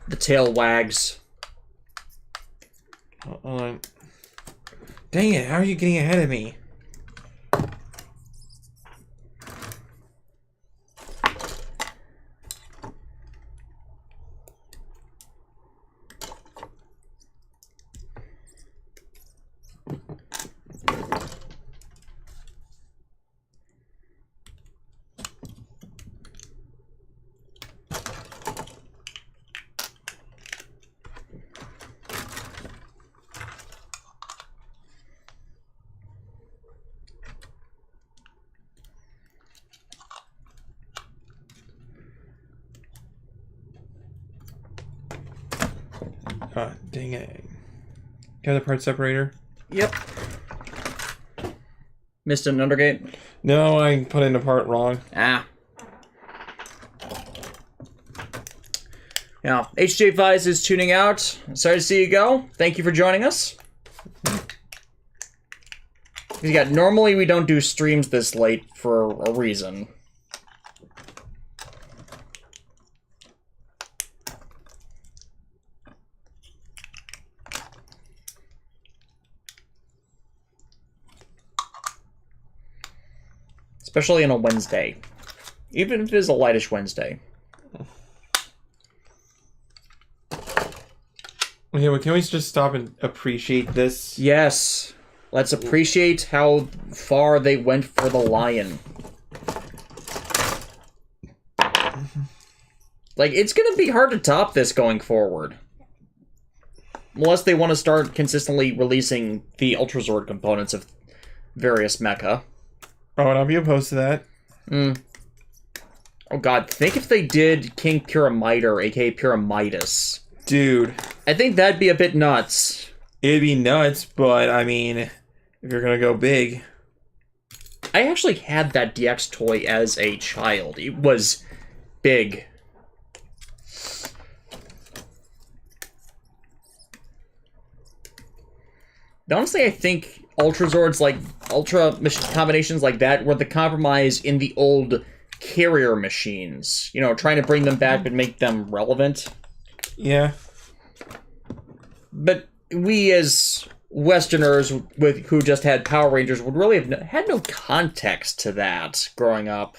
The tail wags. Dang it, how are you getting ahead of me? Ah, dang it. Got the part separator? Yep. Missed an undergate? No, I put in the part wrong. Ah. Now, HJ Vise is tuning out. Sorry to see you go. Thank you for joining us. Yeah, normally we don't do streams this late for a reason. Especially on a Wednesday. Even if it is a lightish Wednesday. Okay, well, can we just stop and appreciate this? Yes. Let's appreciate how far they went for the lion. Like, it's gonna be hard to top this going forward. Unless they want to start consistently releasing the Ultrazord components of various mecha. Oh, and I'll be opposed to that. Oh god, think if they did King Pyramiter, aka Pyramidas. Dude. I think that'd be a bit nuts. It'd be nuts, but, I mean, if you're gonna go big. I actually had that DX toy as a child. It was big. Honestly, I think Ultrazords, like, Ultra combinations like that were the compromise in the old carrier machines. You know, trying to bring them back but make them relevant. Yeah. But we as Westerners who just had Power Rangers would really have had no context to that growing up.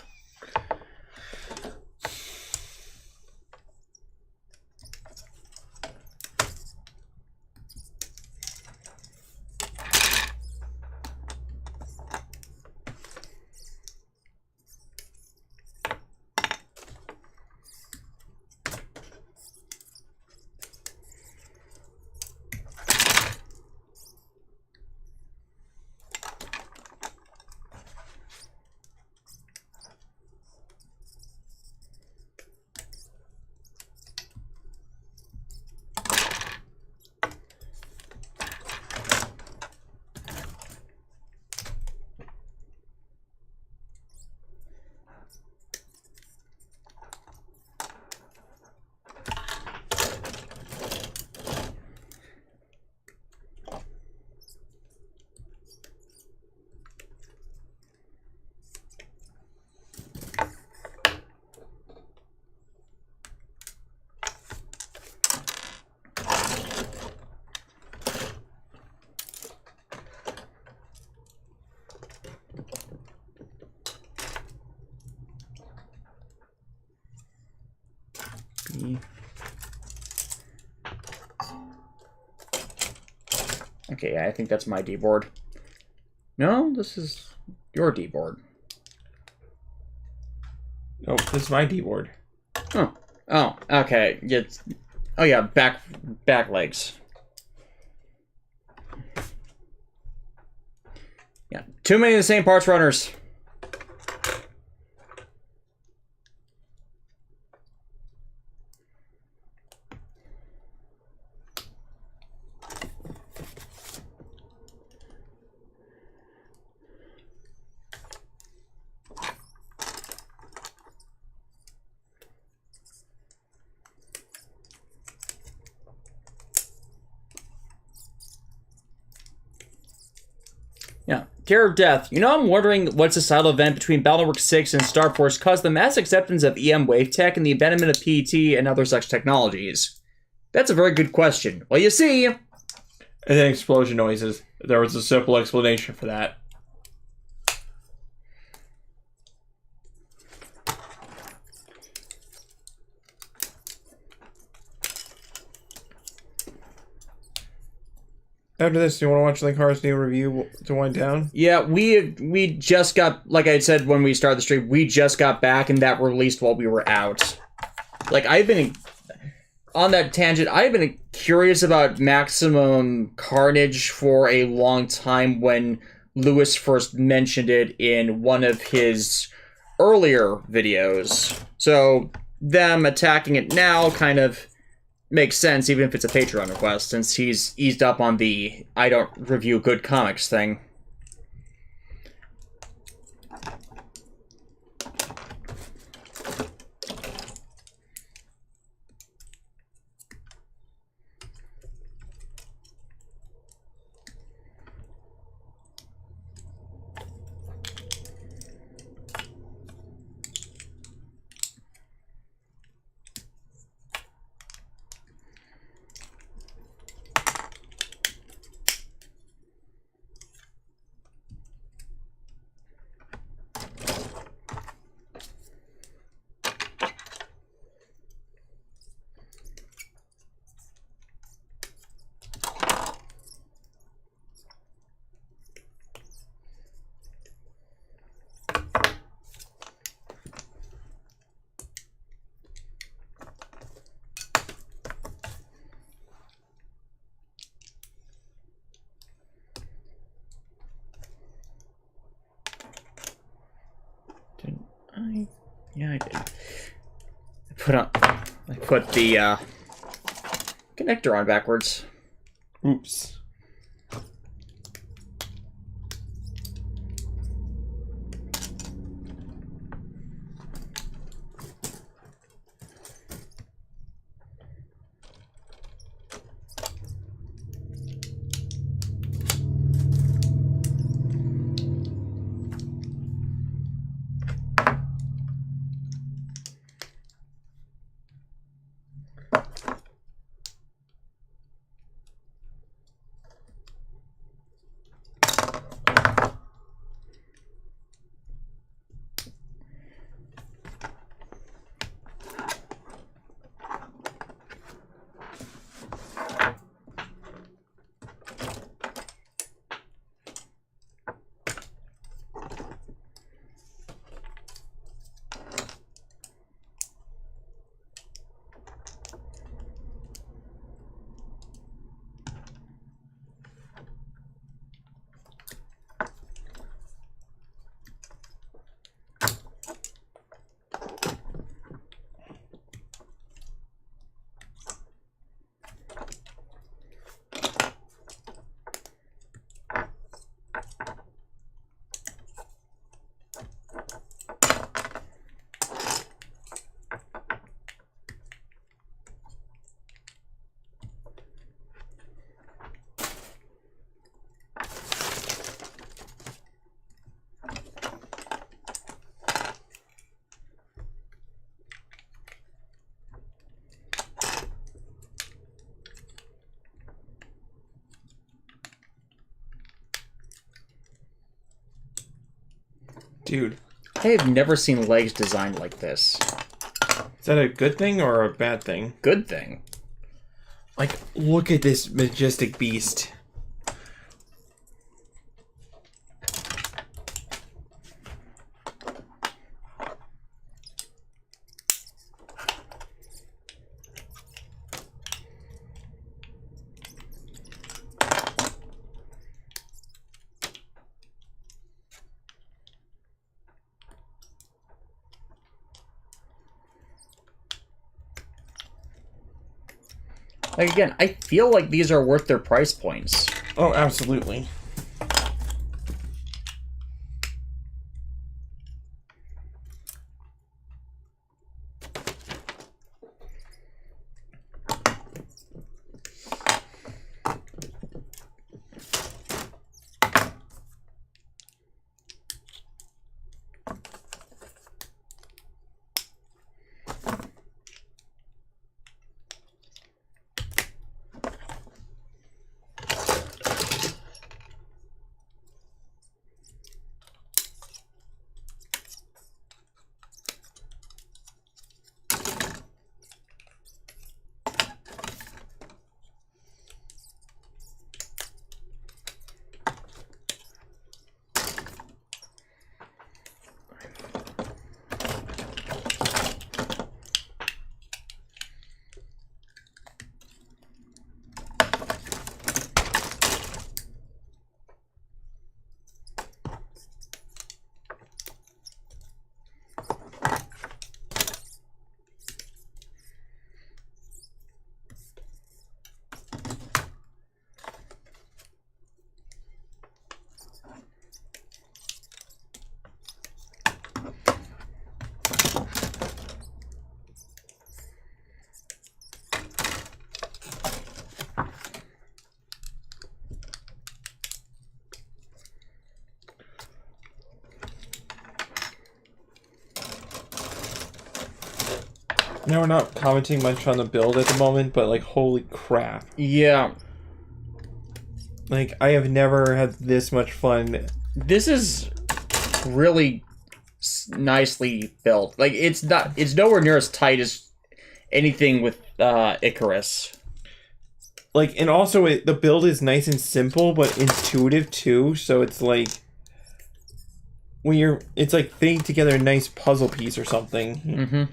Okay, I think that's my D-board. No, this is your D-board. Oh, this is my D-board. Oh. Oh, okay. It's, oh yeah, back legs. Yeah, too many of the same parts runners. Yeah. Terror of Death. You know, I'm wondering what societal event between Battleworks 6 and Star Force caused the mass acceptance of EM wave tech and the abandonment of PET and other such technologies. That's a very good question. Well, you see... And then explosion noises. There was a simple explanation for that. After this, do you want to watch the car's new review to wind down? Yeah, we just got, like I said when we started the stream, we just got back and that released while we were out. Like, I've been, on that tangent, I've been curious about Maximum Carnage for a long time when Lewis first mentioned it in one of his earlier videos. So, them attacking it now kind of makes sense, even if it's a Patreon request, since he's eased up on the I don't review good comics thing. Yeah, I did. I put the connector on backwards. Oops. Dude. I have never seen legs designed like this. Is that a good thing or a bad thing? Good thing. Like, look at this majestic beast. Like, again, I feel like these are worth their price points. Oh, absolutely. Now we're not commenting much on the build at the moment, but like, holy crap. Yeah. Like, I have never had this much fun. This is really nicely built. Like, it's nowhere near as tight as anything with Icarus. Like, and also the build is nice and simple, but intuitive too. So it's like it's like fitting together a nice puzzle piece or something. Mm-hmm.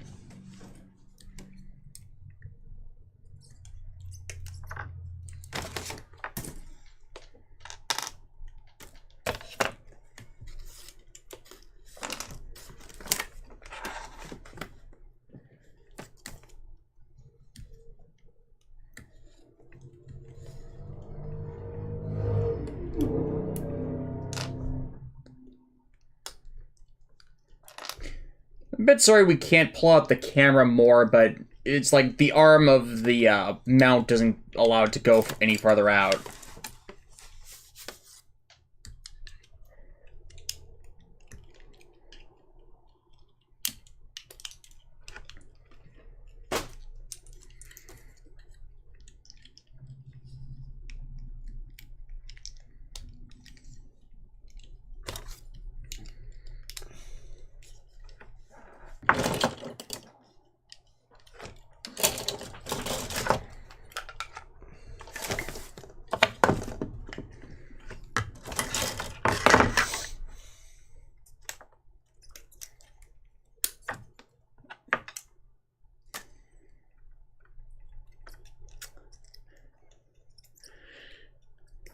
I'm a bit sorry we can't pull out the camera more, but it's like the arm of the mount doesn't allow it to go any farther out.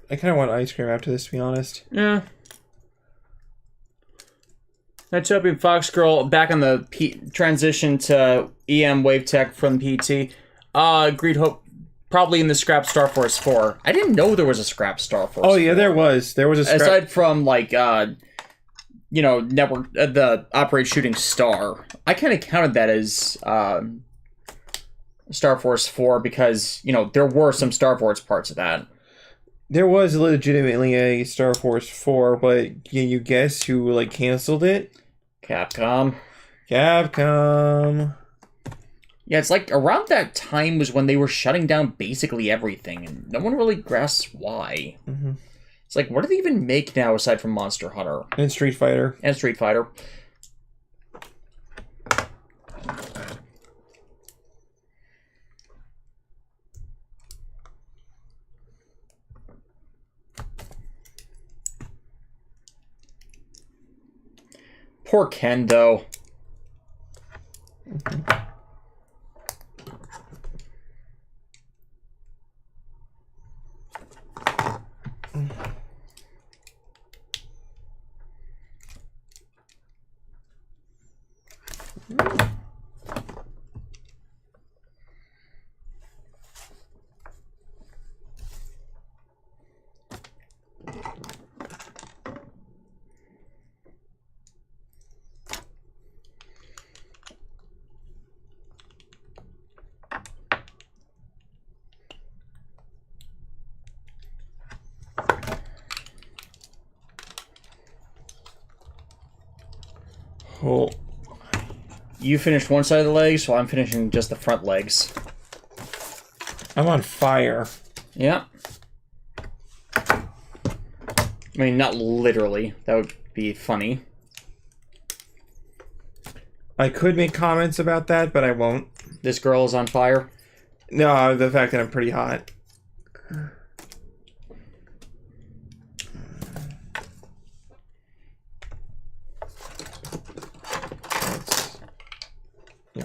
I kind of want ice cream after this, to be honest. Yeah. That Champion Fox Girl back on the transition to EM Wave Tech from PT. Greed Hope probably in the Scrap Star Force 4. I didn't know there was a Scrap Star Force. Oh yeah, 4. There was a scrap. Aside from like you know, network the Operate Shooting Star. I kind of counted that as Star Force 4 because, you know, there were some Star Force parts of that. There was legitimately a Star Force 4, but can you guess who like canceled it? Capcom. Capcom. Yeah, it's like around that time was when they were shutting down basically everything, and no one really grasps why. Mm-hmm. It's like, what do they even make now aside from Monster Hunter? And Street Fighter. And Street Fighter. Poor Kendo. Oh. You finished one side of the legs, so I'm finishing just the front legs. I'm on fire. Yeah. I mean, not literally. That would be funny. I could make comments about that, but I won't. This girl is on fire? No, the fact that I'm pretty hot. Yeah.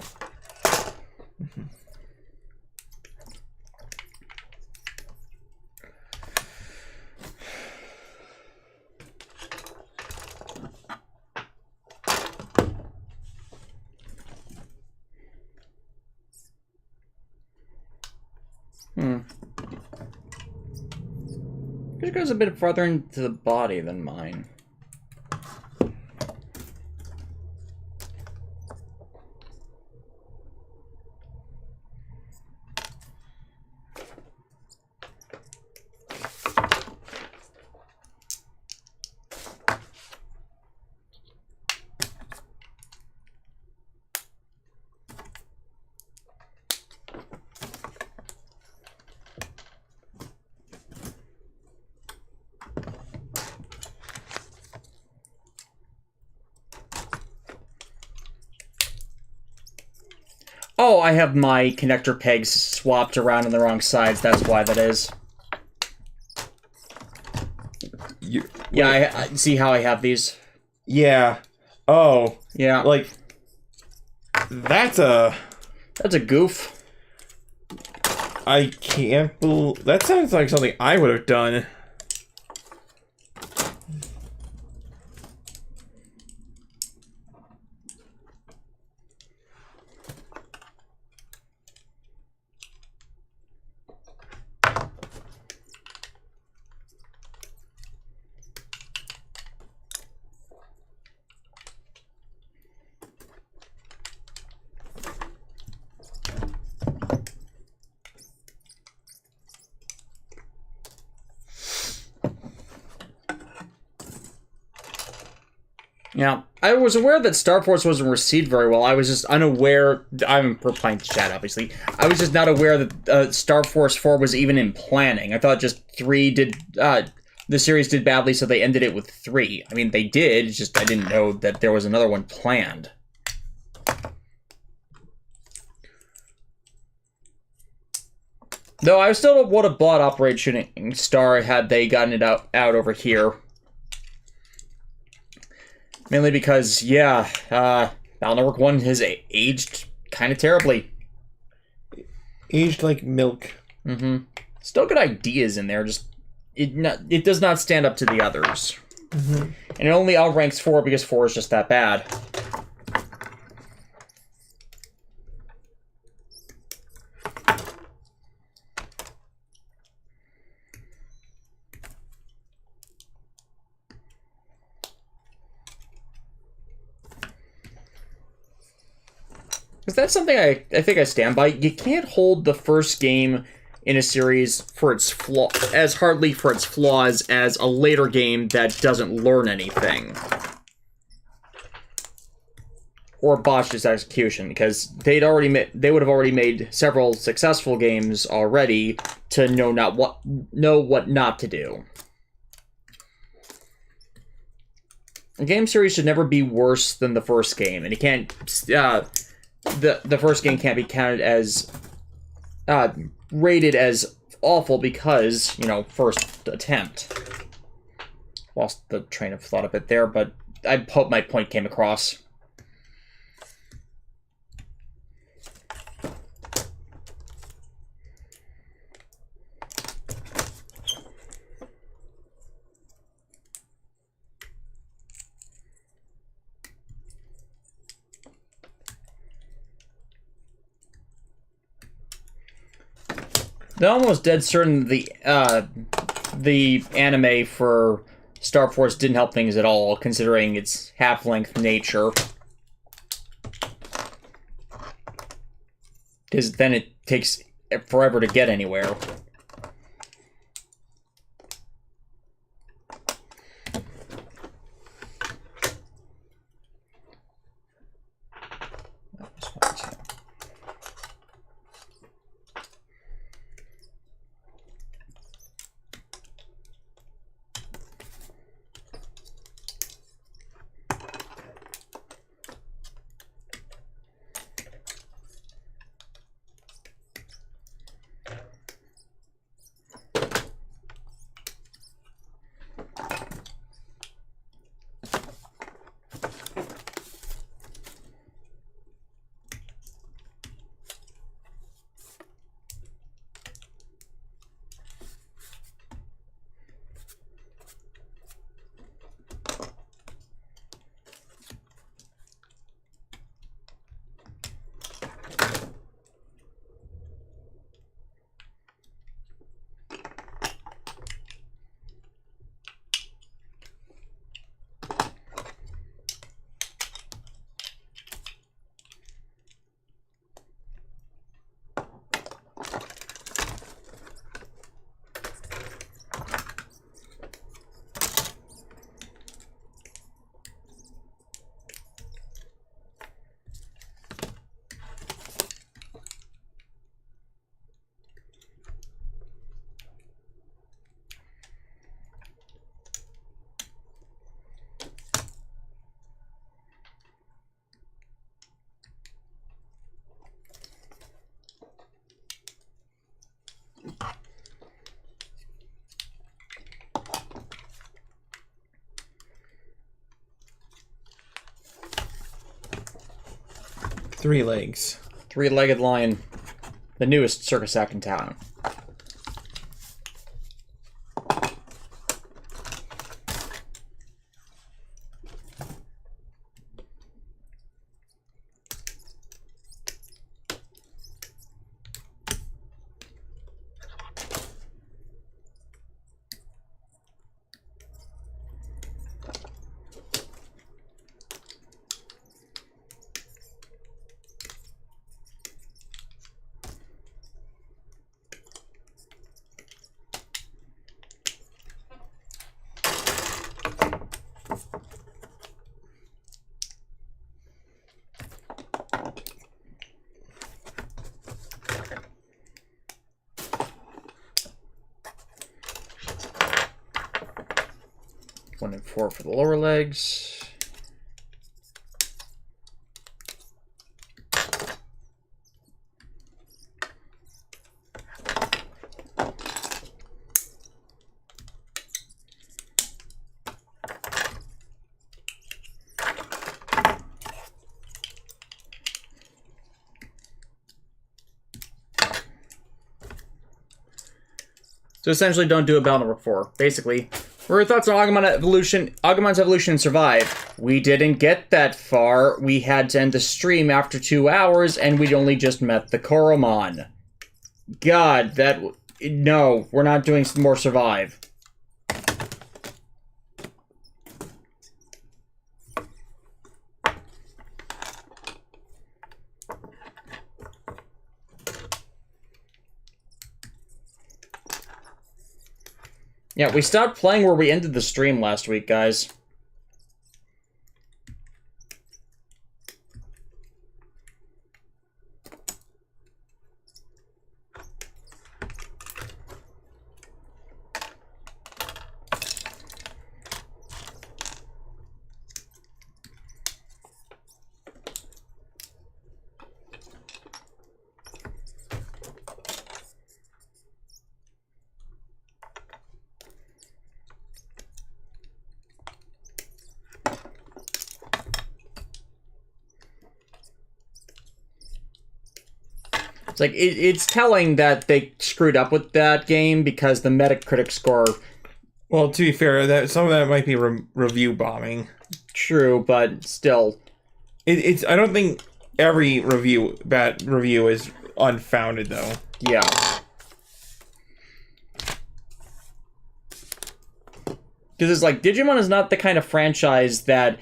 Mm-hmm. Yours goes a bit farther into the body than mine. Oh, I have my connector pegs swapped around on the wrong sides. That's why that is. Yeah, I see how I have these. Yeah. Oh. Yeah. Like, that's a goof. I can't believe... That sounds like something I would have done. Yeah, I was aware that Star Force wasn't received very well. I was just unaware. I'm playing chat, obviously. I was just not aware that Star Force 4 was even in planning. I thought just 3 did. The series did badly, so they ended it with 3. I mean, they did. It's just I didn't know that there was another one planned. Though I still would have bought Operation Star had they gotten it out over here. Mainly because, yeah, Battle Network 1 has aged kind of terribly. Aged like milk. Mm-hmm. Still good ideas in there, just it does not stand up to the others. Mm-hmm. And it only outranks 4 because 4 is just that bad. Because that's something I think I stand by. You can't hold the first game in a series for its as hardly for its flaws as a later game that doesn't learn anything. Or botched its execution, because they would have already made several successful games already to know what not to do. A game series should never be worse than the first game, and you can't the first game can't be counted as rated as awful because, you know, first attempt. Lost the train of thought a bit there, but I hope my point came across. They're almost dead certain the anime for Star Force didn't help things at all, considering its half-length nature. Because then it takes forever to get anywhere. 3 legs. 3-legged lion. The newest circus act in town. One and 4 for the lower legs. So essentially, don't do a battle number 4. Basically, what are your thoughts on Agumon's evolution and survive? We didn't get that far. We had to end the stream after 2 hours, and we'd only just met the Koromon. God, no, we're not doing some more survive. Yeah, we stopped playing where we ended the stream last week, guys. It's like, it's telling that they screwed up with that game because the Metacritic score... Well, to be fair, some of that might be review bombing. True, but still. I don't think every bad review is unfounded, though. Yeah. Because it's like, Digimon is not the kind of franchise that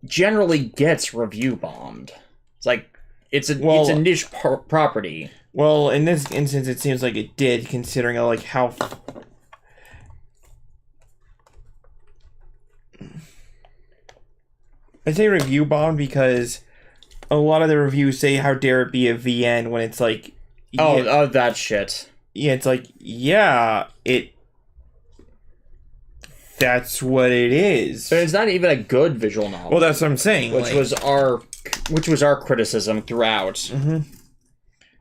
generally gets review bombed. It's like, it's a niche property. Well, in this instance, it seems like it did, considering like how. I say review bomb because a lot of the reviews say how dare it be a VN when it's like. Oh, that shit. Yeah, it's like, yeah, that's what it is. But it's not even a good visual novel. Well, that's what I'm saying. Which was our criticism throughout. Mm-hmm.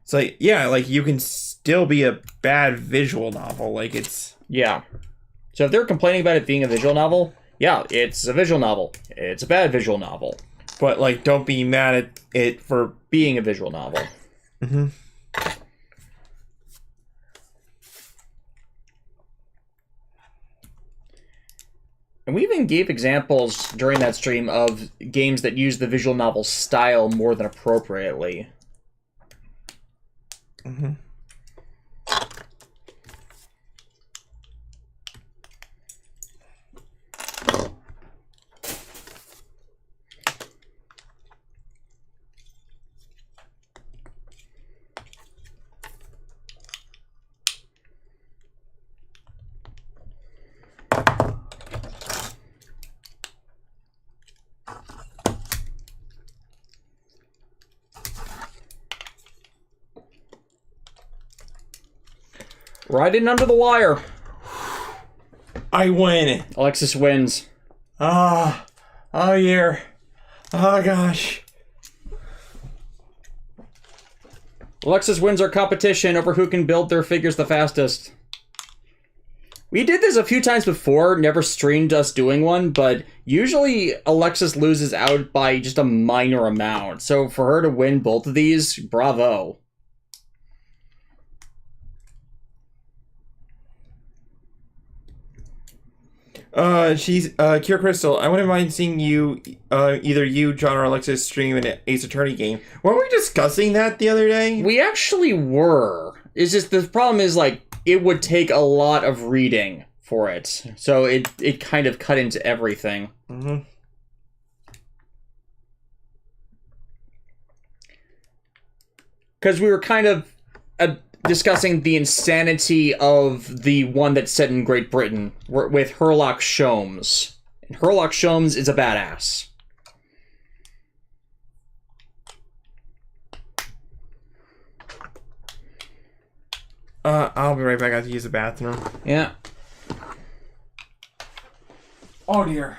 It's like, yeah, like you can still be a bad visual novel. Like it's... Yeah. So if they're complaining about it being a visual novel, yeah, it's a visual novel. It's a bad visual novel. But like, don't be mad at it for being a visual novel. Mm-hmm. And we even gave examples during that stream of games that use the visual novel style more than appropriately. Mm-hmm. Right in under the wire. I win. Alexis wins. Oh, yeah. Oh, gosh. Alexis wins our competition over who can build their figures the fastest. We did this a few times before, never streamed us doing one, but usually Alexis loses out by just a minor amount. So for her to win both of these, bravo. She's Kira Crystal. I wouldn't mind seeing you, either you, John, or Alexis stream an Ace Attorney game. Weren't we discussing that the other day? We actually were. It's just the problem is like it would take a lot of reading for it, so it kind of cut into everything. Mm-hmm. Because we were kind of discussing the insanity of the one that's set in Great Britain with Herlock Sholmes. And Herlock Sholmes is a badass. I'll be right back. I have to use the bathroom. Yeah. Oh dear.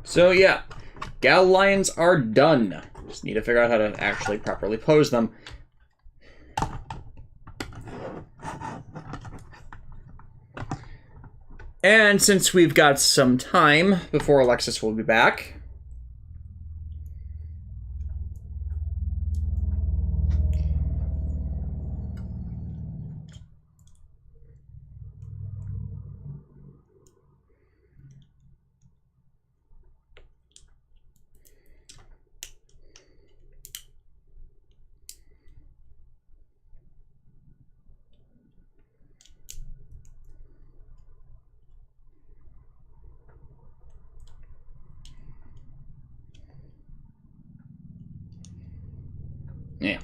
So yeah, Gal Lions are done. Just need to figure out how to actually properly pose them. And since we've got some time before Alexis will be back, yeah.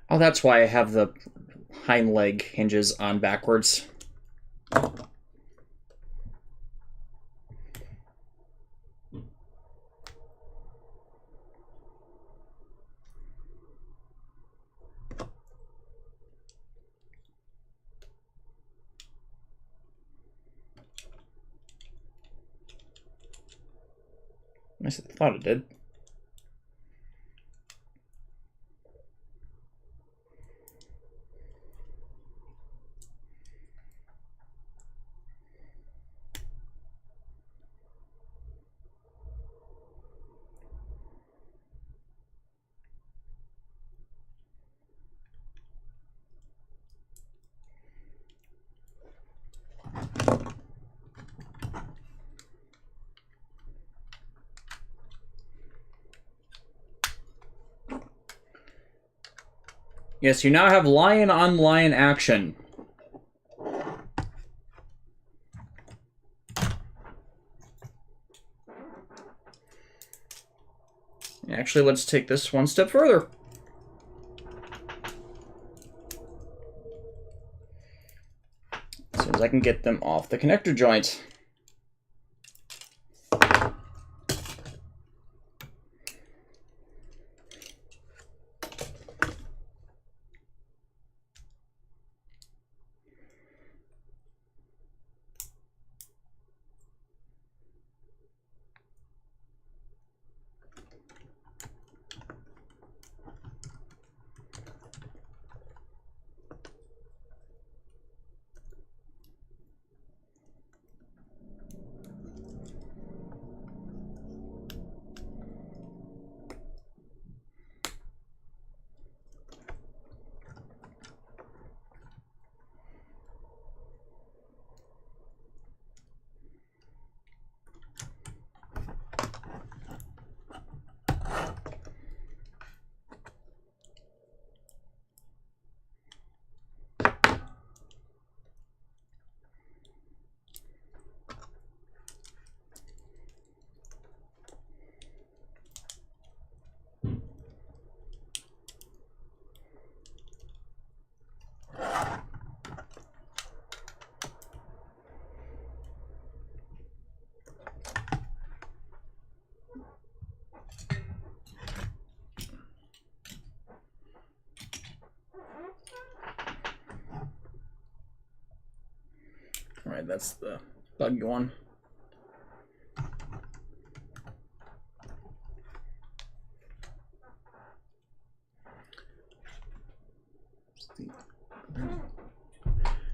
Oh, that's why I have the hind leg hinges on backwards. I thought it did. Yes, you now have lion on lion action. Actually, let's take this one step further. As soon as I can get them off the connector joint. that's the buggy one.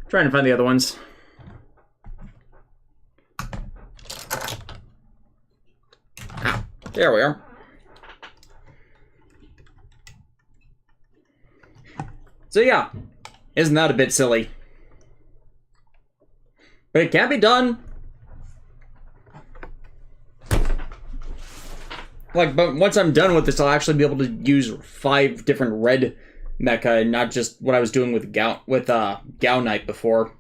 Trying to find the other ones. Ah, there we are. So yeah, isn't that a bit silly? But it can be done. Like, but once I'm done with this, I'll actually be able to use 5 different red mecha and not just what I was doing with Gao Knight before.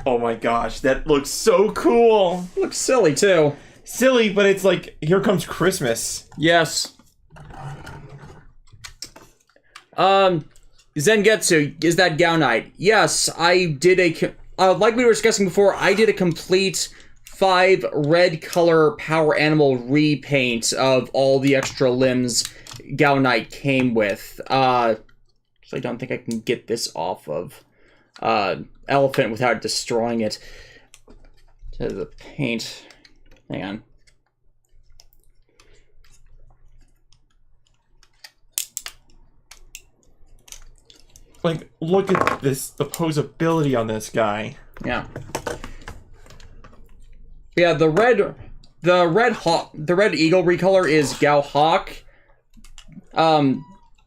Oh my gosh, that looks so cool. Looks silly too. Silly, but it's like, here comes Christmas. Yes. Zengetsu, is that Gao Knight? Yes, I did like we were discussing before, I did a complete 5 red color power animal repaint of all the extra limbs Gao Knight came with. So I don't think I can get this off of Elephant without destroying it. To the paint. Hang on. Like, look at this, the posability on this guy. Yeah. Yeah, the red eagle recolor is Gao Hawk.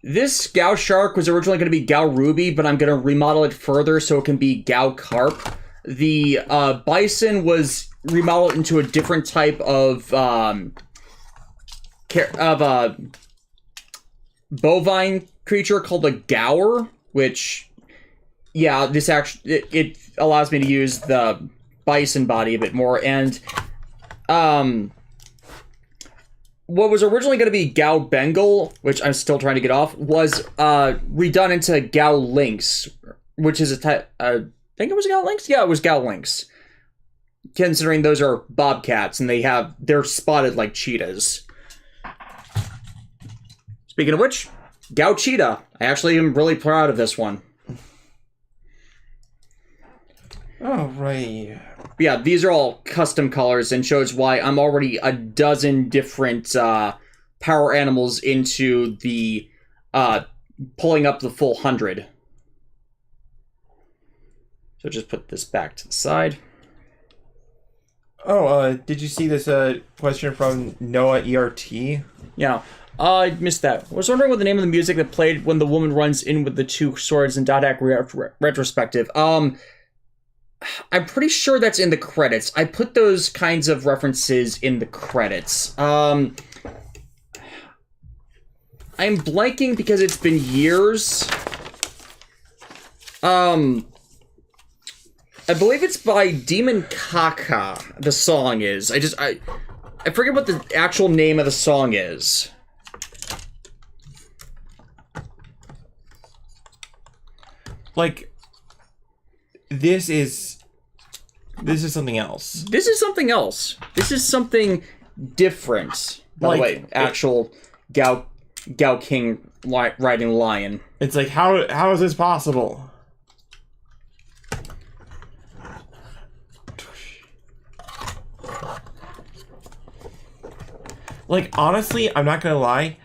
This Gao Shark was originally going to be Gao Ruby, but I'm going to remodel it further so it can be Gao Carp. The Bison was remodeled into a different type of bovine creature called a Gaur, which, yeah, this actually it allows me to use the Bison body a bit more. And what was originally going to be Gao Bengal, which I'm still trying to get off, was redone into Gao Lynx, which is a type. I think it was Gao Lynx. Yeah, it was Gao Lynx. Considering those are bobcats and they're spotted like cheetahs. Speaking of which, Gao Cheetah. I actually am really proud of this one. Oh, right. Yeah, these are all custom colors and shows why I'm already a dozen different power animals into the pulling up the full 100. So just put this back to the side. Oh, did you see this question from Noah ERT? Yeah. I missed that. I was wondering what the name of the music that played when the woman runs in with the 2 swords in Dot Hack retrospective. I'm pretty sure that's in the credits. I put those kinds of references in the credits. I'm blanking because it's been years. I believe it's by Demon Kaka, the song is. I forget what the actual name of the song is. Like, this is something else. This is something else. This is something different. By the way, actual Gao King riding lion. It's like, how is this possible? Like, honestly, I'm not gonna lie.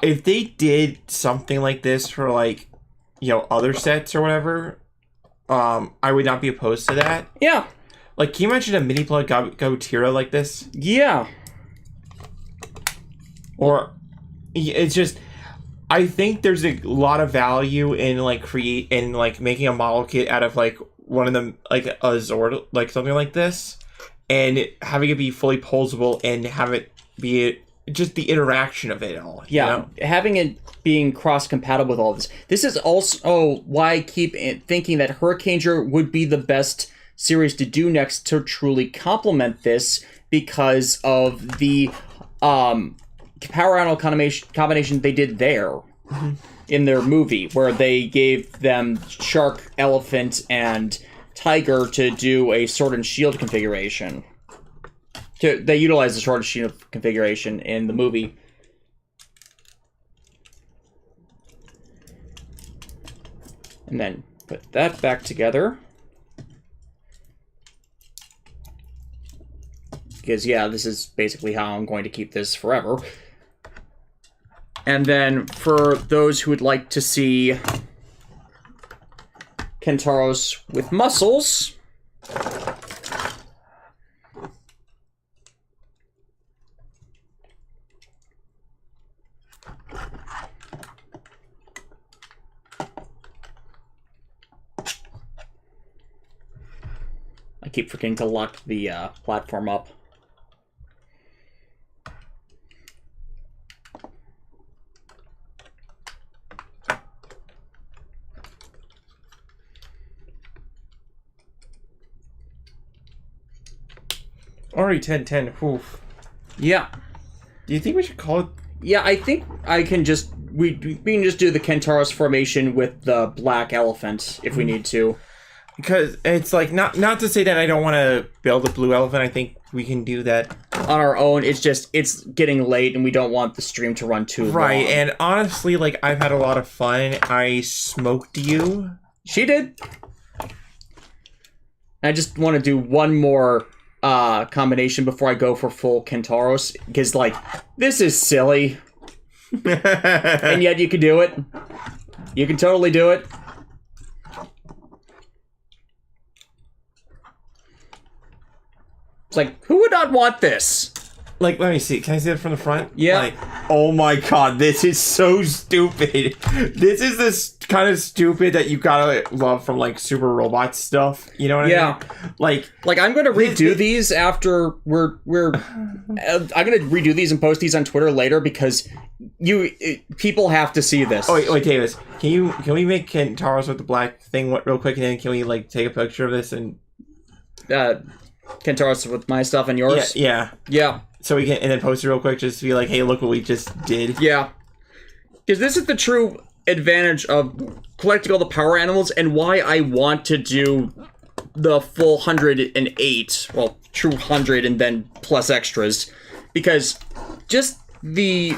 If they did something like this for, like, you know, other sets or whatever, I would not be opposed to that. Yeah. Like, can you imagine a mini blood Gotira like this? Yeah. Or, it's just, I think there's a lot of value in, like, making a model kit out of, like, one of them, like, a Zord, like, something like this, and having it be fully posable and have it be just the interaction of it all. Yeah, you know? Having it being cross-compatible with all this. This is also why I keep thinking that Hurricaneer would be the best series to do next to truly complement this, because of the power animal combination they did there in their movie, where they gave them shark, elephant, and tiger to do a sword and shield configuration. They utilized the sword and shield configuration in the movie. And then put that back together. Because, yeah, this is basically how I'm going to keep this forever. And then, for those who would like to see Kentaurus with muscles, I keep forgetting to lock the platform up. Already 10-10. Oof. Yeah. Do you think we should call it? Yeah, I think I can just... We can just do the Kentaurus formation with the black elephant, if we need to. Because it's like, not to say that I don't want to build a blue elephant. I think we can do that on our own. It's just, it's getting late and we don't want the stream to run too long. Right, and honestly, like, I've had a lot of fun. I smoked you. She did. I just want to do one more combination before I go for full Kentaurus, because, like, this is silly. And yet you can do it. You can totally do it. It's like, who would not want this? Like, let me see. Can I see it from the front? Yeah. Like, oh my god, this is so stupid. This is this kind of stupid that you gotta love from, like, Super Robot stuff. You know what I mean? Like, I'm gonna redo these after I'm gonna redo these and post these on Twitter later, because people have to see this. Oh, wait, Davis. Can we make Kentaurus with the black thing real quick, and then can we, like, take a picture of this and... Kentaurus with my stuff and yours? Yeah. So we can, and then post it real quick just to be like, hey, look what we just did. Yeah. Because this is the true advantage of collecting all the power animals, and why I want to do the full 108, well, true 100 and then plus extras, because just the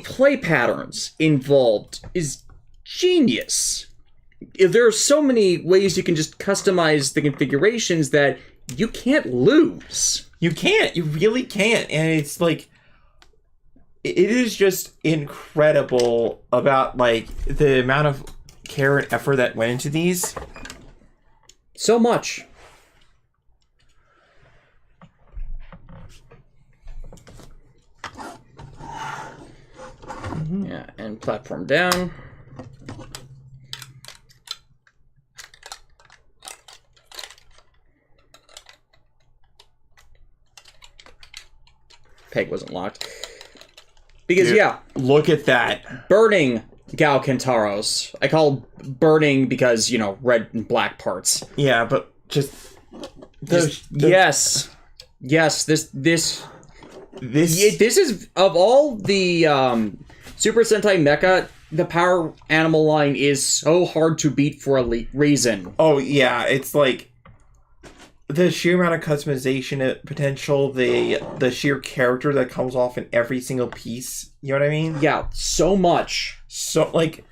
play patterns involved is genius. There are so many ways you can just customize the configurations that you can't lose. You can't. You really can't. And it's like, it is just incredible about, like, the amount of care and effort that went into these. So much. Yeah, and platform down. Peg wasn't locked. Because, dude, yeah. Look at that. Burning GaoIcarus. I call burning because, you know, red and black parts. Yeah, but just... Yes. Yes, this is, of all the Super Sentai Mecha, the power animal line is so hard to beat for a reason. Oh, yeah, it's like... the sheer amount of customization potential, the sheer character that comes off in every single piece. You know what I mean? Yeah, so much. So, like,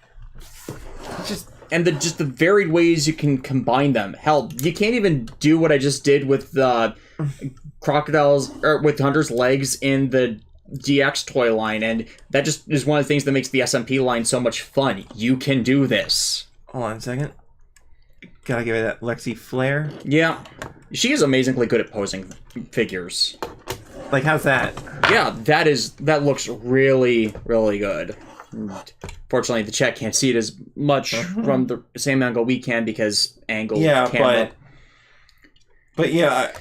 just... and the varied ways you can combine them. Hell, you can't even do what I just did with crocodiles, or with Hunter's legs in the GX toy line, and that just is one of the things that makes the SMP line so much fun. You can do this. Hold on a second. Gotta give it that Lexi flair. Yeah. She is amazingly good at posing figures. Like, how's that? Yeah, that looks really, really good. Fortunately, the chat can't see it as much from the same angle we can, because angle camera. But yeah,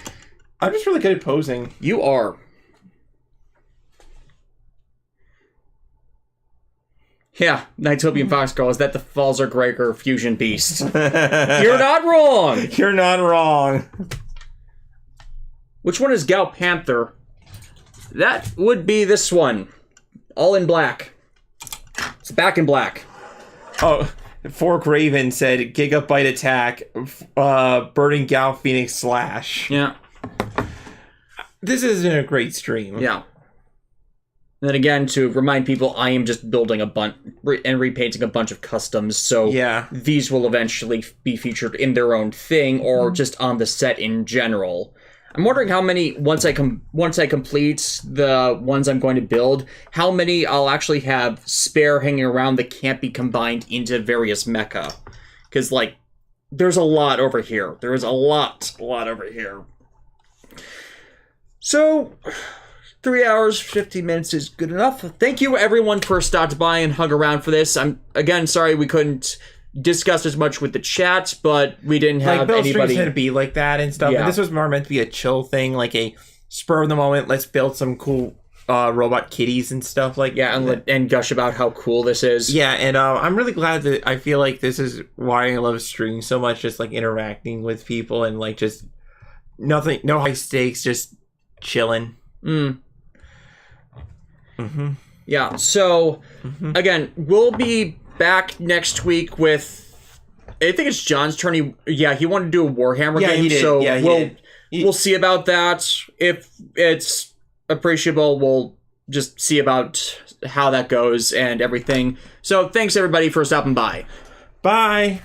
I'm just really good at posing. You are. Yeah, Nighttopian Fox Girl, is that the Falzer Gregor fusion beast? You're not wrong! You're not wrong. Which one is Gao Panther? That would be this one. All in black. It's back in black. Oh, Fork Raven said, Gigabyte attack, burning Gao Phoenix slash. Yeah. This isn't a great stream. Yeah. And then again, to remind people, I am just building a bunch and repainting a bunch of customs, so Yeah. these will eventually be featured in their own thing, or just on the set in general. I'm wondering how many, once I complete the ones I'm going to build, how many I'll actually have spare hanging around that can't be combined into various mecha. Because, like, there's a lot over here. There is a lot over here. So... 3 hours, 50 minutes is good enough. Thank you, everyone, for stopped by and hung around for this. I'm, again, sorry we couldn't discuss as much with the chat, but we didn't have build anybody... streams to be like that and stuff. Yeah. And this was more meant to be a chill thing, like a spur of the moment, let's build some cool robot kitties and stuff like that. And gush about how cool this is. Yeah, and I'm really glad that I feel like this is why I love streaming so much, just like interacting with people and like just nothing, no high stakes, just chilling. Yeah, so, again, we'll be back next week with... I think it's John's turn. He wanted to do a Warhammer game, he did. so He we'll see about that. If it's appreciable, we'll just see about how that goes and everything. So, thanks, everybody, for stopping by. Bye!